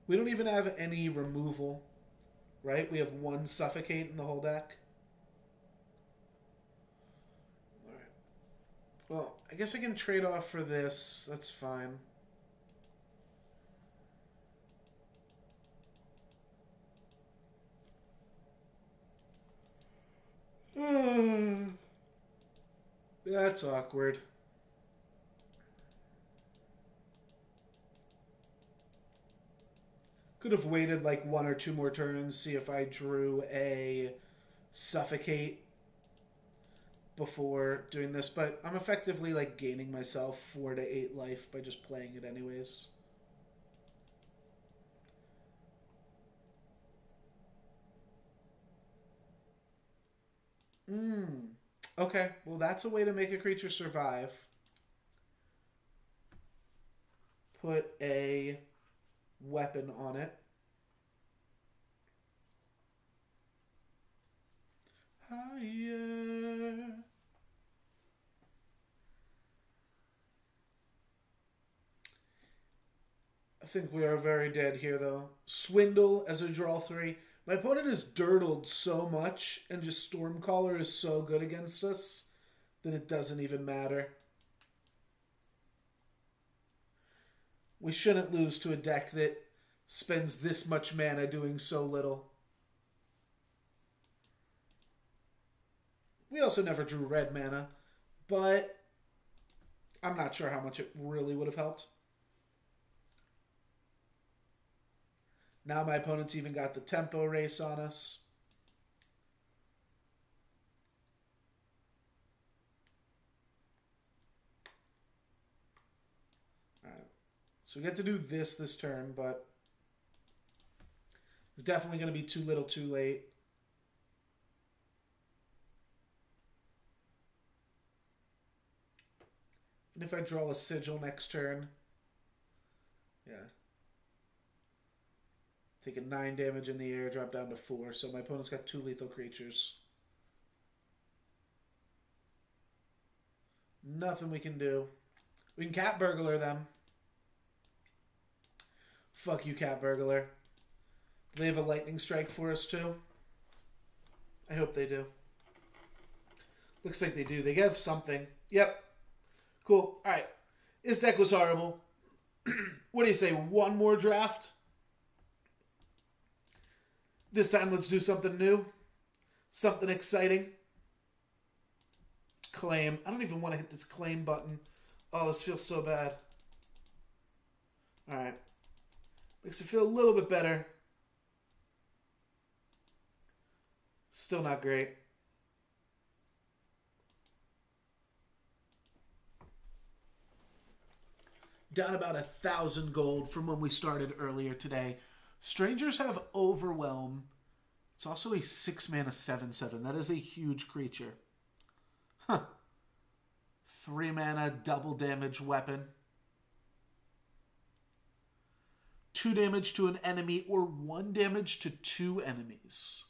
Speaker 1: We don't even have any removal, right? We have 1 Suffocate in the whole deck. Alright. Well, I guess I can trade off for this. That's fine. That's awkward. Could have waited like 1 or 2 more turns, see if I drew a Suffocate before doing this, but I'm effectively like gaining myself 4 to 8 life by just playing it anyways. Okay, well that's a way to make a creature survive. Put a weapon on it. Higher. I think we are very dead here, though. Swindle as a draw 3. My opponent is dirtled so much, and just Stormcaller is so good against us that it doesn't even matter. We shouldn't lose to a deck that spends this much mana doing so little. We also never drew red mana, but I'm not sure how much it really would have helped. Now my opponent's even got the tempo race on us. Alright. So we get to do this turn, but it's definitely going to be too little too late. And if I draw a Sigil next turn, yeah. Taking 9 damage in the air, drop down to 4. So my opponent's got 2 lethal creatures. Nothing we can do. We can Cat Burglar them. Fuck you, Cat Burglar. Do they have a Lightning Strike for us too? I hope they do. Looks like they do. They have something. Yep. Cool. Alright. This deck was horrible. What do you say? One more draft? This time, let's do something new. Something exciting. Claim. I don't even want to hit this claim button. Oh, this feels so bad. Alright. Makes it feel a little bit better. Still not great. Down about 1,000 gold from when we started earlier today. Strangers have Overwhelm. It's also a 6 mana 7/7. That is a huge creature. Huh. 3 mana double damage weapon. 2 damage to an enemy or 1 damage to 2 enemies.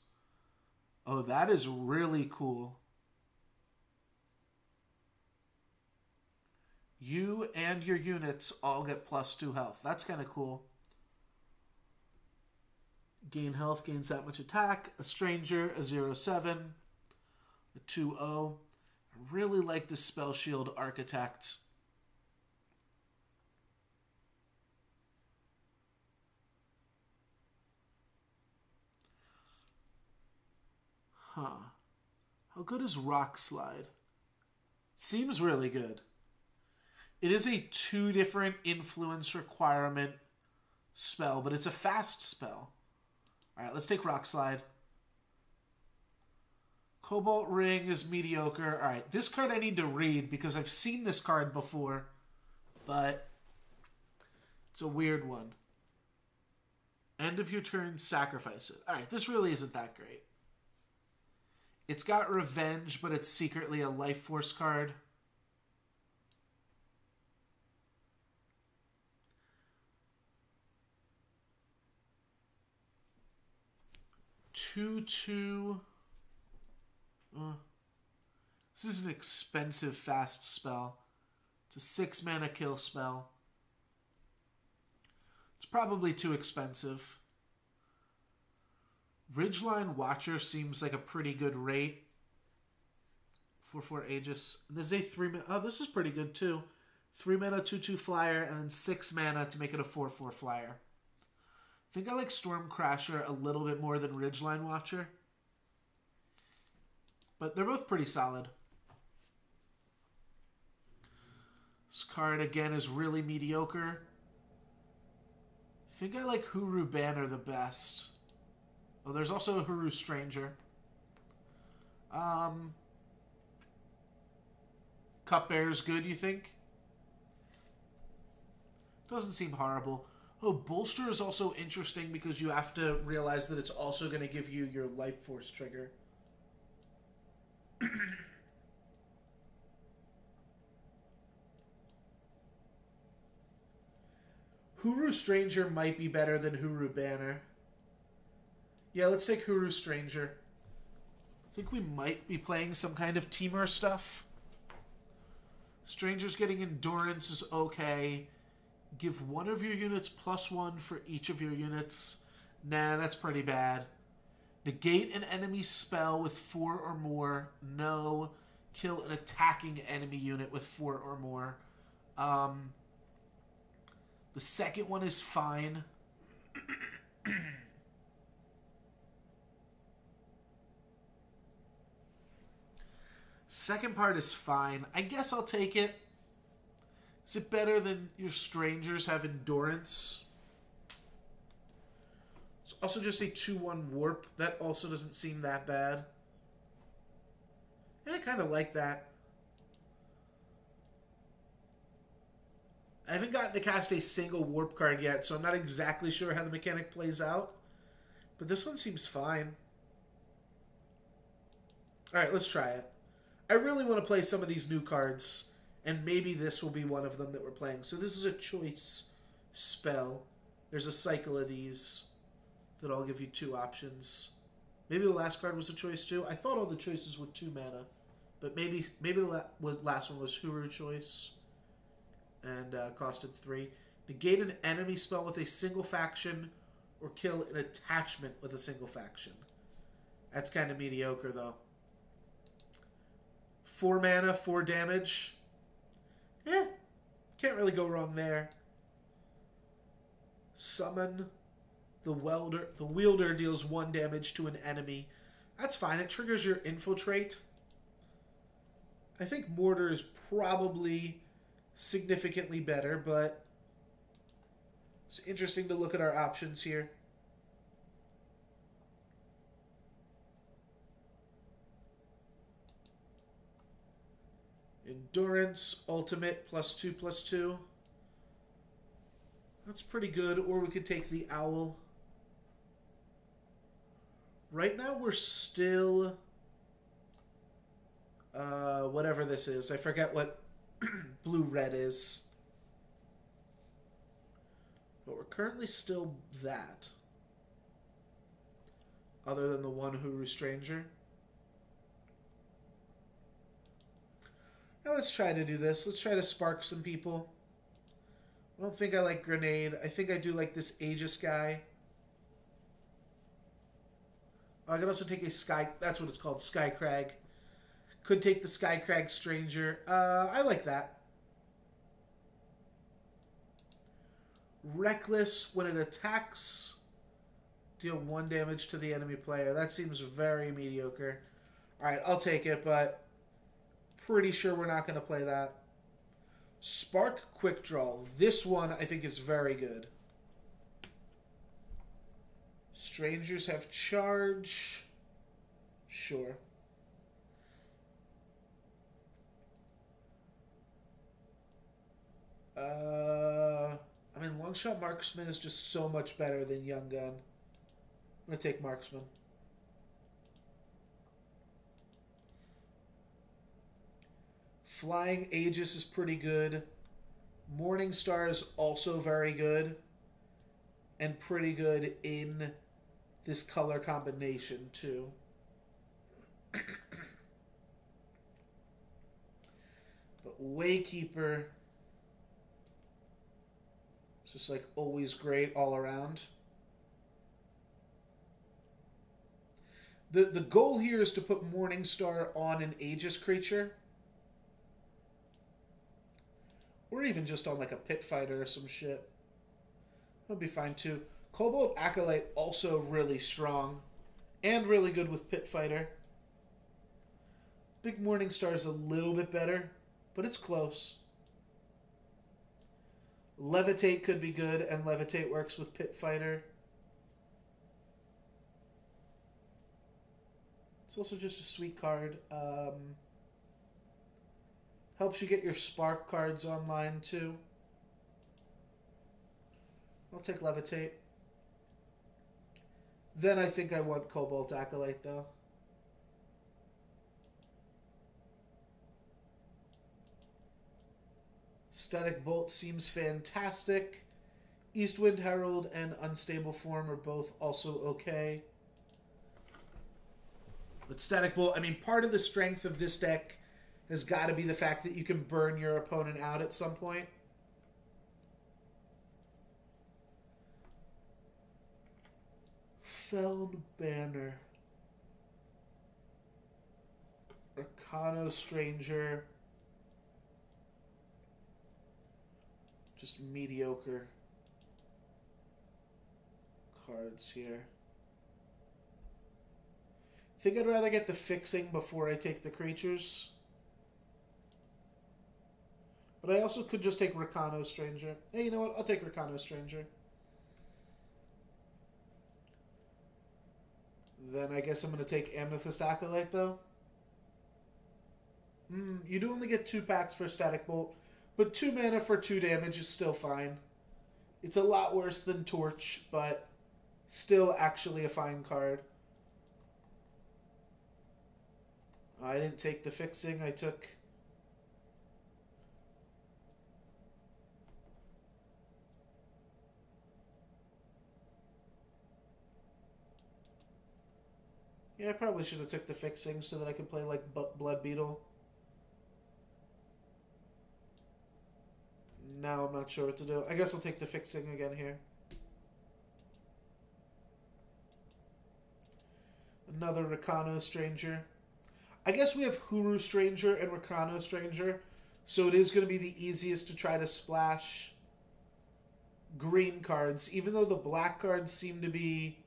Speaker 1: Oh, that is really cool. You and your units all get +2 health. That's kind of cool. Gain health, gains that much attack. A stranger, a 0/7, a 2/0. I really like the Spell Shield Architect. Huh. How good is Rock Slide? Seems really good. It is a 2 different influence requirement spell, but it's a fast spell. Alright, let's take Rock Slide. Cobalt Ring is mediocre. Alright, this card I need to read because I've seen this card before, but it's a weird one. End of your turn, sacrifice it. Alright, this really isn't that great. It's got Revenge, but it's secretly a Life Force card. This is an expensive fast spell. It's a 6 mana kill spell. It's probably too expensive. Ridgeline Watcher seems like a pretty good rate. 4/4 Aegis. And this is a 3 mana. Oh, this is pretty good too. 3 mana 2/2 flyer and then 6 mana to make it a 4/4 flyer. I think I like Stormcrasher a little bit more than Ridgeline Watcher. But they're both pretty solid. This card, again, is really mediocre. I think I like Huru Banner the best. Oh, there's also a Huru Stranger. Cupbearer's good, you think? Doesn't seem horrible. Oh, Bolster is also interesting because you have to realize that it's also going to give you your Life Force trigger. Huru Stranger might be better than Huru Banner. Yeah, let's take Huru Stranger. I think we might be playing some kind of teamer stuff. Stranger's getting endurance is okay. Give one of your units +1 for each of your units. Nah, that's pretty bad. Negate an enemy spell with 4 or more. No. Kill an attacking enemy unit with 4 or more. The second one is fine. Second part is fine. I guess I'll take it. Is it better than your strangers have endurance? It's also just a 2/1 warp. That also doesn't seem that bad. Yeah, I kind of like that. I haven't gotten to cast a single warp card yet, so I'm not exactly sure how the mechanic plays out. But this one seems fine. Alright, let's try it. I really want to play some of these new cards, and maybe this will be one of them that we're playing. So this is a choice spell. There's a cycle of these that I'll give you 2 options. Maybe the last card was a choice too. I thought all the choices were 2 mana, but maybe the last one was Huru choice and costed 3. Negate an enemy spell with a single faction or kill an attachment with a single faction. That's kind of mediocre though. 4 mana, 4 damage. Eh, can't really go wrong there. Summon the welder. The wielder deals 1 damage to an enemy. That's fine. It triggers your infiltrate. I think mortar is probably significantly better, but it's interesting to look at our options here. Endurance, ultimate, +2/+2. That's pretty good. Or we could take the owl. Right now we're still... whatever this is. I forget what blue-red is. But we're currently still that. Other than the one Huru Stranger. Now let's try to do this. Let's try to spark some people. I don't think I like Grenade. I think I do like this Aegis guy. Oh, I could also take a Sky... That's what it's called, Sky Crag. Could take the Sky Crag Stranger. I like that. Reckless, when it attacks, deal 1 damage to the enemy player. That seems very mediocre. Alright, I'll take it, but pretty sure we're not going to play that. Spark Quick Draw. This one I think is very good. Strangers have charge. Sure. I mean, Longshot Marksman is just so much better than Young Gun. I'm going to take Marksman. Flying Aegis is pretty good. Morningstar is also very good. And pretty good in this color combination, too. But Waykeeper... it's just like always great all around. The goal here is to put Morningstar on an Aegis creature. Or even just on like a Pit Fighter or some shit. That'll be fine too. Cobalt Acolyte also really strong. And really good with Pit Fighter. Big Morningstar is a little bit better, but it's close. Levitate could be good, and Levitate works with Pit Fighter. It's also just a sweet card. Helps you get your Spark cards online, too. I'll take Levitate. Then I think I want Cobalt Acolyte, though. Static Bolt seems fantastic. Eastwind Herald and Unstable Form are both also okay. But Static Bolt, I mean, part of the strength of this deck has got to be the fact that you can burn your opponent out at some point. Felled Banner. Arcano Stranger. Just mediocre cards here. I think I'd rather get the fixing before I take the creatures. But I also could just take Arcano Stranger. Hey, you know what? I'll take Arcano Stranger. Then I guess I'm going to take Amethyst Acolyte, though. You do only get 2 packs for Static Bolt, but 2 mana for 2 damage is still fine. It's a lot worse than Torch, but still actually a fine card. I didn't take the fixing, I took... Yeah, I probably should have took the fixing so that I could play like Blood Beetle. Now I'm not sure what to do. I guess I'll take the fixing again here. Another Rakano Stranger. I guess we have Huru Stranger and Rakano Stranger, so it is going to be the easiest to try to splash green cards, even though the black cards seem to be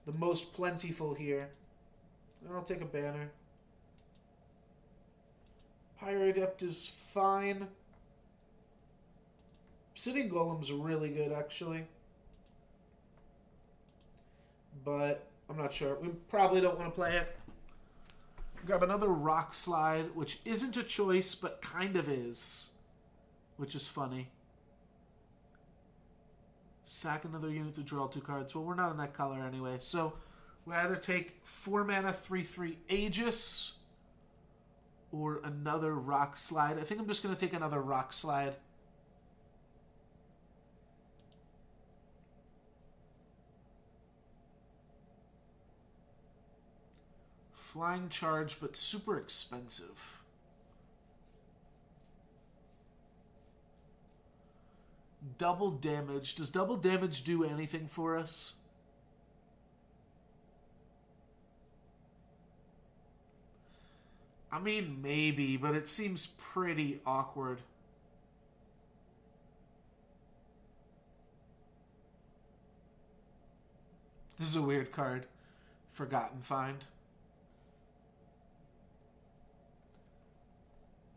Speaker 1: the most plentiful here. I'll take a banner. Pyrodept is fine. Obsidian Golem's really good, actually. But I'm not sure. We probably don't want to play it. Grab another Rock Slide, which isn't a choice, but kind of is. Which is funny. Sack another unit to draw 2 cards. Well, we're not in that color anyway. So we either take 4 mana 3/3 Aegis or another Rock Slide. I think I'm just going to take another Rock Slide. Flying Charge, but super expensive. Double damage. Does double damage do anything for us? I mean, maybe, but it seems pretty awkward. This is a weird card. Forgotten Find.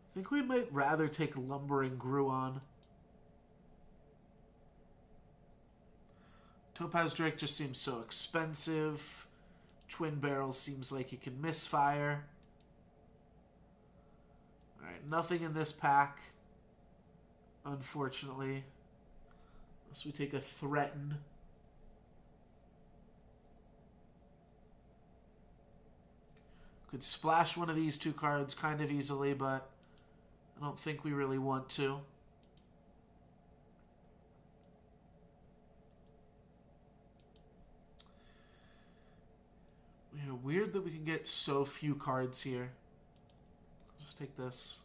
Speaker 1: I think we might rather take Lumbering Gruon. Topaz Drake just seems so expensive. Twin Barrel seems like it can misfire. Alright, nothing in this pack, unfortunately. Unless we take a Threaten. Could splash one of these 2 cards kind of easily, but I don't think we really want to. Yeah, weird that we can get so few cards here. I'll just take this.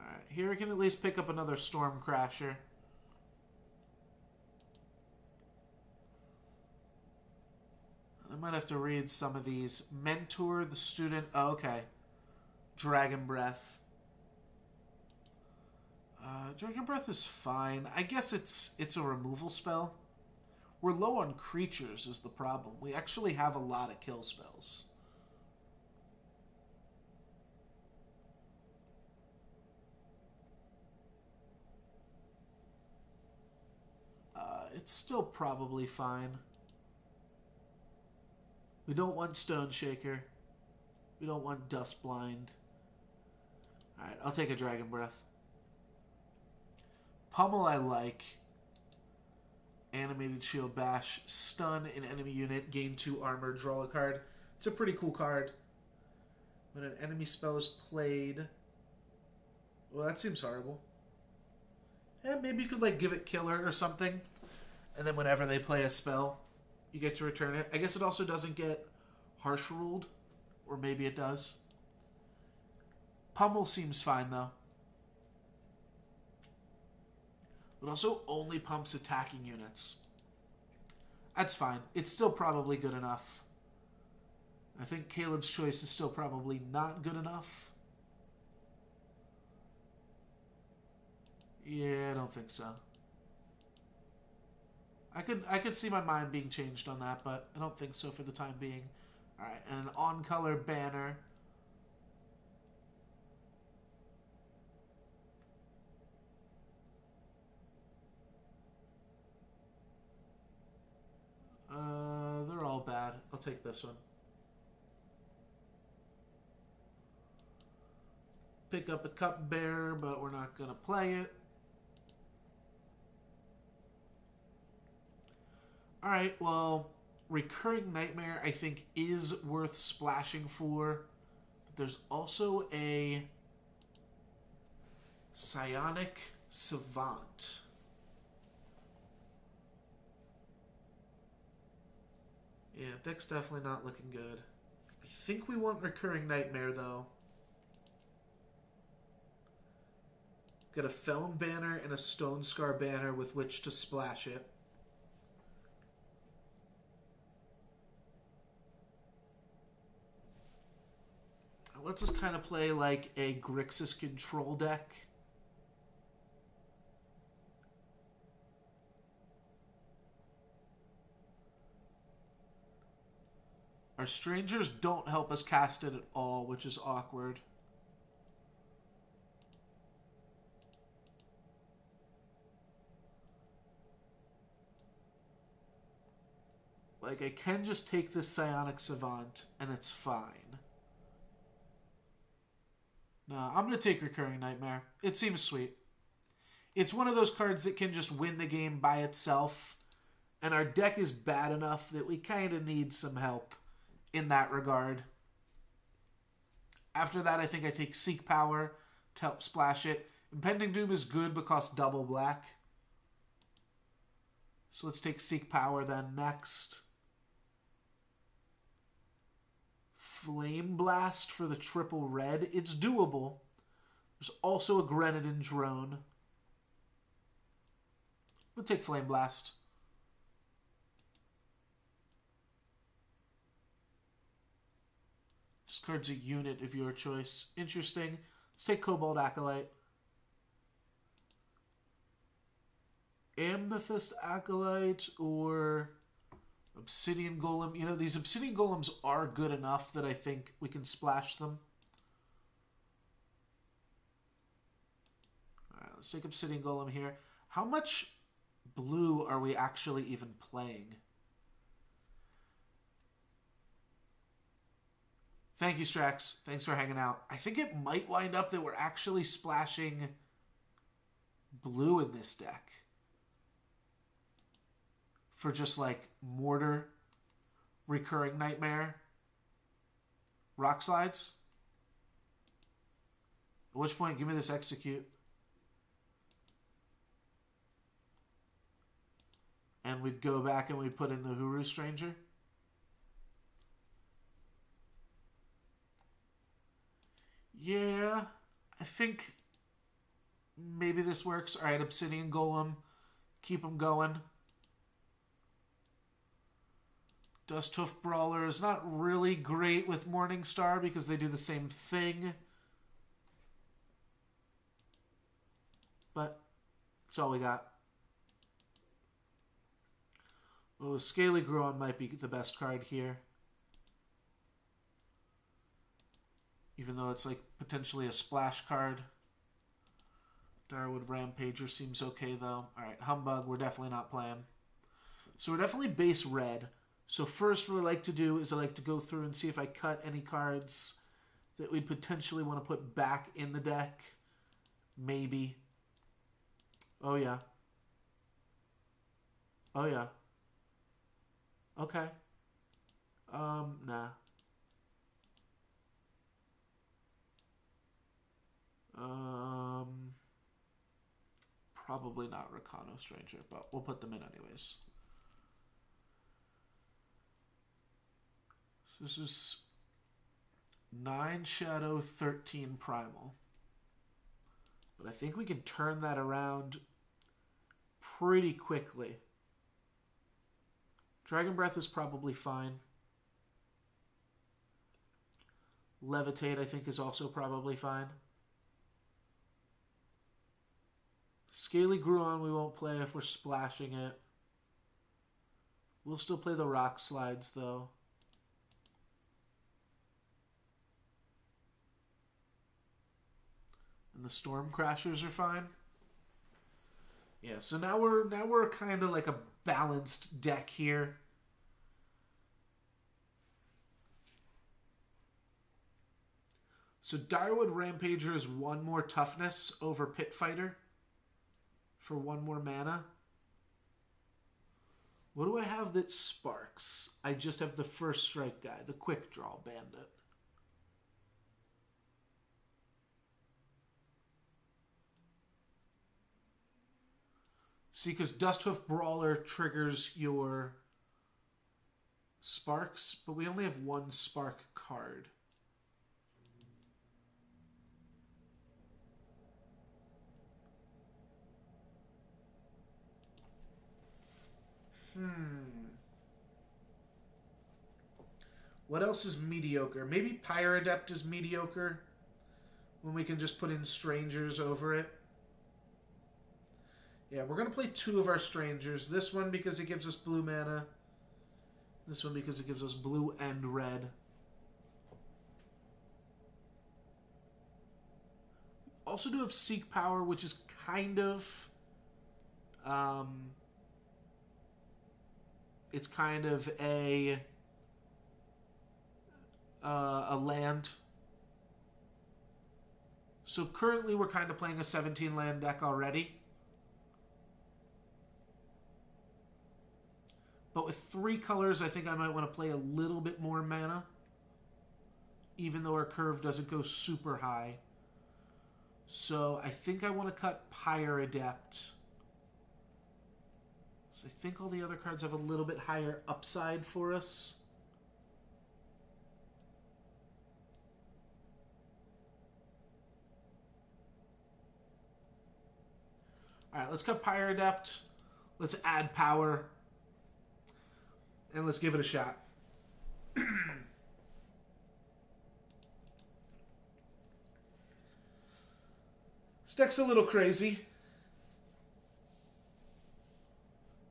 Speaker 1: Alright, here we can at least pick up another Storm Crasher. I might have to read some of these. Mentor, the student. Oh, okay. Dragon Breath. Dragon Breath is fine. I guess it's a removal spell. We're low on creatures is the problem. We actually have a lot of kill spells. It's still probably fine. We don't want Stone Shaker. We don't want Dust Blind. Alright, I'll take a Dragon Breath. Pummel I like. Animated Shield Bash. Stun an enemy unit. Gain 2 armor. Draw a card. It's a pretty cool card. When an enemy spell is played... Well, that seems horrible. Eh, maybe you could, like, give it Killer or something. And then whenever they play a spell, you get to return it. I guess it also doesn't get Harsh Ruled. Or maybe it does. Pummel seems fine, though. It also only pumps attacking units. That's fine. It's still probably good enough. I think Caleb's choice is still probably not good enough. Yeah, I don't think so. I could see my mind being changed on that, but I don't think so for the time being. Alright, and an on-color banner. They're all bad. I'll take this one. Pick up a Cupbearer, but we're not going to play it. Alright, well, Recurring Nightmare I think is worth splashing for. But there's also a Psionic Savant. Yeah, deck's definitely not looking good. I think we want Recurring Nightmare, though. Got a Felon banner and a Stone Scar banner with which to splash it. Let's just kind of play like a Grixis control deck. Our strangers don't help us cast it at all, which is awkward. Like, I can just take this Psionic Savant, and it's fine. No, I'm going to take Recurring Nightmare. It seems sweet. It's one of those cards that can just win the game by itself, and our deck is bad enough that we kind of need some help in that regard. After that, I think I take Seek Power to help splash it. Impending Doom is good but costs double black. So let's take Seek Power then next. Flame Blast for the triple red. It's doable. There's also a Grenadin Drone. We'll take Flame Blast. Discards a unit of your choice. Interesting. Let's take Cobalt Acolyte. Amethyst Acolyte or Obsidian Golem. You know, these Obsidian Golems are good enough that I think we can splash them. Alright, let's take Obsidian Golem here. How much blue are we actually even playing? Thank you, Strax. Thanks for hanging out. I think it might wind up that we're actually splashing blue in this deck. For just, like, Mortar, Recurring Nightmare, Rock Slides. At which point, give me this Execute. And we'd go back and we'd put in the Huru Stranger. Yeah, I think maybe this works. All right, Obsidian Golem. Keep them going. Dust Hoof Brawler is not really great with Morningstar because they do the same thing. But that's all we got. Oh, Scaly Gruon might be the best card here. Even though it's like potentially a splash card. Darwood Rampager seems okay though. Alright, Humbug, we're definitely not playing. So we're definitely base red. So first what I like to do is I like to go through and see if I cut any cards that we'd potentially want to put back in the deck. Maybe. Oh, yeah. Oh, yeah. Okay. Nah. Probably not Rakano Stranger, but we'll put them in anyways. So this is 9 Shadow, 13 Primal. But I think we can turn that around pretty quickly. Dragon Breath is probably fine. Levitate, I think, is also probably fine. Scaly Gruon we won't play if we're splashing it. We'll still play the Rock Slides, though. And the Storm Crashers are fine. Yeah, so now we're kind of like a balanced deck here. So Direwood Rampager is 1 more toughness over Pit Fighter for 1 more mana. What do I have that sparks? I just have the first strike guy, the Quick Draw Bandit. See, because Dusthoof Brawler triggers your sparks, but we only have 1 spark card. What else is mediocre? Maybe Pyrodept is mediocre when we can just put in Strangers over it. Yeah, we're going to play 2 of our Strangers. This one because it gives us blue mana. This one because it gives us blue and red. Also do have Seek Power, which is kind of... it's kind of a land. So currently we're kind of playing a 17 land deck already. But with 3 colors, I think I might want to play a little bit more mana. Even though our curve doesn't go super high. So I think I want to cut Pyrodept. So I think all the other cards have a little bit higher upside for us. Alright, let's cut Pyrodept. Let's add power. And let's give it a shot. This deck's a little crazy.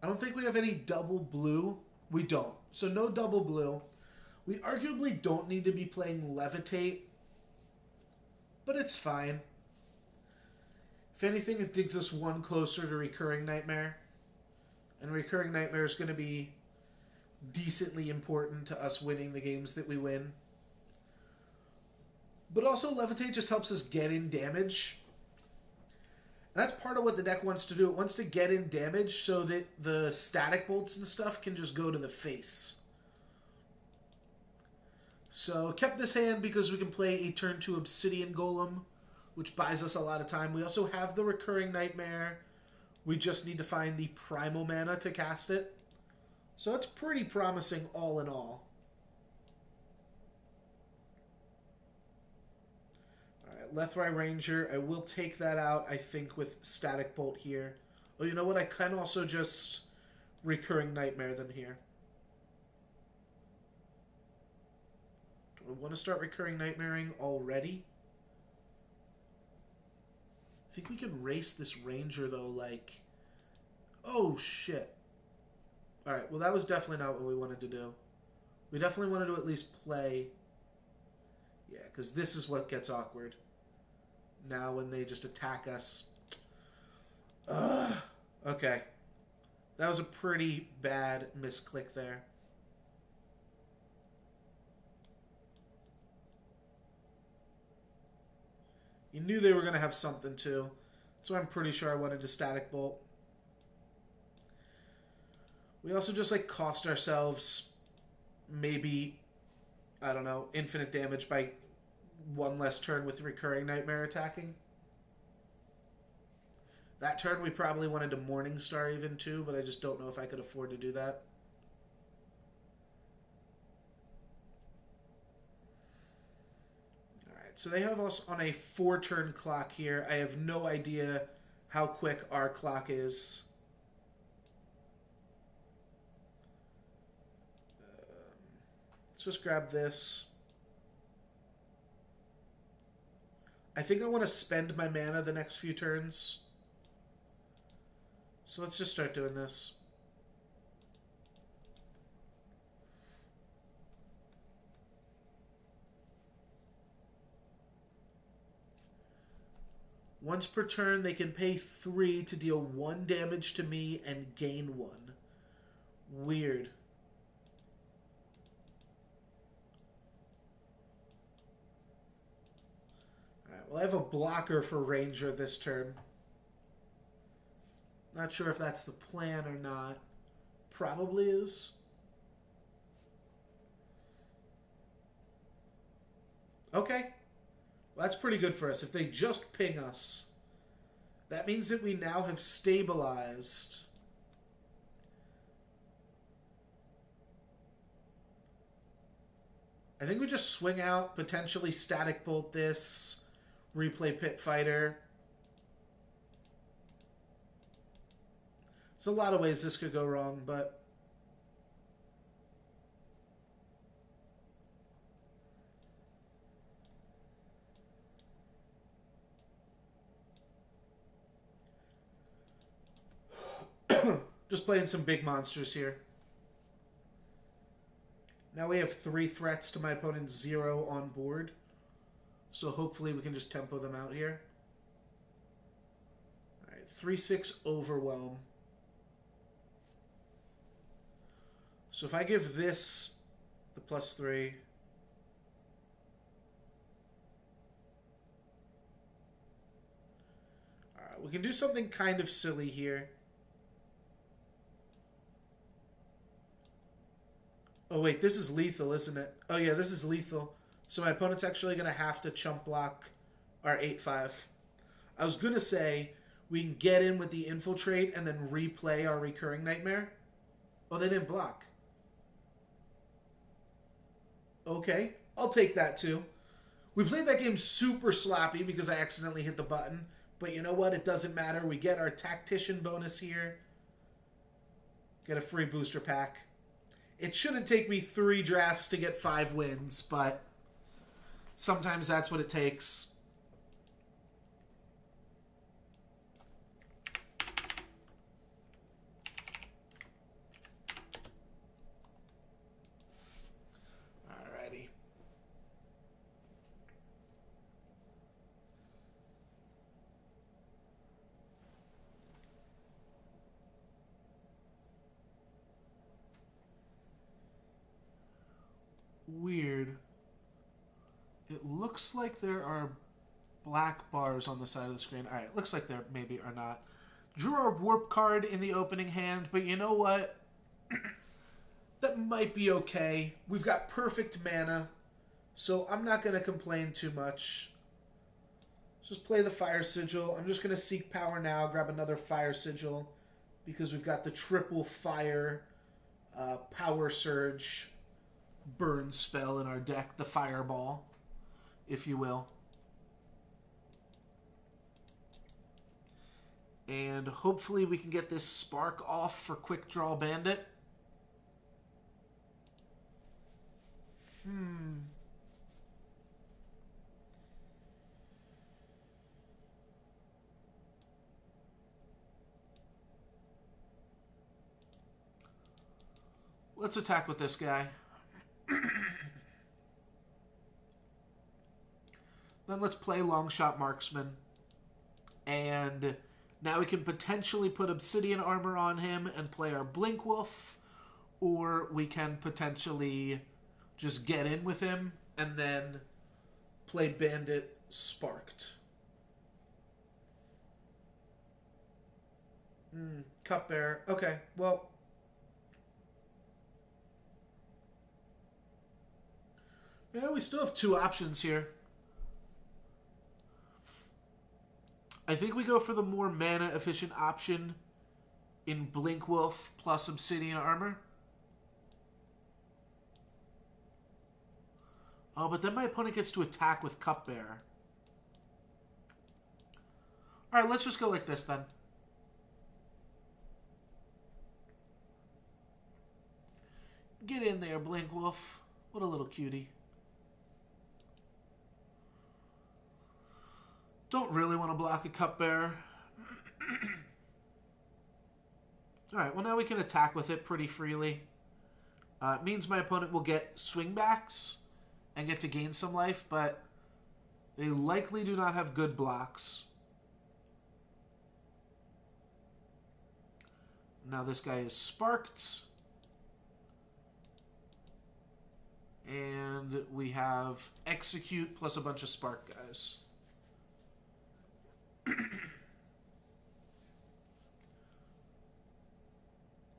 Speaker 1: I don't think we have any double blue. We don't. So no double blue. We arguably don't need to be playing Levitate. But it's fine. If anything, it digs us 1 closer to Recurring Nightmare. And Recurring Nightmare is going to be decently important to us winning the games that we win. But also, Levitate just helps us get in damage. That's part of what the deck wants to do. It wants to get in damage so that the static bolts and stuff can just go to the face. So, kept this hand because we can play a turn 2 Obsidian Golem, which buys us a lot of time. We also have the Recurring Nightmare. We just need to find the Primal Mana to cast it. So it's pretty promising all in all. Alright, Lethrai Ranger. I will take that out, I think, with Static Bolt here. Oh, you know what? I can also just Recurring Nightmare them here. Do I want to start Recurring Nightmaring already? I think we can race this Ranger, though, like... Oh, shit. Alright, well that was definitely not what we wanted to do. We definitely wanted to at least play... Yeah, because this is what gets awkward. Now when they just attack us... Ugh. Okay. That was a pretty bad misclick there. You knew they were going to have something too. So I'm pretty sure I wanted to static bolt. We also just like cost ourselves maybe, I don't know, infinite damage by one less turn with recurring nightmare attacking. That turn we probably wanted to Morningstar even too, but I just don't know if I could afford to do that. Alright, so they have us on a 4-turn clock here. I have no idea how quick our clock is. Let's just grab this. I think I want to spend my mana the next few turns. So let's just start doing this. Once per turn, they can pay 3 to deal 1 damage to me and gain 1. Weird. Alright, well I have a blocker for Ranger this turn. Not sure if that's the plan or not. Probably is. Okay. Well, that's pretty good for us. If they just ping us, that means that we now have stabilized. I think we just swing out, potentially static bolt this, replay Pit Fighter. There's a lot of ways this could go wrong, but just playing some big monsters here. Now we have 3 threats to my opponent's 0 on board, so hopefully we can just tempo them out here. All right, 3/6 Overwhelm. So if I give this the +3, all right, we can do something kind of silly here. Oh wait, this is lethal, isn't it? Oh yeah, this is lethal. So my opponent's actually going to have to chump block our 8/5. I was going to say we can get in with the Infiltrate and then replay our recurring nightmare. Oh, they didn't block. Okay, I'll take that too. We played that game super sloppy because I accidentally hit the button. But you know what? It doesn't matter. We get our Tactician bonus here. Get a free booster pack. It shouldn't take me 3 drafts to get 5 wins, but sometimes that's what it takes. Alrighty. Weird. It looks like there are black bars on the side of the screen. Alright, looks like there maybe are not. Drew our Warp card in the opening hand, but you know what? That might be okay. We've got perfect mana, so I'm not going to complain too much. Just play the Fire Sigil. I'm just going to seek power now, grab another Fire Sigil, because we've got the triple fire power surge burn spell in our deck, the Fireball, if you will. And hopefully we can get this Spark off for Quick Draw Bandit. Let's attack with this guy. Then let's play Long Shot Marksman. And Now we can potentially put Obsidian Armor on him and play our Blink Wolf, or we can potentially just get in with him and then play Bandit Sparked. Cupbearer. Okay, well. Yeah, we still have two options here. I think we go for the more mana-efficient option in Blink Wolf plus Obsidian Armor. Oh, but then my opponent gets to attack with Cupbearer. Alright, let's just go like this then. Get in there, Blink Wolf. What a little cutie. Don't really want to block a Cupbearer. Alright, well now we can attack with it pretty freely. It means my opponent will get swingbacks and get to gain some life, but they likely do not have good blocks. Now this guy is sparked. And we have execute plus a bunch of spark guys.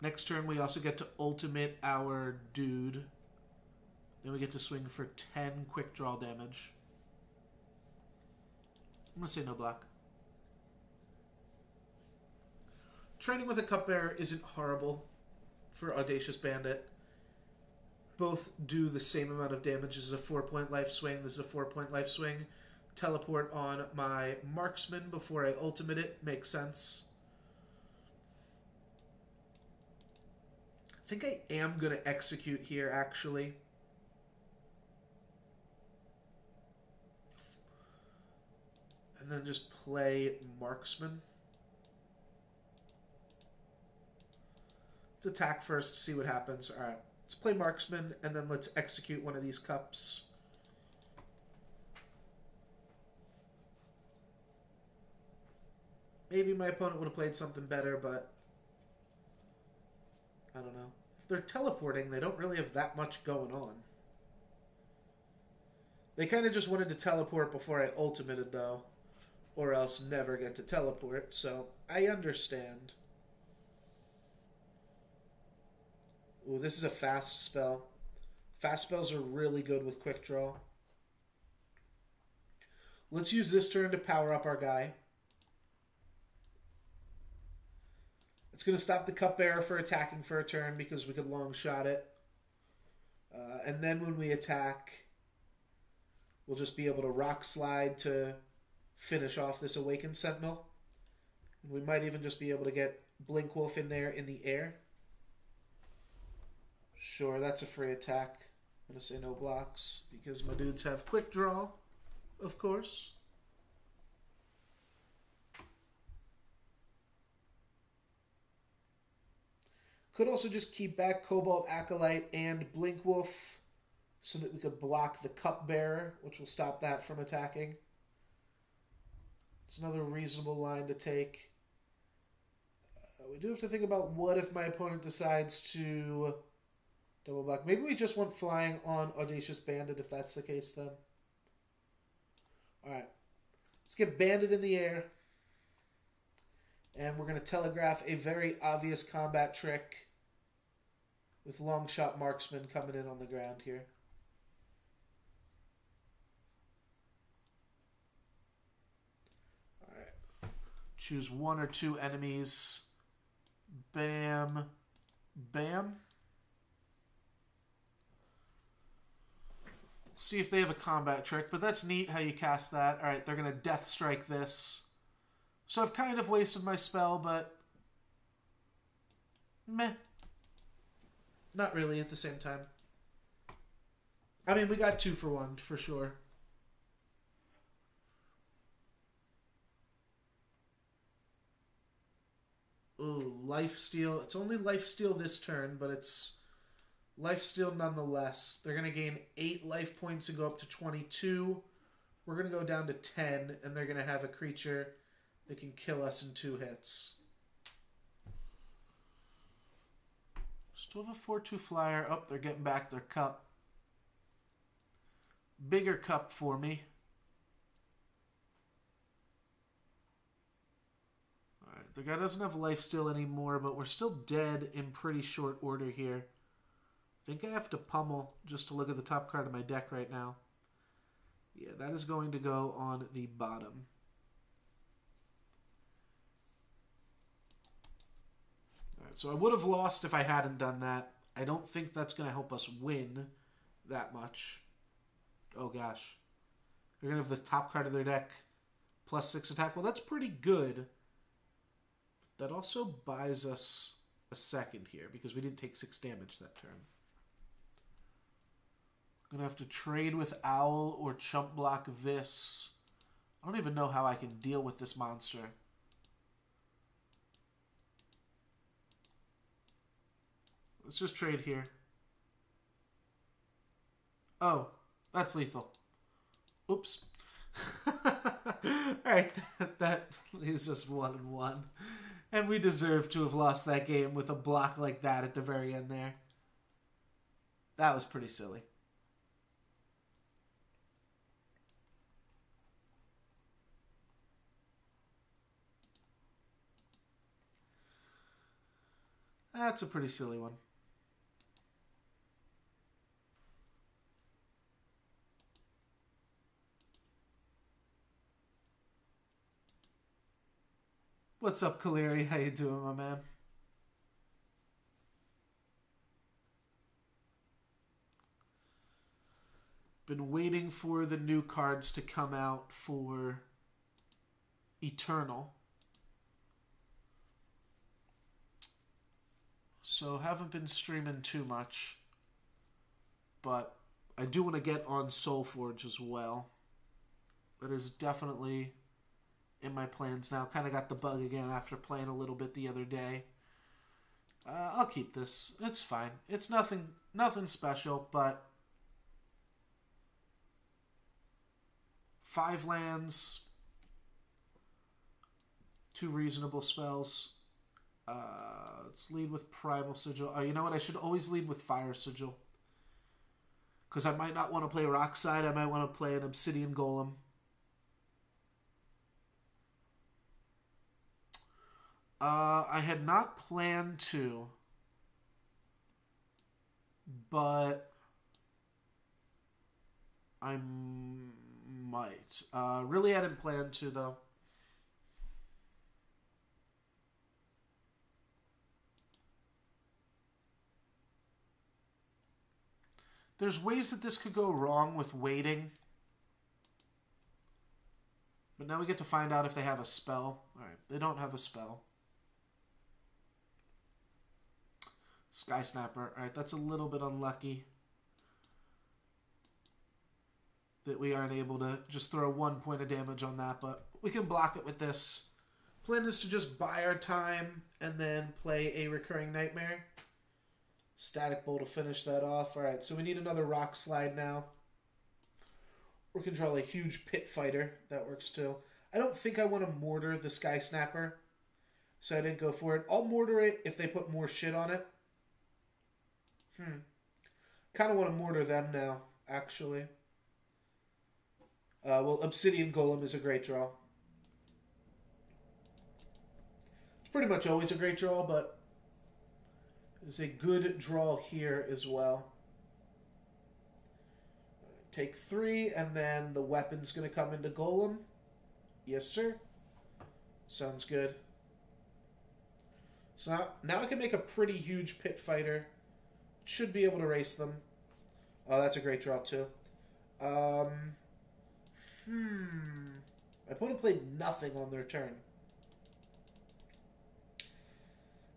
Speaker 1: Next turn we also get to ultimate our dude. Then we get to swing for 10 quick draw damage. I'm going to say no block. Training with a Cupbearer isn't horrible for Audacious Bandit. Both do the same amount of damage. This is a 4-point life swing. This is a 4-point life swing. Teleport on my marksman before I ultimate it. Makes sense. I think I am going to execute here, actually. And then just play marksman. Let's attack first, see what happens. All right. Let's play marksman, and then let's execute one of these cups. Maybe my opponent would have played something better, but I don't know. If they're teleporting, they don't really have that much going on. They kind of just wanted to teleport before I ultimated, though, or else never get to teleport, so I understand. Ooh, this is a fast spell. Fast spells are really good with quick draw. Let's use this turn to power up our guy. It's going to stop the Cupbearer for attacking for a turn because we could long shot it. And then when we attack, we'll just be able to rock slide to finish off this Awakened Sentinel. And we might even just be able to get Blink Wolf in there in the air. Sure, that's a free attack. I'm going to say no blocks because my dudes have quick draw, of course. Could also just keep back Cobalt Acolyte and Blink Wolf so that we could block the Cupbearer, which will stop that from attacking. It's another reasonable line to take. We do have to think about what if my opponent decides to double block. Maybe we just want flying on Audacious Bandit if that's the case then. Alright. Let's get Bandit in the air. And we're going to telegraph a very obvious combat trick with Longshot Marksman coming in on the ground here. Alright. Choose one or two enemies. Bam. Bam. See if they have a combat trick, but that's neat how you cast that. Alright, they're going to Death Strike this. So I've kind of wasted my spell, but meh. Not really at the same time. I mean, we got 2 for 1, for sure. Ooh, Lifesteal. It's only Lifesteal this turn, but it's Lifesteal nonetheless. They're going to gain 8 life points and go up to 22. We're going to go down to 10, and they're going to have a creature They can kill us in 2 hits. Still have a 4-2 flyer. Oh, they're getting back their cup. Bigger cup for me. Alright, the guy doesn't have lifesteal anymore, but we're still dead in pretty short order here. I think I have to pummel just to look at the top card of my deck right now. Yeah, that is going to go on the bottom. Alright, so I would have lost if I hadn't done that. I don't think that's going to help us win that much. Oh gosh. They're going to have the top card of their deck plus 6 attack. Well, that's pretty good. That also buys us a second here because we didn't take 6 damage that turn. I'm going to have to trade with Owl or chump block this. I don't even know how I can deal with this monster. Let's just trade here. Oh, that's lethal. Oops. Alright, that leaves us 1-1. And we deserve to have lost that game with a block like that at the very end there. That was pretty silly. That's a pretty silly one. What's up, Kaleri? How you doing, my man? Been waiting for the new cards to come out for Eternal. So haven't been streaming too much. But I do want to get on Soulforge as well. That is definitely in my plans now. Kind of got the bug again after playing a little bit the other day. I'll keep this. It's fine. It's nothing special, but 5 lands, 2 reasonable spells. Let's lead with Primal Sigil. You know what? I should always lead with Fire Sigil. Because I might not want to play Rockside. I might want to play an Obsidian Golem. I had not planned to, but I might. Really hadn't planned to, though. There's ways that this could go wrong with waiting. But now we get to find out if they have a spell. Alright, they don't have a spell. Sky Snapper. Alright, that's a little bit unlucky that we aren't able to just throw 1 point of damage on that, but we can block it with this. Plan is to just buy our time and then play a Recurring Nightmare. Static Bolt to finish that off. Alright, so we need another Rock Slide now. Or control a huge Pit Fighter. That works too. I don't think I want to mortar the Sky Snapper, so I didn't go for it. I'll mortar it if they put more shit on it. Kind of want to mortar them now, actually. Well, Obsidian Golem is a great draw. It's pretty much always a great draw, but it's a good draw here as well. Take 3, and then the weapon's going to come into Golem. Yes, sir. Sounds good. So now I can make a pretty huge Pit Fighter. Should be able to race them. Oh, that's a great draw, too. My opponent played nothing on their turn.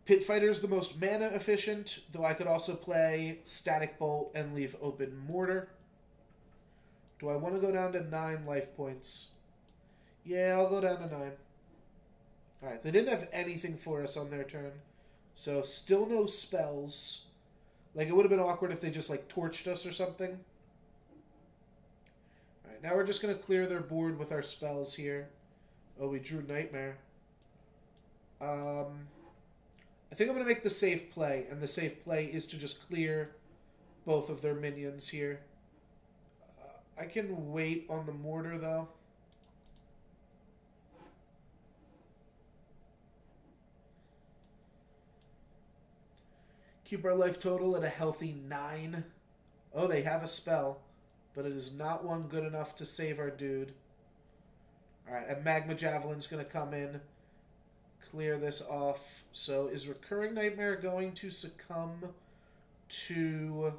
Speaker 1: Pit Fighter is the most mana efficient, though I could also play Static Bolt and leave open Mortar. Do I want to go down to 9 life points? Yeah, I'll go down to 9. Alright, they didn't have anything for us on their turn. So, still no spells. Like, it would have been awkward if they just, like, torched us or something. Alright, now we're just going to clear their board with our spells here. Oh, we drew Nightmare. I think I'm going to make the safe play, and the safe play is to just clear both of their minions here. I can wait on the mortar, though. Keep our life total at a healthy 9. Oh, they have a spell, but it is not one good enough to save our dude. Alright, a Magma Javelin's going to come in, clear this off. So is Recurring Nightmare going to succumb to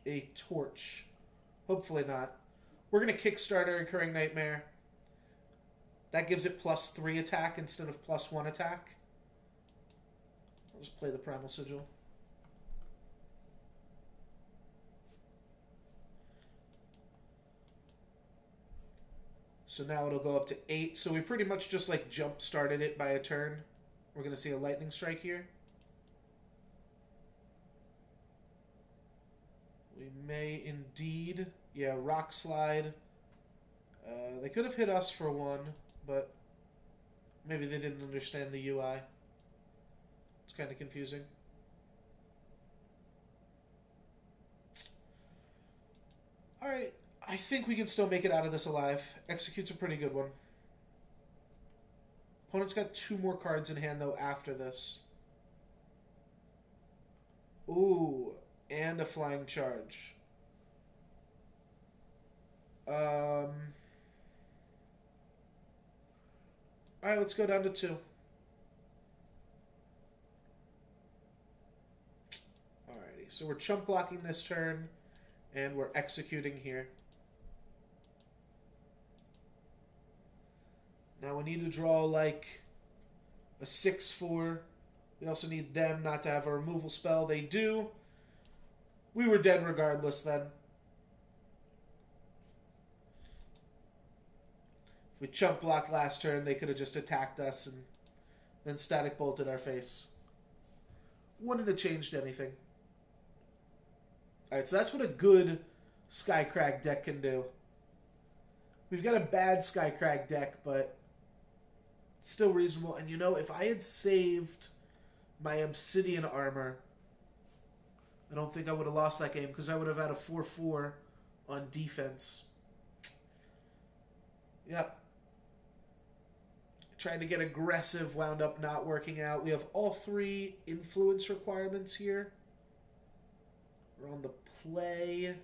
Speaker 1: a torch? Hopefully not. We're going to kickstart our Recurring Nightmare. That gives it +3 attack instead of +1 attack. I'll just play the Primal Sigil. So now it'll go up to 8. So we pretty much just like jump started it by a turn. We're going to see a lightning strike here. We may indeed. Yeah, rock slide. They could have hit us for 1, but maybe they didn't understand the UI. It's kind of confusing. Alright. I think we can still make it out of this alive. Execute's a pretty good one. Opponent's got 2 more cards in hand, though, after this. Ooh, and a flying charge. Alright, let's go down to 2. Alrighty, so we're chump blocking this turn, and we're executing here. Now we need to draw like a 6/4. We also need them not to have a removal spell. They do. We were dead regardless then. If we chump blocked last turn, they could have just attacked us and then static bolted our face. Wouldn't have changed anything. Alright, so that's what a good Skycrag deck can do. We've got a bad Skycrag deck, but still reasonable. And you know, if I had saved my obsidian armor, I don't think I would have lost that game because I would have had a 4/4 on defense. Yep. Trying to get aggressive, wound up not working out. We have all 3 influence requirements here. We're on the play.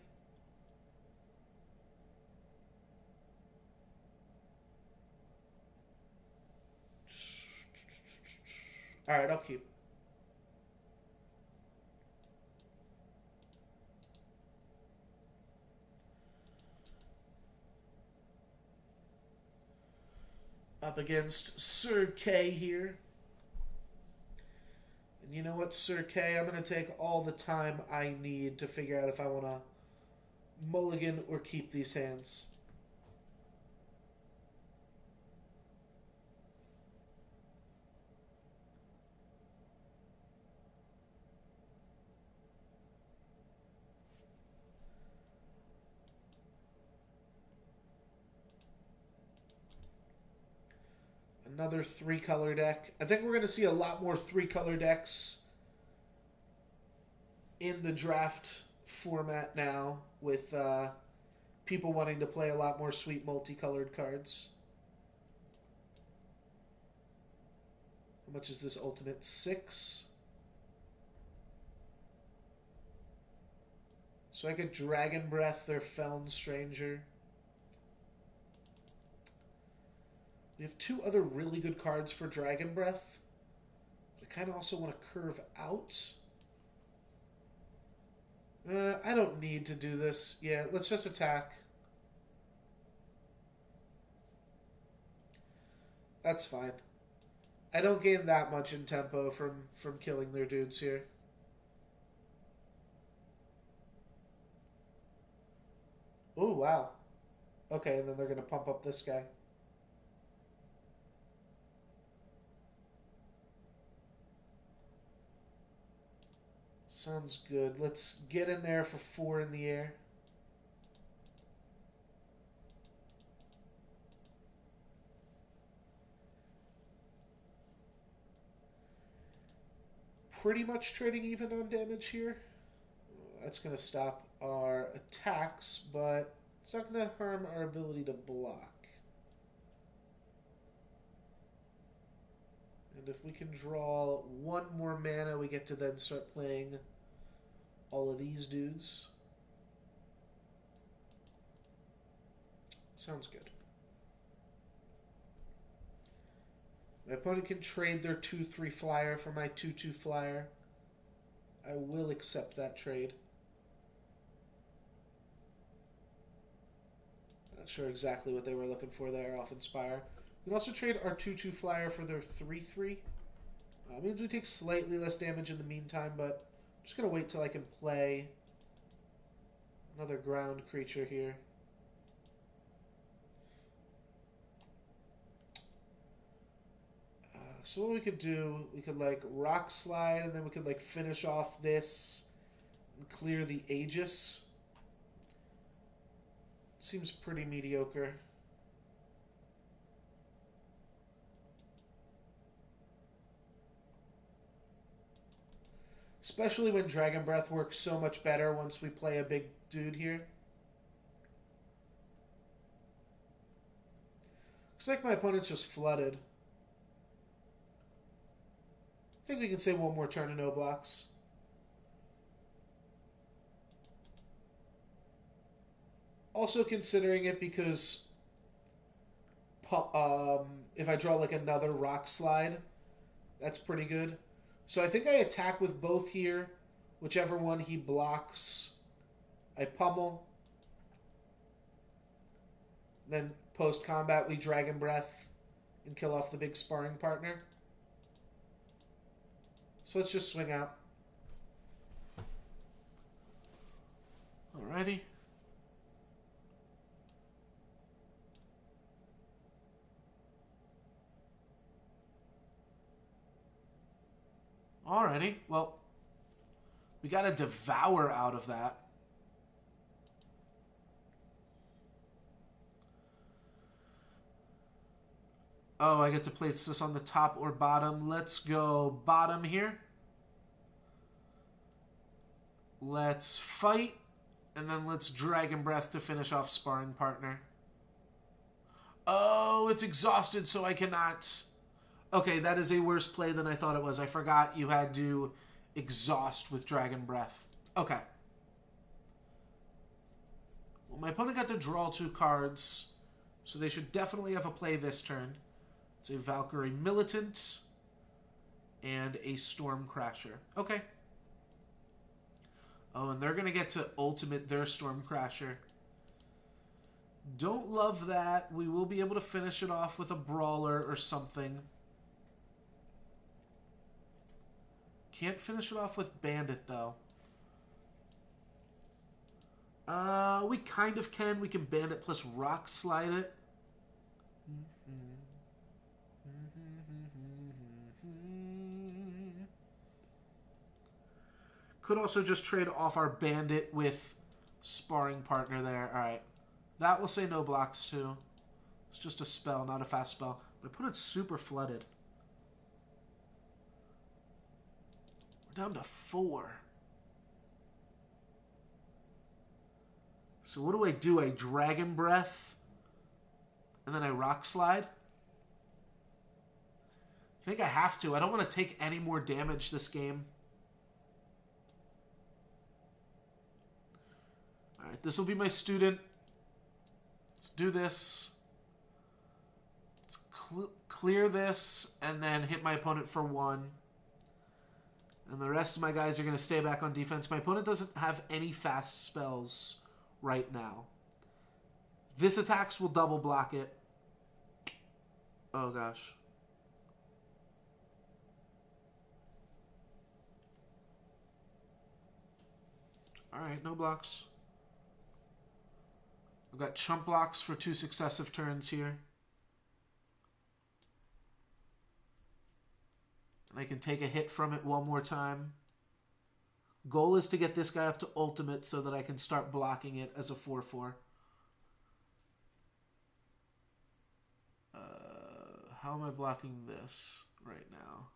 Speaker 1: Alright, I'll keep. Up against Sir K here. And you know what, Sir K? I'm going to take all the time I need to figure out if I want to mulligan or keep these hands. Another 3-color deck. I think we're going to see a lot more 3-color decks in the draft format now, with people wanting to play a lot more sweet multicolored cards. How much is this ultimate? 6? So I could Dragon Breath their Feln Stranger. We have 2 other really good cards for Dragon Breath. But I kind of also want to curve out. I don't need to do this. Yeah, let's just attack. That's fine. I don't gain that much in tempo from killing their dudes here. Oh, wow. Okay, and then they're going to pump up this guy. Sounds good. Let's get in there for 4 in the air. pretty much trading even on damage here. That's going to stop our attacks, but it's not going to harm our ability to block. And if we can draw one more mana, we get to then start playing all of these dudes. Sounds good. My opponent can trade their 2/3 flyer for my 2/2 flyer. I will accept that trade. Not sure exactly what they were looking for there off Inspire. We can also trade our 2/2 flyer for their 3/3. Means we take slightly less damage in the meantime, but I'm just going to wait till I can play another ground creature here. So what we could do, we could like Rock Slide, and then we could like finish off this and clear the Aegis. Seems pretty mediocre. Especially when Dragon Breath works so much better once we play a big dude here. Looks like my opponent's just flooded. I think we can say one more turn to no blocks. Also considering it because if I draw like another Rock Slide, that's pretty good. So I think I attack with both here. Whichever one he blocks, I pummel. Then post-combat, we Dragon Breath and kill off the big sparring partner. So let's just swing out. Alrighty. Alrighty. Well, we got a Devour out of that. Oh, I get to place this on the top or bottom. Let's go bottom here. Let's fight, and then let's Dragon Breath to finish off sparring partner. Oh, it's exhausted, so I cannot. Okay, that is a worse play than I thought it was. I forgot you had to exhaust with Dragon Breath. Okay. Well, my opponent got to draw 2 cards, so they should definitely have a play this turn. It's a Valkyrie Militant and a Storm Crasher. Okay. Oh, and they're going to get to ultimate their Storm Crasher. Don't love that. We will be able to finish it off with a Brawler or something. Can't finish it off with Bandit, though. We kind of can. We can Bandit plus Rock Slide it. Could also just trade off our Bandit with sparring partner there. Alright. That will say no blocks too. It's just a spell, not a fast spell. But I put it super flooded. We're down to 4. So what do? I Dragon Breath and then I Rock Slide? I think I have to. I don't want to take any more damage this game. Alright, this will be my student. Let's do this. Let's clear this and then hit my opponent for 1. And the rest of my guys are going to stay back on defense. My opponent doesn't have any fast spells right now. This attacks will double block it. Oh gosh. Alright, no blocks. I've got chump blocks for 2 successive turns here. And I can take a hit from it one more time. Goal is to get this guy up to ultimate so that I can start blocking it as a 4/4. How am I blocking this right now?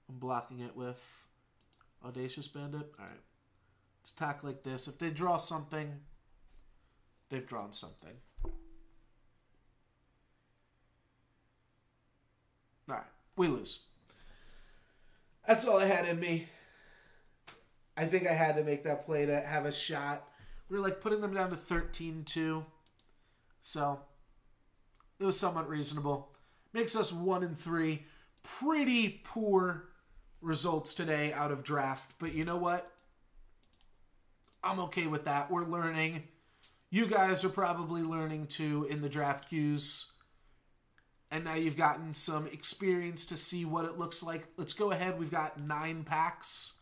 Speaker 1: I'm blocking it with Audacious Bandit. All right. Let's attack like this. If they draw something, they've drawn something. All right. We lose. That's all I had in me. I think I had to make that play to have a shot. We were like putting them down to 13-2. So it was somewhat reasonable. Makes us 1-3. Pretty poor results today out of draft. But you know what? I'm okay with that. We're learning. You guys are probably learning too in the draft queues. And now you've gotten some experience to see what it looks like. Let's go ahead. We've got 9 packs.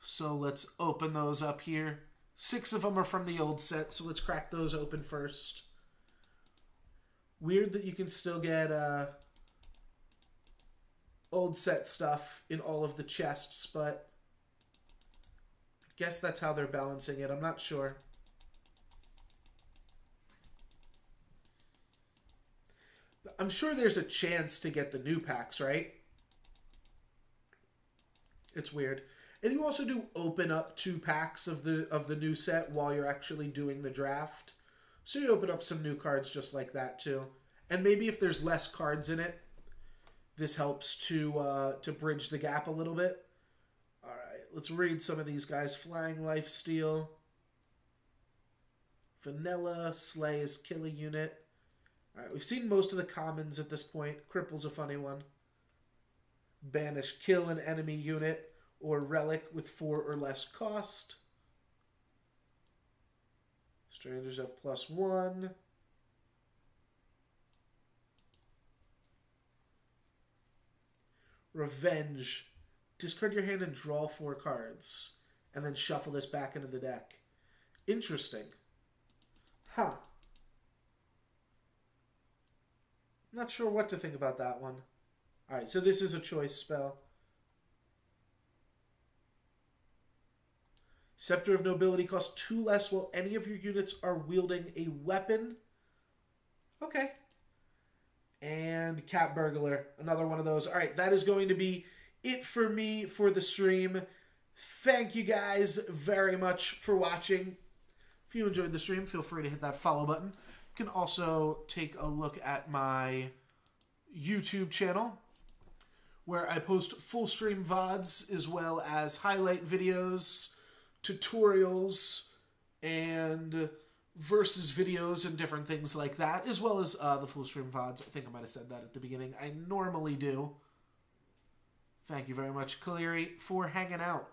Speaker 1: So let's open those up here. 6 of them are from the old set, so let's crack those open first. Weird that you can still get old set stuff in all of the chests, but I guess that's how they're balancing it. I'm not sure. I'm sure there's a chance to get the new packs, right? It's weird. And you also do open up 2 packs of the new set while you're actually doing the draft. So you open up some new cards just like that too. And maybe if there's less cards in it, this helps to bridge the gap a little bit. All right, let's read some of these guys. Flying Lifesteal. Vanilla, Slay is Kill a Unit. All right, we've seen most of the commons at this point. Cripple's a funny one. Banish, kill an enemy unit or relic with 4 or less cost. Strangers have +1. Revenge. Discard your hand and draw 4 cards. And then shuffle this back into the deck. Interesting. Huh. Not sure what to think about that one. Alright, so this is a choice spell. Scepter of Nobility costs 2 less while any of your units are wielding a weapon. Okay. And Cat Burglar, another one of those. Alright, that is going to be it for me for the stream. Thank you guys very much for watching. If you enjoyed the stream, feel free to hit that follow button. You can also take a look at my YouTube channel where I post full stream VODs as well as highlight videos, tutorials, and versus videos and different things like that, as well as the full stream VODs. I think I might have said that at the beginning. I normally do. Thank you very much, Cleary, for hanging out.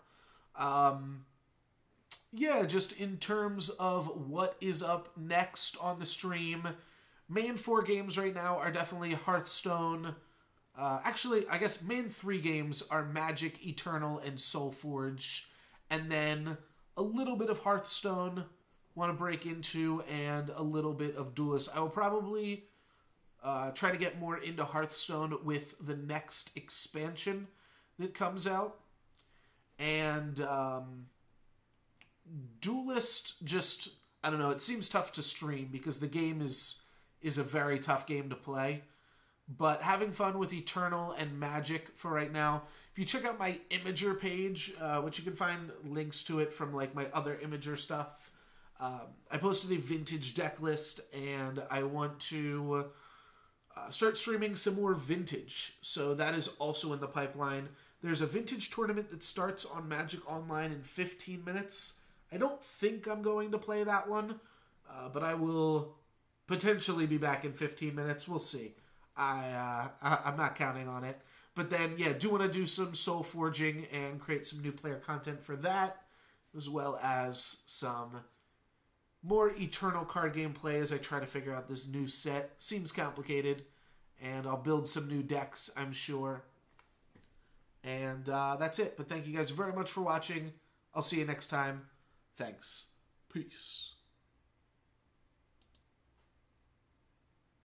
Speaker 1: Yeah, just in terms of what is up next on the stream, main 4 games right now are definitely Hearthstone. Actually, I guess main 3 games are Magic, Eternal, and Soulforge. And then a little bit of Hearthstone want to break into, and a little bit of Duelist. I will probably try to get more into Hearthstone with the next expansion that comes out. And Duelist, just, I don't know, it seems tough to stream because the game is a very tough game to play. But having fun with Eternal and Magic for right now. If you check out my Imager page, which you can find links to it from like my other Imager stuff, I posted a vintage deck list, and I want to start streaming some more vintage. So that is also in the pipeline. There's a vintage tournament that starts on Magic Online in 15 minutes. I don't think I'm going to play that one, but I will potentially be back in 15 minutes. We'll see. I'm not counting on it. But then, yeah, do want to do some soul forging and create some new player content for that, as well as some more Eternal card gameplay as I try to figure out this new set. Seems complicated, and I'll build some new decks, I'm sure. And that's it. But thank you guys very much for watching. I'll see you next time. Thanks. Peace.